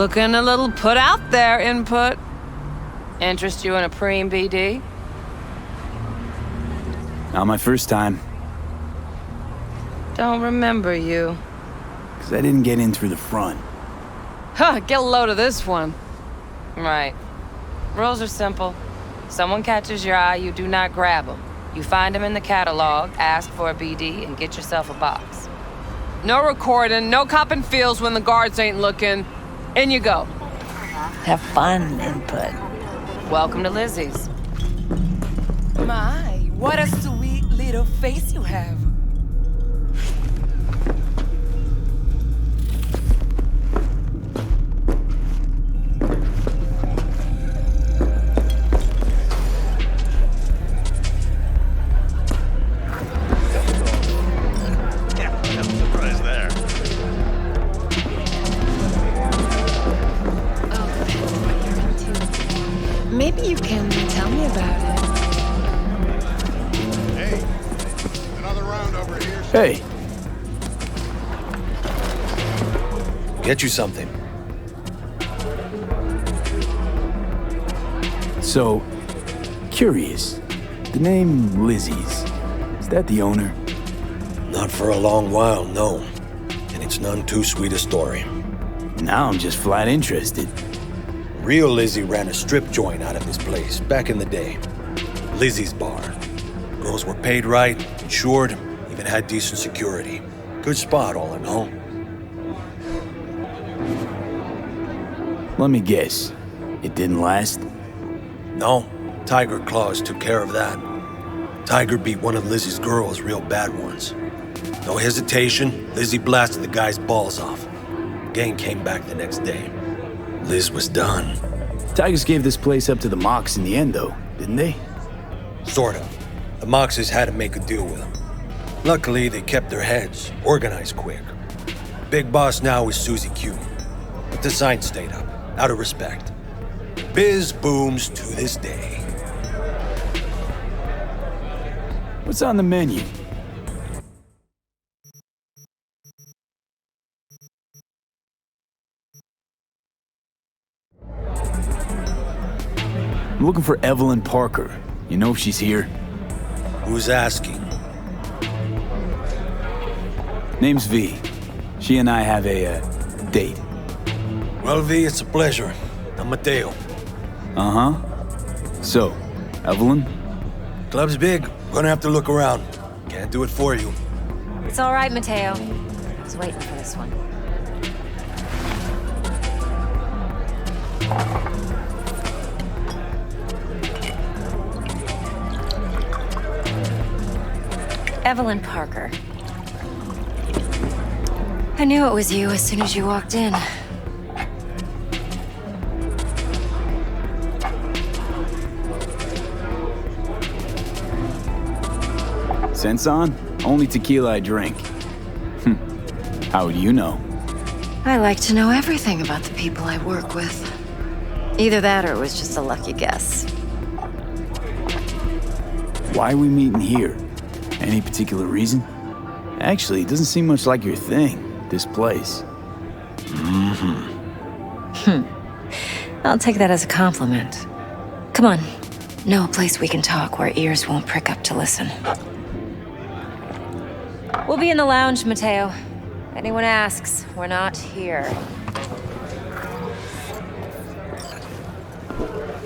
Looking a little put out there, Input. Interest you in a preem BD? Not my first time. Don't remember you. Because I didn't get in through the front. Huh, get a load of this one. Right. Rules are simple. Someone catches your eye, you do not grab them. You find them in the catalog, ask for a BD, and get yourself a box. No recording, no copping feels when the guards ain't looking. In you go. have fun input. Welcome to Lizzie's. My, what a sweet little face you have. Maybe you can tell me about it. Hey, another round over here. Hey. Get you something. So, curious. The name Lizzie's. Is that the owner? Not for a long while, no. And it's none too sweet a story. Now I'm just flat interested. Real Lizzie ran a strip joint out of this place back in the day. Lizzie's Bar. Girls were paid right, insured, even had decent security. Good spot, all in all. Let me guess. It didn't last? No, Tiger Claws took care of that. Tiger beat one of Lizzie's girls real bad once. No hesitation, Lizzie blasted the guy's balls off. Gang came back the next day. Liz was done. Tigers gave this place up to the Mox in the end, though, didn't they? Sort of. The Moxes had to make a deal with them. Luckily, they kept their heads, organized quick. Big boss now is Susie Q. But the sign stayed up, out of respect. Biz booms to this day. What's on the menu? I'm looking for Evelyn Parker. You know if she's here? Who's asking? Name's V. She and I have a date. Well, V, it's a pleasure. I'm Mateo. Uh-huh. So, Evelyn? Club's big. Gonna have to look around. Can't do it for you. It's all right, Mateo. I was waiting for this one. Evelyn Parker. I knew it was you as soon as you walked in. Sense on? Only tequila I drink. How would you know? I like to know everything about the people I work with. Either that or it was just a lucky guess. Why are we meeting here? Any particular reason? Actually, it doesn't seem much like your thing, this place. I'll take that as a compliment. Come on. Know a place we can talk where ears won't prick up to listen. We'll be in the lounge, Mateo. If anyone asks, we're not here.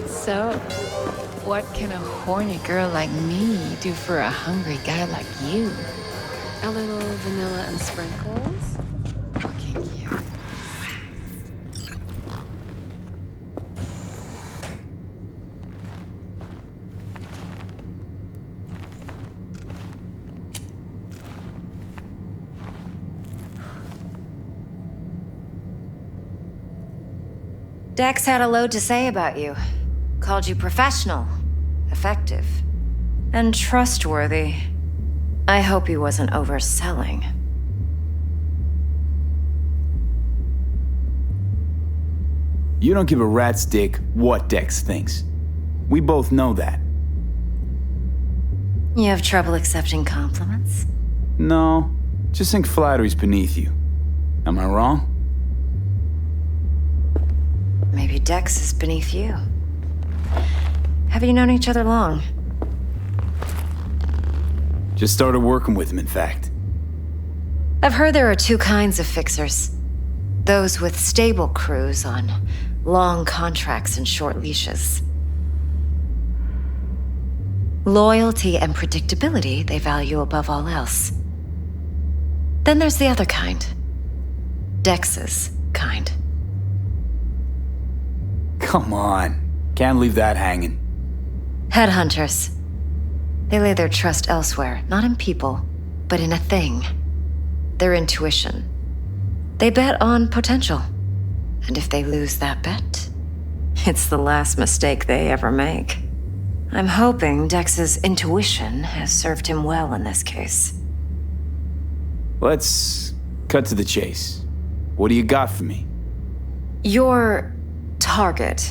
So, what can a horny girl like me do for a hungry guy like you? A little vanilla and sprinkles? Fucking you. Dex had a load to say about you. Called you professional, effective, and trustworthy. I hope he wasn't overselling. You don't give a rat's dick what Dex thinks. We both know that. You have trouble accepting compliments? No, just think flattery's beneath you. Am I wrong? Maybe Dex is beneath you. Have you known each other long? Just started working with him, in fact. I've heard there are two kinds of fixers. Those with stable crews on long contracts and short leashes. Loyalty and predictability they value above all else. Then there's the other kind. Dex's kind. Come on. Can't leave that hanging. Headhunters. They lay their trust elsewhere, not in people, but in a thing. Their intuition. They bet on potential. And if they lose that bet, it's the last mistake they ever make. I'm hoping Dex's intuition has served him well in this case. Let's cut to the chase. What do you got for me? Your target.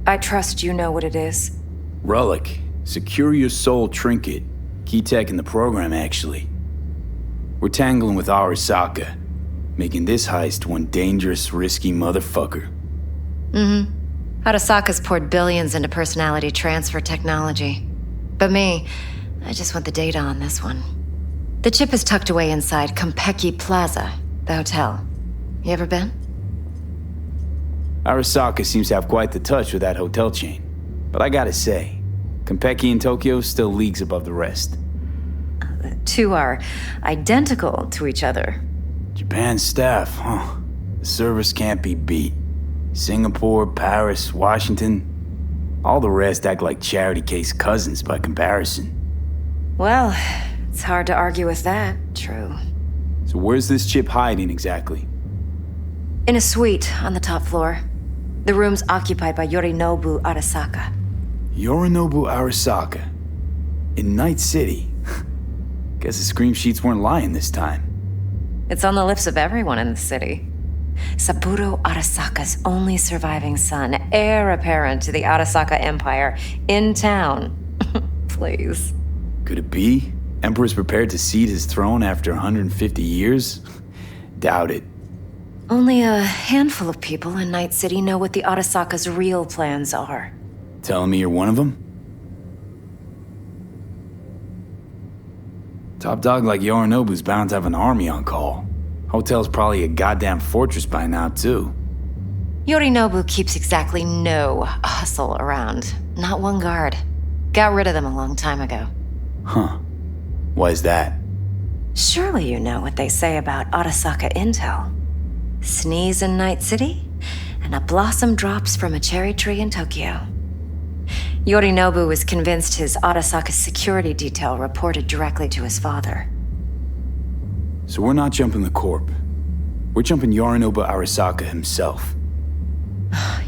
I trust you know what it is. Relic. Secure your soul trinket. Key tech in the program, actually. We're tangling with Arasaka, making this heist one dangerous, risky motherfucker. Mm-hmm. Arasaka's poured billions into personality transfer technology. But me, I just want the data on this one. The chip is tucked away inside Konpeki Plaza, the hotel. You ever been? Arasaka seems to have quite the touch with that hotel chain. But I gotta say, Konpeki in Tokyo still leagues above the rest. The two are identical to each other. Japan's staff, huh? The service can't be beat. Singapore, Paris, Washington. All the rest act like charity case cousins by comparison. Well, it's hard to argue with that, true. So where's this chip hiding exactly? In a suite on the top floor. The room's occupied by Yorinobu Arasaka. Yorinobu Arasaka? In Night City? Guess the scream sheets weren't lying this time. It's on the lips of everyone in the city. Saburo Arasaka's only surviving son, heir apparent to the Arasaka Empire, in town. Please. Could it be? Emperor's prepared to cede his throne after 150 years? Doubt it. Only a handful of people in Night City know what the Arasaka's real plans are. Telling me you're one of them? Top dog like Yorinobu's bound to have an army on call. Hotel's probably a goddamn fortress by now, too. Yorinobu keeps exactly no hustle around. Not one guard. Got rid of them a long time ago. Huh. Why is that? Surely you know what they say about Arasaka intel. Sneeze in Night City, and a blossom drops from a cherry tree in Tokyo. Yorinobu was convinced his Arasaka security detail reported directly to his father. So we're not jumping the Corp. We're jumping Yorinobu Arasaka himself.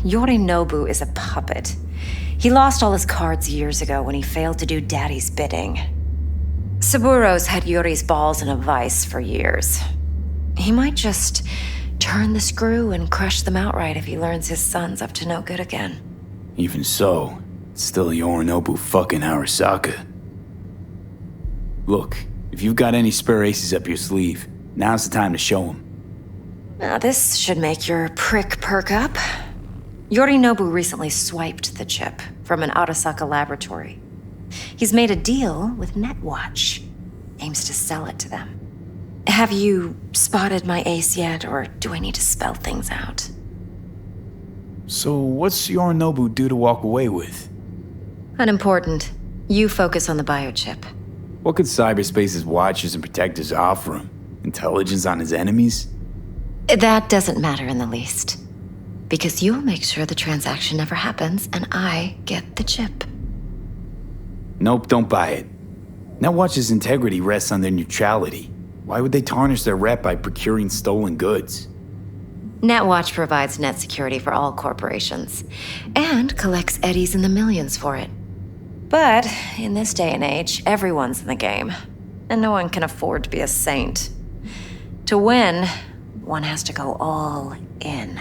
Yorinobu is a puppet. He lost all his cards years ago when he failed to do Daddy's bidding. Saburo's had Yuri's balls in a vice for years. He might just turn the screw and crush them outright if he learns his son's up to no good again. Even so, it's still Yorinobu fucking Arasaka. Look, if you've got any spare aces up your sleeve, now's the time to show them. Now this should make your prick perk up. Yorinobu recently swiped the chip from an Arasaka laboratory. He's made a deal with Netwatch. Aims to sell it to them. Have you spotted my ace yet, or do I need to spell things out? So what's Yorinobu due to walk away with? Unimportant. You focus on the biochip. What could cyberspace's watchers and protectors offer him? Intelligence on his enemies? That doesn't matter in the least. Because you'll make sure the transaction never happens, and I get the chip. Nope, don't buy it. Netwatch's integrity rests on their neutrality. Why would they tarnish their rep by procuring stolen goods? Netwatch provides net security for all corporations, and collects eddies in the millions for it. But in this day and age, everyone's in the game, and no one can afford to be a saint. To win, one has to go all in.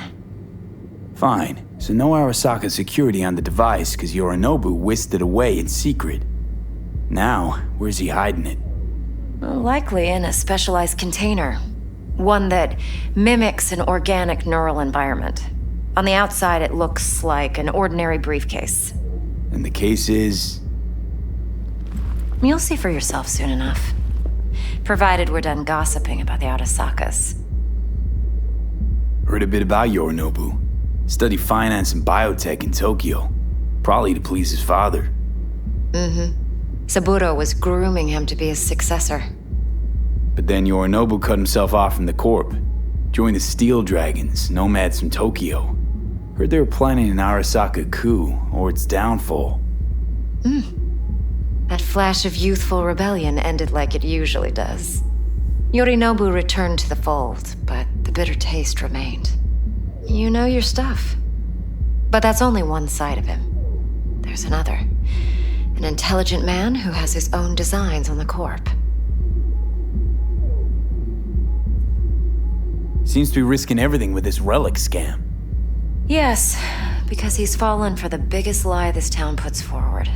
Fine, so no Arasaka security on the device because Yorinobu whisked it away in secret. Now, where's he hiding it? Likely in a specialized container. One that mimics an organic neural environment. On the outside, it looks like an ordinary briefcase. And the case is? You'll see for yourself soon enough. Provided we're done gossiping about the Arasakas. Heard a bit about Yorinobu. Studied finance and biotech in Tokyo. Probably to please his father. Mm-hmm. Saburo was grooming him to be his successor. But then Yorinobu cut himself off from the Corp. Joined the Steel Dragons, nomads from Tokyo. Heard they were planning an Arasaka coup, or its downfall. That flash of youthful rebellion ended like it usually does. Yorinobu returned to the fold, but the bitter taste remained. You know your stuff. But that's only one side of him. There's another. An intelligent man who has his own designs on the Corp. Seems to be risking everything with this relic scam. Yes, because he's fallen for the biggest lie this town puts forward.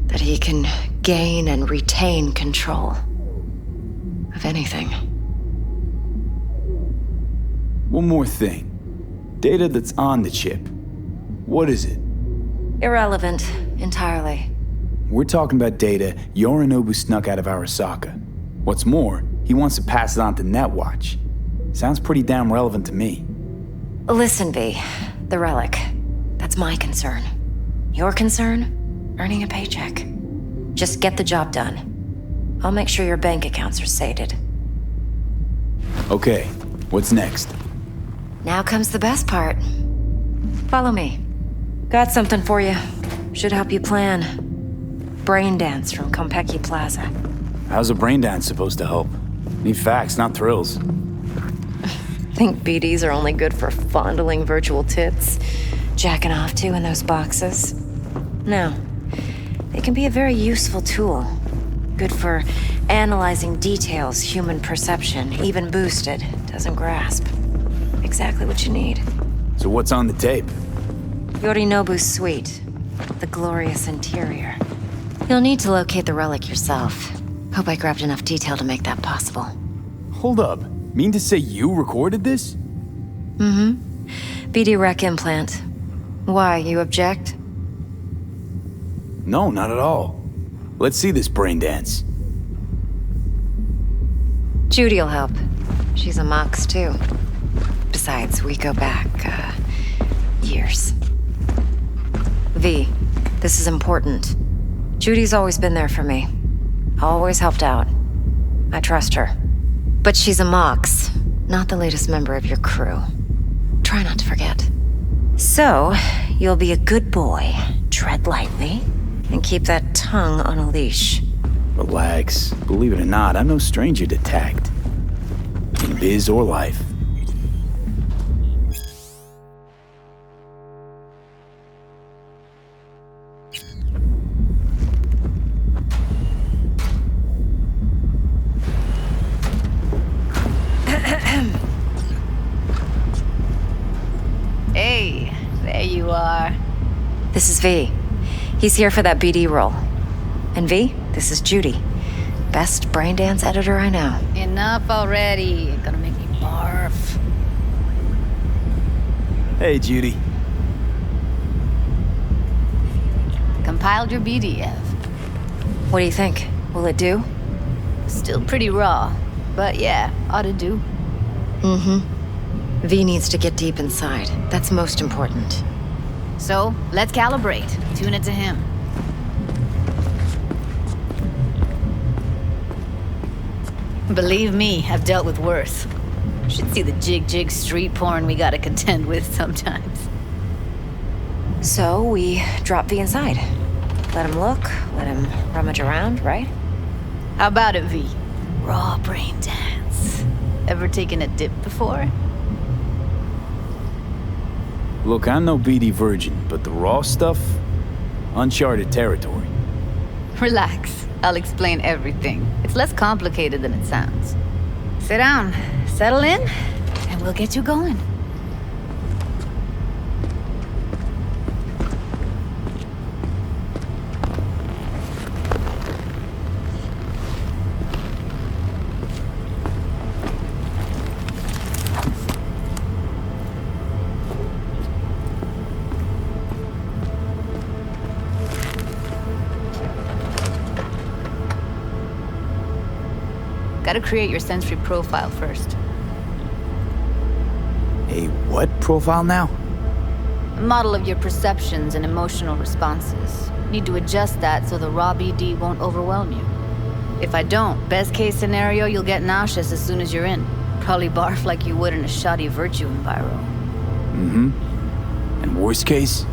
That he can gain and retain control of anything. One more thing. Data that's on the chip. What is it? Irrelevant, entirely. We're talking about data Yorinobu snuck out of Arasaka. What's more, he wants to pass it on to Netwatch. Sounds pretty damn relevant to me. Listen, V. The relic. That's my concern. Your concern? Earning a paycheck. Just get the job done. I'll make sure your bank accounts are sated. Okay, what's next? Now comes the best part. Follow me. Got something for you. Should help you plan. Brain dance from Konpeki Plaza. How's a brain dance supposed to help? Need facts, not thrills. Think BDs are only good for fondling virtual tits? Jacking off to in those boxes? No. They can be a very useful tool. Good for analyzing details human perception, even boosted, doesn't grasp. Exactly what you need. So what's on the tape? Yorinobu's suite. The glorious interior. You'll need to locate the relic yourself. Hope I grabbed enough detail to make that possible. Hold up. Mean to say you recorded this? BD rec implant. Why, you object? No, not at all. Let's see this brain dance. Judy'll help. She's a Mox, too. Besides, we go back, years. V, this is important. Judy's always been there for me. Always helped out. I trust her. But she's a Mox, not the latest member of your crew. Try not to forget. So, you'll be a good boy, tread lightly, and keep that tongue on a leash. Relax. Believe it or not, I'm no stranger to tact. In biz or life. Hey, there you are. This is V. He's here for that BD role. And V, this is Judy. Best brain dance editor I know. Enough already. You're gonna make me barf. Hey, Judy. Compiled your BDF. What do you think? Will it do? Still pretty raw, but yeah, ought to do. V needs to get deep inside. That's most important. So, let's calibrate. Tune it to him. Believe me, I've dealt with worse. Should see the jig street porn we gotta contend with sometimes. So, we drop V inside. Let him look, let him rummage around, right? How about it, V? Raw brain dance. Ever taken a dip before? Look, I'm no BD virgin, but the raw stuff? Uncharted territory. Relax. I'll explain everything. It's less complicated than it sounds. Sit down, settle in, and we'll get you going. Gotta create your sensory profile first. A what profile now? A model of your perceptions and emotional responses. Need to adjust that so the raw BD won't overwhelm you. If I don't, best case scenario, you'll get nauseous as soon as you're in. Probably barf like you would in a shoddy virtue enviro. And worst case?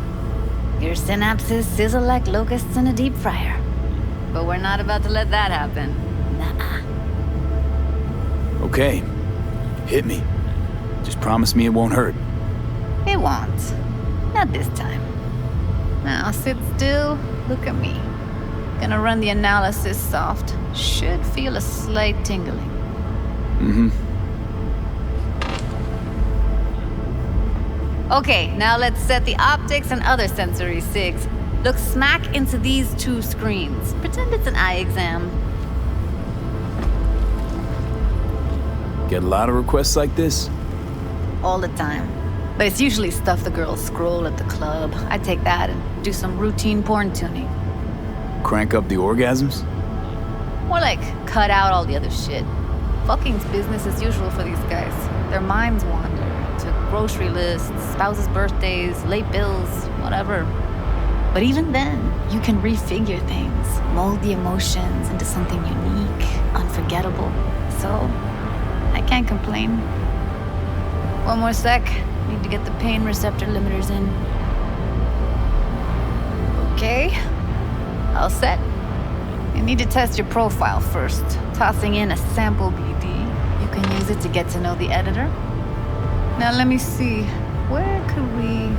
Your synapses sizzle like locusts in a deep fryer. But we're not about to let that happen. Nuh-uh. Okay. Hit me. Just promise me it won't hurt. It won't. Not this time. Now sit still, look at me. Gonna run the analysis soft. Should feel a slight tingling. Mm-hmm. Okay, now let's set the optics and other sensory sigs. Look smack into these two screens. Pretend it's an eye exam. Get a lot of requests like this? All the time. But it's usually stuff the girls scroll at the club. I take that and do some routine porn tuning. Crank up the orgasms? More like cut out all the other shit. Fucking's business as usual for these guys. Their minds wander to grocery lists, spouses' birthdays, late bills, whatever. But even then, you can refigure things, mold the emotions into something unique, unforgettable. So, I can't complain. One more sec. Need to get the pain receptor limiters in. Okay. All set. You need to test your profile first. Tossing in a sample BD. You can use it to get to know the editor. Now let me see. Where could we...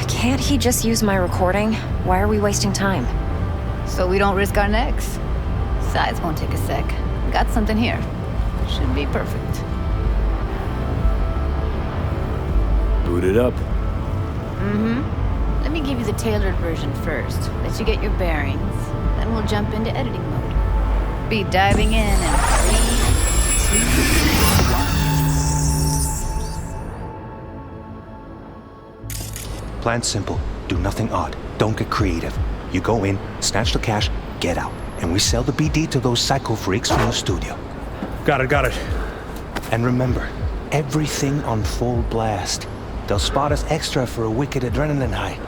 Can't he just use my recording? Why are we wasting time? So we don't risk our necks. Besides, won't take a sec. Got something here. Should be perfect. Boot it up. Mm-hmm. Let me give you the tailored version first. Let you get your bearings. Then we'll jump into editing mode. Be diving in 3, 2, 1. Plan simple. Do nothing odd. Don't get creative. You go in, snatch the cash, get out. And we sell the BD to those psycho freaks from the studio. Got it. And remember, everything on full blast. They'll spot us extra for a wicked adrenaline high.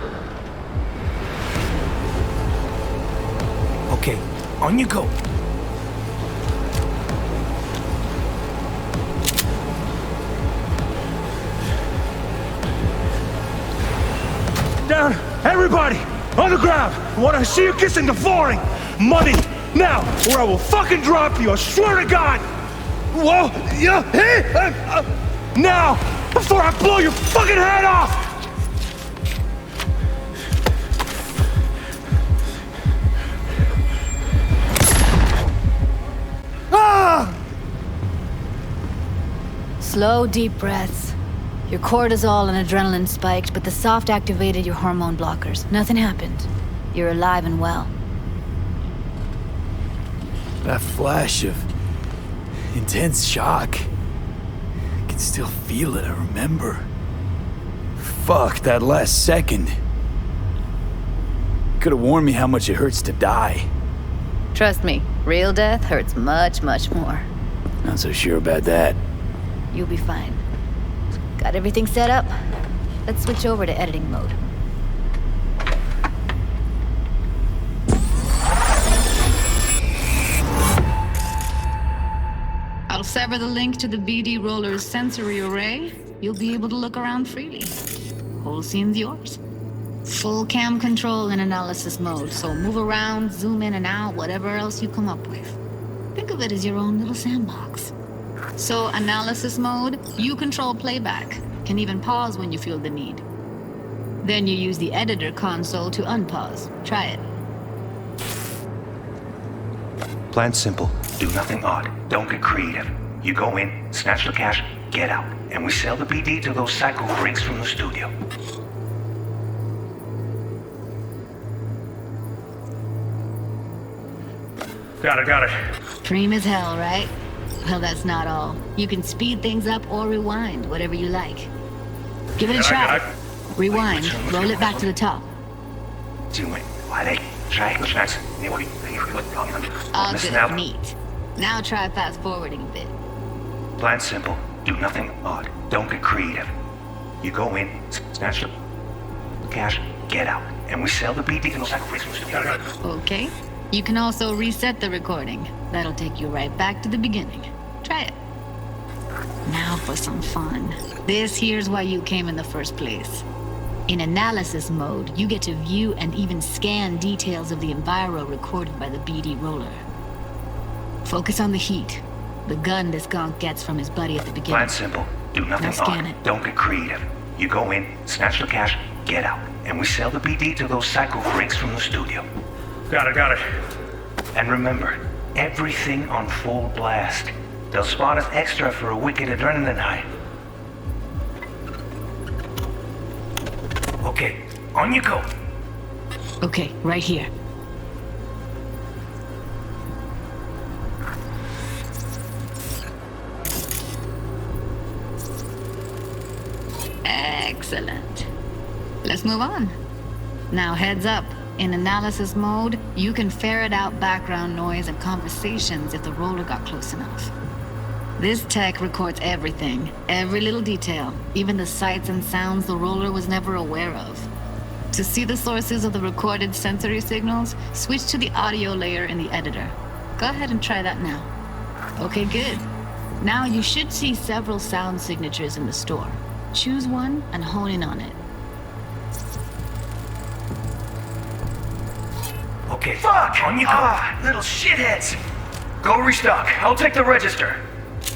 Okay, on you go. Down! Everybody! On the ground! I want to see you kissing the flooring! Money! Now! Or I will fucking drop you! I swear to God! Whoa! Yeah! Hey! Now! Before I blow your fucking head off! Ah! Slow, deep breaths. Your cortisol and adrenaline spiked, but the soft activated your hormone blockers. Nothing happened. You're alive and well. That flash of intense shock. I can still feel it, I remember. Fuck, that last second. Could have warned me how much it hurts to die. Trust me, real death hurts much, much more. Not so sure about that. You'll be fine. Got everything set up? Let's switch over to editing mode. I'll sever the link to the BD Roller's sensory array. You'll be able to look around freely. Whole scene's yours. Full cam control in analysis mode, so move around, zoom in and out, whatever else you come up with. Think of it as your own little sandbox. So analysis mode, you control playback. Can even pause when you feel the need. Then you use the editor console to unpause. Try it. Plan simple. Do nothing odd. Don't get creative. You go in, snatch the cash, get out. And we sell the BD to those psycho freaks from the studio. Got it. Dream as hell, right? Well, that's not all. You can speed things up or rewind, whatever you like. Give it a try. Rewind, roll it back to the top. Oh, good, neat. Now try fast forwarding a bit. Plan simple. Do nothing odd. Don't get creative. You go in, snatch the cash, get out. And we sell the BD to those psycho freaks from the studio. Okay. You can also reset the recording. That'll take you right back to the beginning. Try it. Now for some fun. This here's why you came in the first place. In analysis mode, you get to view and even scan details of the enviro recorded by the BD roller. Focus on the heat, the gun this gonk gets from his buddy at the beginning. Plan simple. Do nothing Now scan odd. it. Don't get creative. You go in, snatch the cash, get out. And we sell the BD to those psycho freaks from the studio. Got it. And remember, everything on full blast. They'll spot us extra for a wicked adrenaline high. Okay, on you go. Okay, right here. Excellent. Let's move on. Now heads up. In analysis mode, you can ferret out background noise and conversations if the roller got close enough. This tech records everything, every little detail, even the sights and sounds the roller was never aware of. To see the sources of the recorded sensory signals, switch to the audio layer in the editor. Go ahead and try that now. Okay, good. Now you should see several sound signatures in the store. Choose one and hone in on it. Okay. Fuck! On you go. Little shitheads. Go restock. I'll take the register.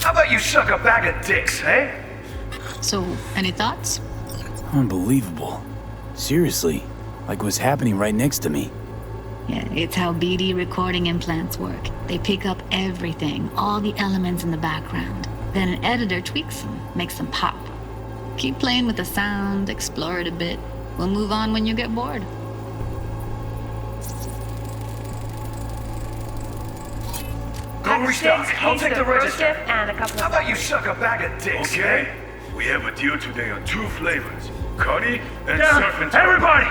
How about you suck a bag of dicks, eh? So, any thoughts? Unbelievable. Seriously, like what's happening right next to me. Yeah, it's how BD recording implants work. They pick up everything, all the elements in the background. Then an editor tweaks them, makes them pop. Keep playing with the sound, explore it a bit. We'll move on when you get bored. Go restock. I'll take the register. How about you suck a bag of dicks, Okay. We have a deal today on 2 flavors. Cuddy and Down, surf and everybody!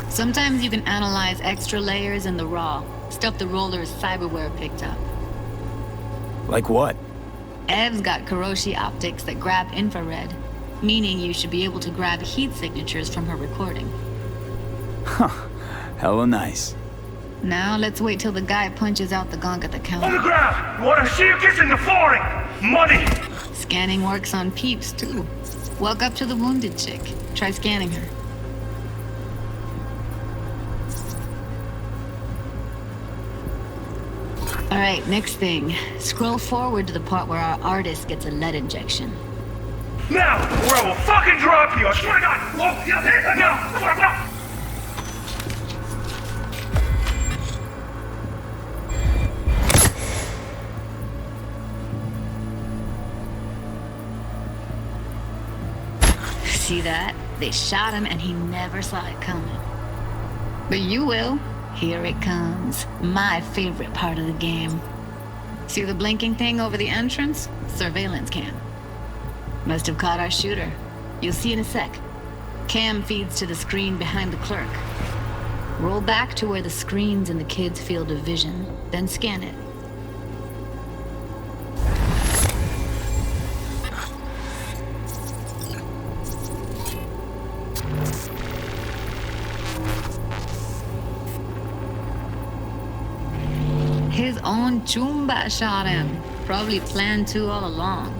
Sometimes you can analyze extra layers in the raw, stuff the roller's cyberware picked up. Like what? Ev's got Kiroshi optics that grab infrared, meaning you should be able to grab heat signatures from her recording. Huh. Hella nice. Now let's wait till the guy punches out the gonk at the counter. On the ground! Wanna see you kissing the flooring! Money! Scanning works on peeps, too. Walk up to the wounded chick. Try scanning her. Alright, next thing. Scroll forward to the part where our artist gets a lead injection. Now, or I will fucking drop you! I swear to God! Whoa, yeah, now! See that? They shot him and he never saw it coming. But you will. Here it comes. My favorite part of the game. See the blinking thing over the entrance? Surveillance cam. Must have caught our shooter. You'll see in a sec. Cam feeds to the screen behind the clerk. Roll back to where the screen's in the kid's field of vision, then scan it. His own Chumba shot him. Probably planned to all along.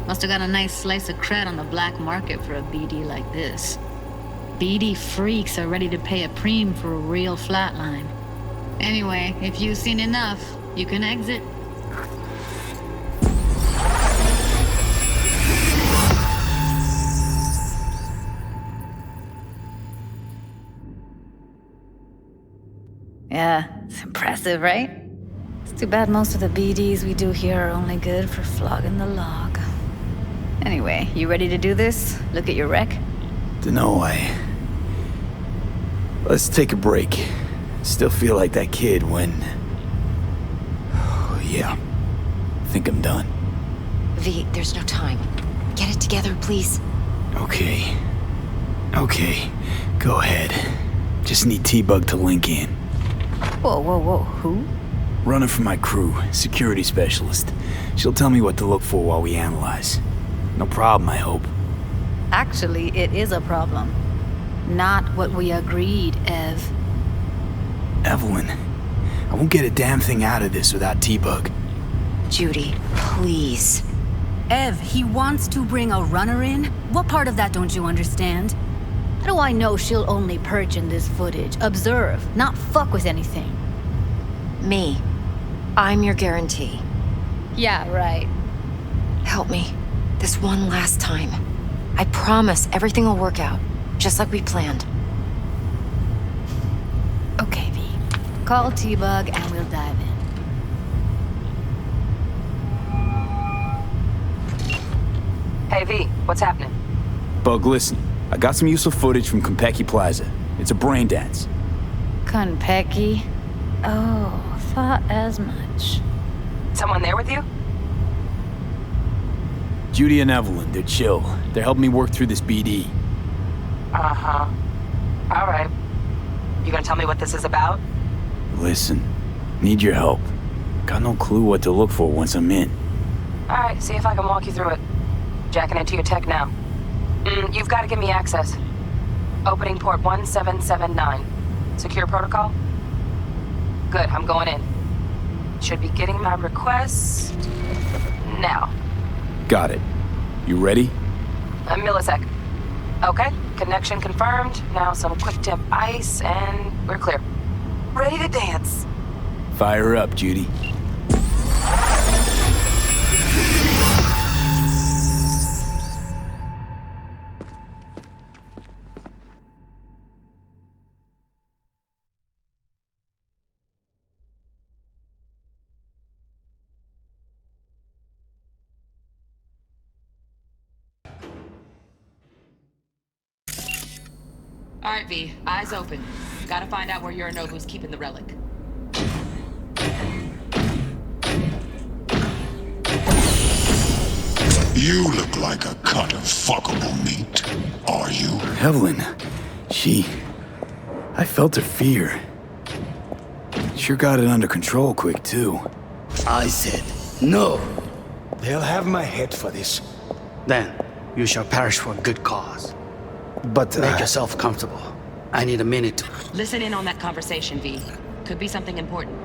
Must have got a nice slice of cred on the black market for a BD like this. BD freaks are ready to pay a preem for a real flatline. Anyway, if you've seen enough, you can exit. Yeah, it's impressive, right? It's too bad most of the BDs we do here are only good for flogging the log. Anyway, you ready to do this? Look at your wreck? Dunno, Let's take a break. Still feel like that kid when... Oh, yeah. Think I'm done. V, there's no time. Get it together, please. Okay. Go ahead. Just need T-Bug to link in. Whoa. Who? Runner for my crew, security specialist. She'll tell me what to look for while we analyze. No problem, I hope. Actually, it is a problem. Not what we agreed, Ev. Evelyn, I won't get a damn thing out of this without T-Bug. Judy, please. Ev, he wants to bring a runner in? What part of that don't you understand? How do I know she'll only perch in this footage? Observe, not fuck with anything. Me. I'm your guarantee. Yeah, right. Help me. This one last time. I promise everything will work out, just like we planned. Okay, V. Call T-Bug and we'll dive in. Hey, V, what's happening? Bug, listen. I got some useful footage from Konpeki Plaza. It's a brain dance. Konpeki? Oh, thought as much. Someone there with you? Judy and Evelyn, they're chill. They're helping me work through this BD. Uh-huh. All right. You gonna tell me what this is about? Listen, need your help. Got no clue what to look for once I'm in. All right, see if I can walk you through it. Jacking into your tech now. You've got to give me access. Opening port 1779. Secure protocol? Good, I'm going in. Should be getting my request now. Got it. You ready? A millisec. Okay, connection confirmed. Now some quick temp ice and we're clear. Ready to dance. Fire up, Judy. All right, V. Eyes open. Gotta find out where Yorinobu's keeping the relic. You look like a cut of fuckable meat. Are you? Evelyn, I felt her fear. Sure got it under control quick, too. I said, no. They'll have my head for this. Then, you shall perish for a good cause. But make yourself comfortable. I need a minute to... Listen in on that conversation, V. Could be something important.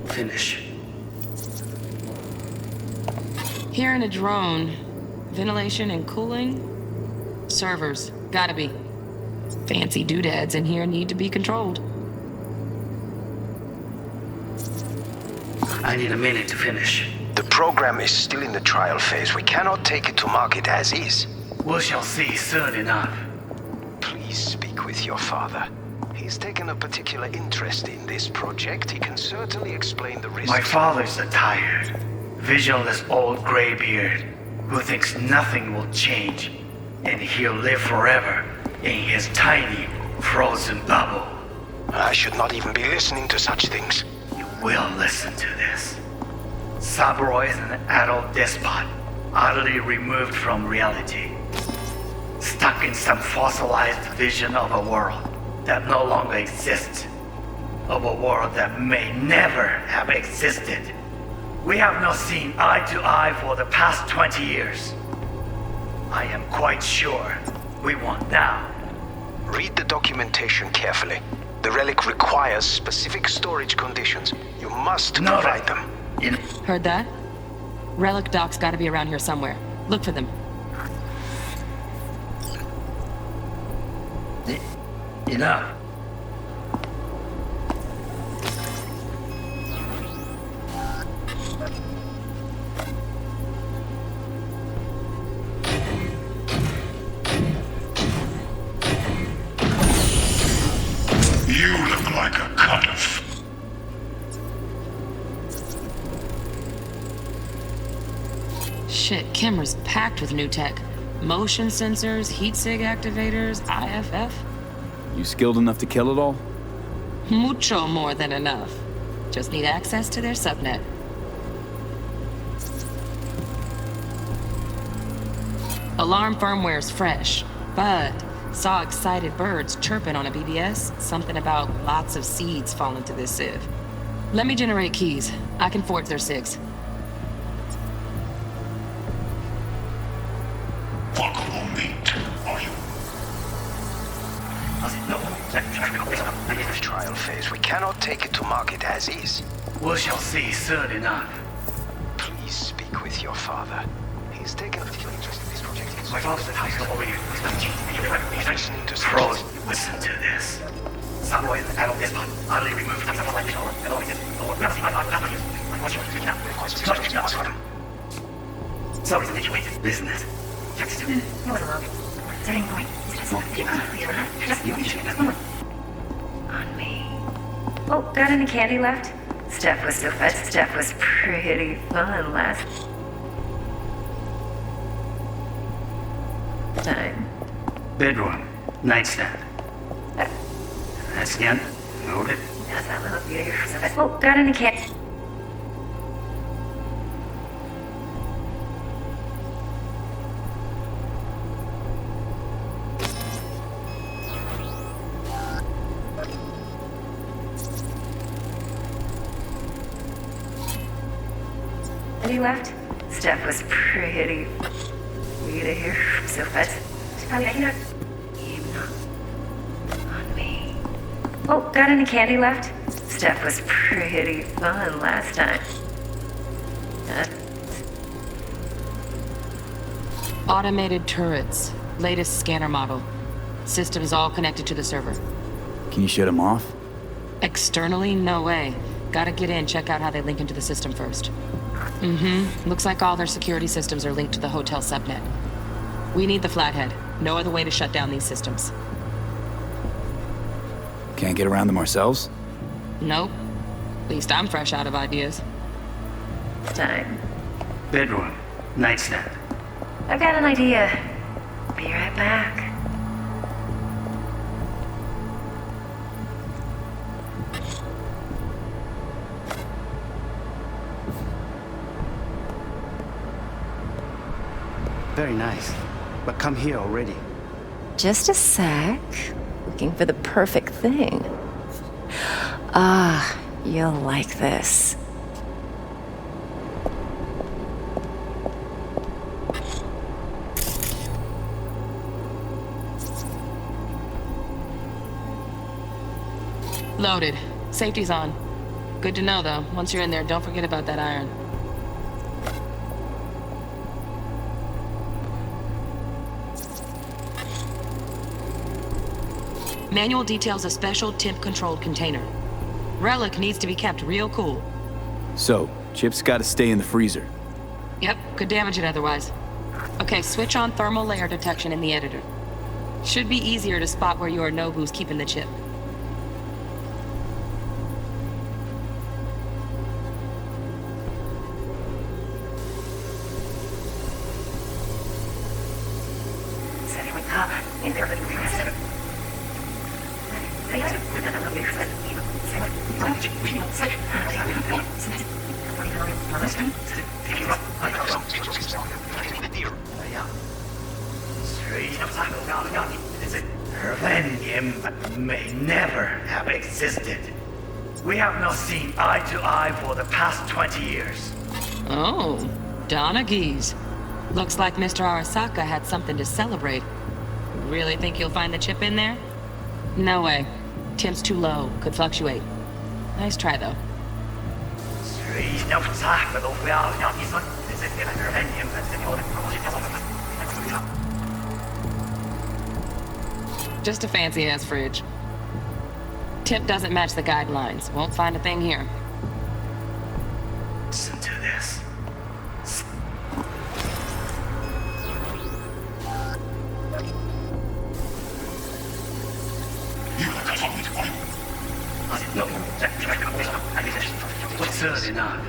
Finish. Here in a drone. Ventilation and cooling? Servers. Gotta be. Fancy doodads in here need to be controlled. I need a minute to finish. The program is still in the trial phase. We cannot take it to market as is. We shall see soon enough. Please speak with your father. He's taken a particular interest in this project. He can certainly explain the risks. My father's a tired, visionless old graybeard who thinks nothing will change, and he'll live forever in his tiny, frozen bubble. I should not even be listening to such things. You will listen to this. Saburo is an adult despot, utterly removed from reality. Stuck in some fossilized vision of a world that no longer exists. Of a world that may never have existed. We have not seen eye to eye for the past 20 years. I am quite sure we won't now. Read the documentation carefully. The relic requires specific storage conditions. You must provide them. Heard that? Relic docs gotta be around here somewhere. Look for them. Enough. You look like a cut of... Shit, camera's packed with new tech. Motion sensors, heat sig activators, IFF. You skilled enough to kill it all? Mucho more than enough. Just need access to their subnet. Alarm firmware's fresh, but saw excited birds chirping on a BBS. Something about lots of seeds falling to this sieve. Let me generate keys. I can forge their SIGs. Fuckable meat, are you? Trial phase. We cannot take it to market as is. We shall see soon enough. Please speak with your father. He's taken a particular interest in this project. My father's the highest over you. Listening to Pros, listen to this. Subway and adult despot, utterly removed from the light control, and all sorry to make you wait. Business. On me. Oh, got any candy left? Stuff was so fun. Stuff was pretty fun last time. Bedroom. Nightstand. That's again. Hold it. Oh, got any candy? Any left? Stuff was pretty. We to hear so fast. On me. Oh, got any candy left? Stuff was pretty fun last time. Automated turrets. Latest scanner model. Systems all connected to the server. Can you shut them off? Externally, no way. Gotta get in, check out how they link into the system first. Looks like all their security systems are linked to the hotel subnet. We need the flathead. No other way to shut down these systems. Can't get around them ourselves? Nope. At least I'm fresh out of ideas. Time. Bedroom. Nightstand. I've got an idea. Be right back. Very nice. But come here already. Just a sec. Looking for the perfect thing. Ah, you'll like this. Loaded. Safety's on. Good to know, though. Once you're in there, don't forget about that iron. Manual details a special temp-controlled container. Relic needs to be kept real cool. So, Chip's gotta stay in the freezer. Yep, could damage it otherwise. Okay, switch on thermal layer detection in the editor. Should be easier to spot where your Nobu's keeping the chip. May never have existed. We have not seen eye to eye for the past 20 years. Oh, Donaghy's. Looks like Mr. Arasaka had something to celebrate. Really think you'll find the chip in there? No way. Temp's too low. Could fluctuate. Nice try, though. Just a fancy-ass fridge. Tip doesn't match the guidelines. Won't find a thing here. Listen to this. What's good enough?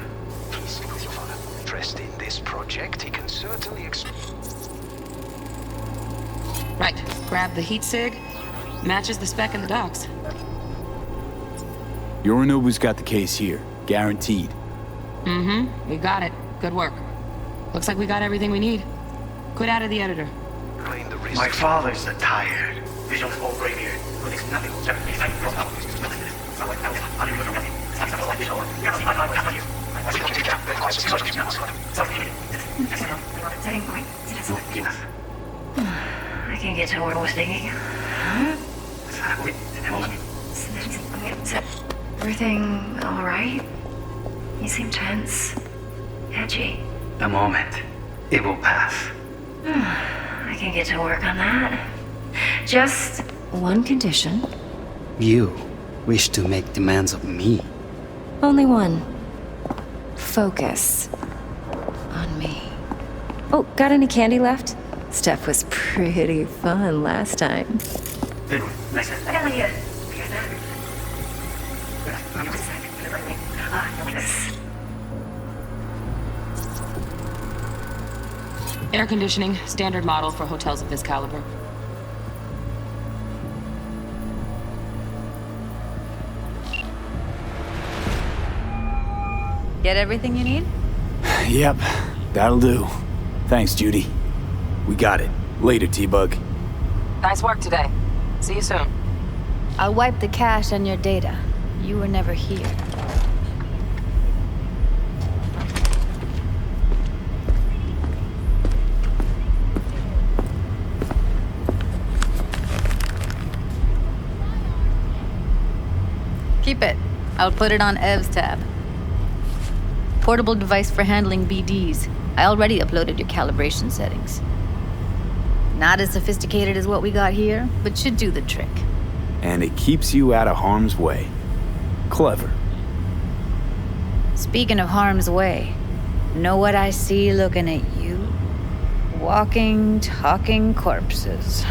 Please speak with your father. Interested in this project, he can certainly Right. Grab the heat sig. Matches the spec in the docs. Yorinobu's got the case here. Guaranteed. We got it. Good work. Looks like we got everything we need. Quit out of the editor. My father's a tired. Vision's all gray beard. Who thinks nothing will ever be like I can get to where I was digging. Everything all right? You seem tense. Edgy. A moment. It will pass. I can get to work on that. Just one condition. You wish to make demands of me. Only one. Focus on me. Oh, got any candy left? Stuff was pretty fun last time. Air conditioning, standard model for hotels of this caliber. Get everything you need? Yep, that'll do. Thanks, Judy. We got it. Later, T-Bug. Nice work today. See you soon. I'll wipe the cache on your data. You were never here. Keep it. I'll put it on Ev's tab. Portable device for handling BDs. I already uploaded your calibration settings. Not as sophisticated as what we got here, but should do the trick. And it keeps you out of harm's way. Clever. Speaking of harm's way, know what I see looking at you? Walking, talking corpses.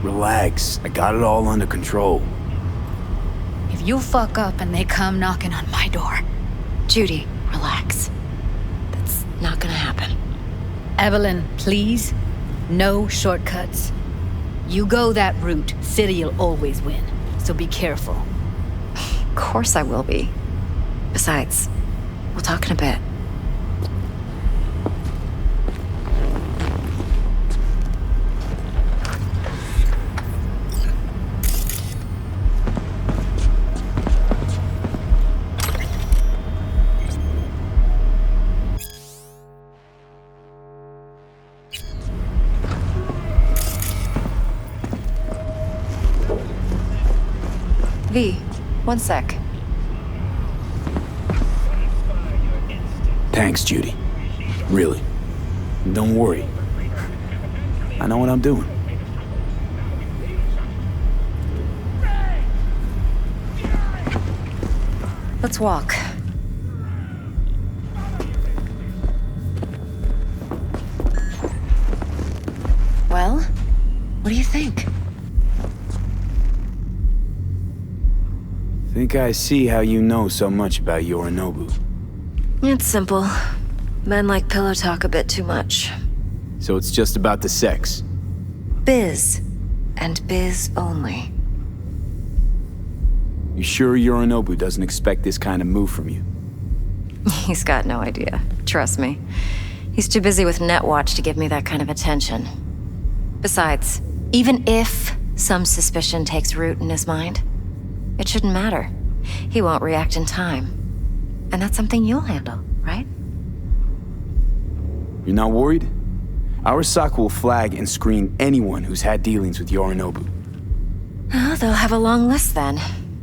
Relax. I got it all under control. If you fuck up and they come knocking on my door... Judy, relax. That's not gonna happen. Evelyn, please. No shortcuts. You go that route, City'll always win. So be careful. Of course I will be. Besides, we'll talk in a bit. V, one sec. Thanks, Judy. Really. Don't worry. I know what I'm doing. Let's walk. Well, what do you think? Think I see how you know so much about Yorinobu. It's simple. Men like pillow talk a bit too much. So it's just about the sex. Biz. And biz only. You sure Yorinobu doesn't expect this kind of move from you? He's got no idea. Trust me. He's too busy with Netwatch to give me that kind of attention. Besides, even if some suspicion takes root in his mind, it shouldn't matter. He won't react in time. And that's something you'll handle, right? You're not worried? Arasaka will flag and screen anyone who's had dealings with Yorinobu. Oh, they'll have a long list then.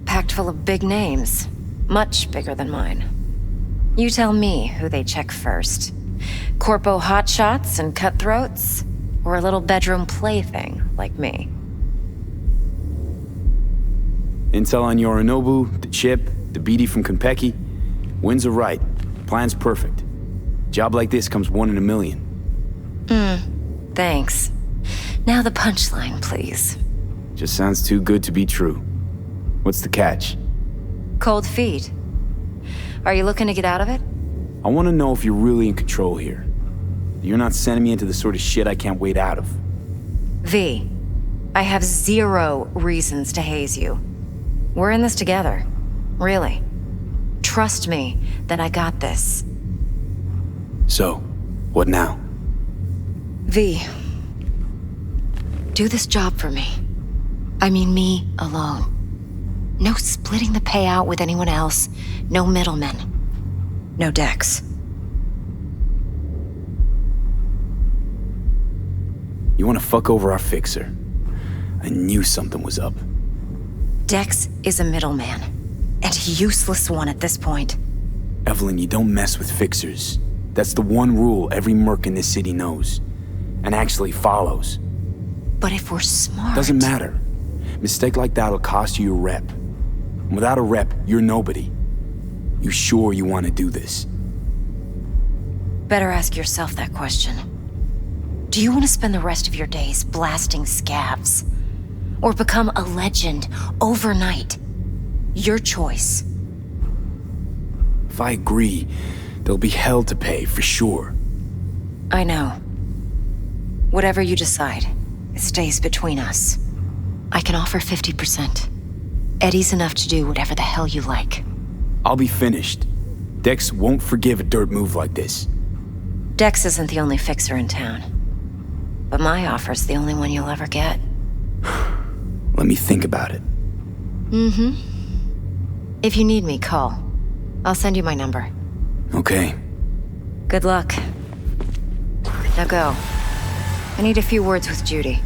Packed full of big names. Much bigger than mine. You tell me who they check first. Corpo hotshots and cutthroats? Or a little bedroom plaything like me? Intel on Yorinobu, the chip, the BD from Konpeki. Winds are right. Plan's perfect. Job like this comes 1 in a million. Thanks. Now the punchline, please. Just sounds too good to be true. What's the catch? Cold feet. Are you looking to get out of it? I want to know if you're really in control here. You're not sending me into the sort of shit I can't wait out of. V, I have 0 reasons to haze you. We're in this together. Really. Trust me that I got this. So, what now? V, do this job for me. I mean me alone. No splitting the payout with anyone else. No middlemen. No decks. You want to fuck over our fixer? I knew something was up. Dex is a middleman, and a useless one at this point. Evelyn, you don't mess with fixers. That's the one rule every merc in this city knows, and actually follows. But if we're smart... Doesn't matter. Mistake like that'll cost you your rep. And without a rep, you're nobody. You sure you want to do this? Better ask yourself that question. Do you want to spend the rest of your days blasting scabs? Or become a legend overnight? Your choice. If I agree, there'll be hell to pay, for sure. I know. Whatever you decide, it stays between us. I can offer 50%. Eddie's enough to do whatever the hell you like. I'll be finished. Dex won't forgive a dirt move like this. Dex isn't the only fixer in town. But my offer's the only one you'll ever get. Let me think about it. Mm-hmm. If you need me, call. I'll send you my number. Okay. Good luck. Now go. I need a few words with Judy.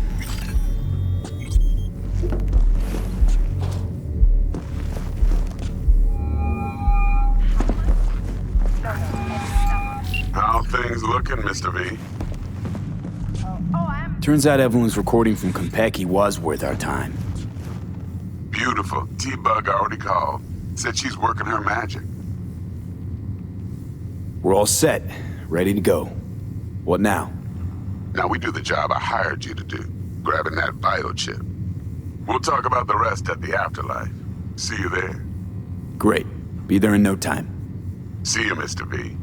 How things looking, Mr. V? Turns out Evelyn's recording from Konpeki was worth our time. Beautiful. T-Bug already called. Said she's working her magic. We're all set. Ready to go. What now? Now we do the job I hired you to do. Grabbing that biochip. We'll talk about the rest at the afterlife. See you there. Great. Be there in no time. See you, Mr. V.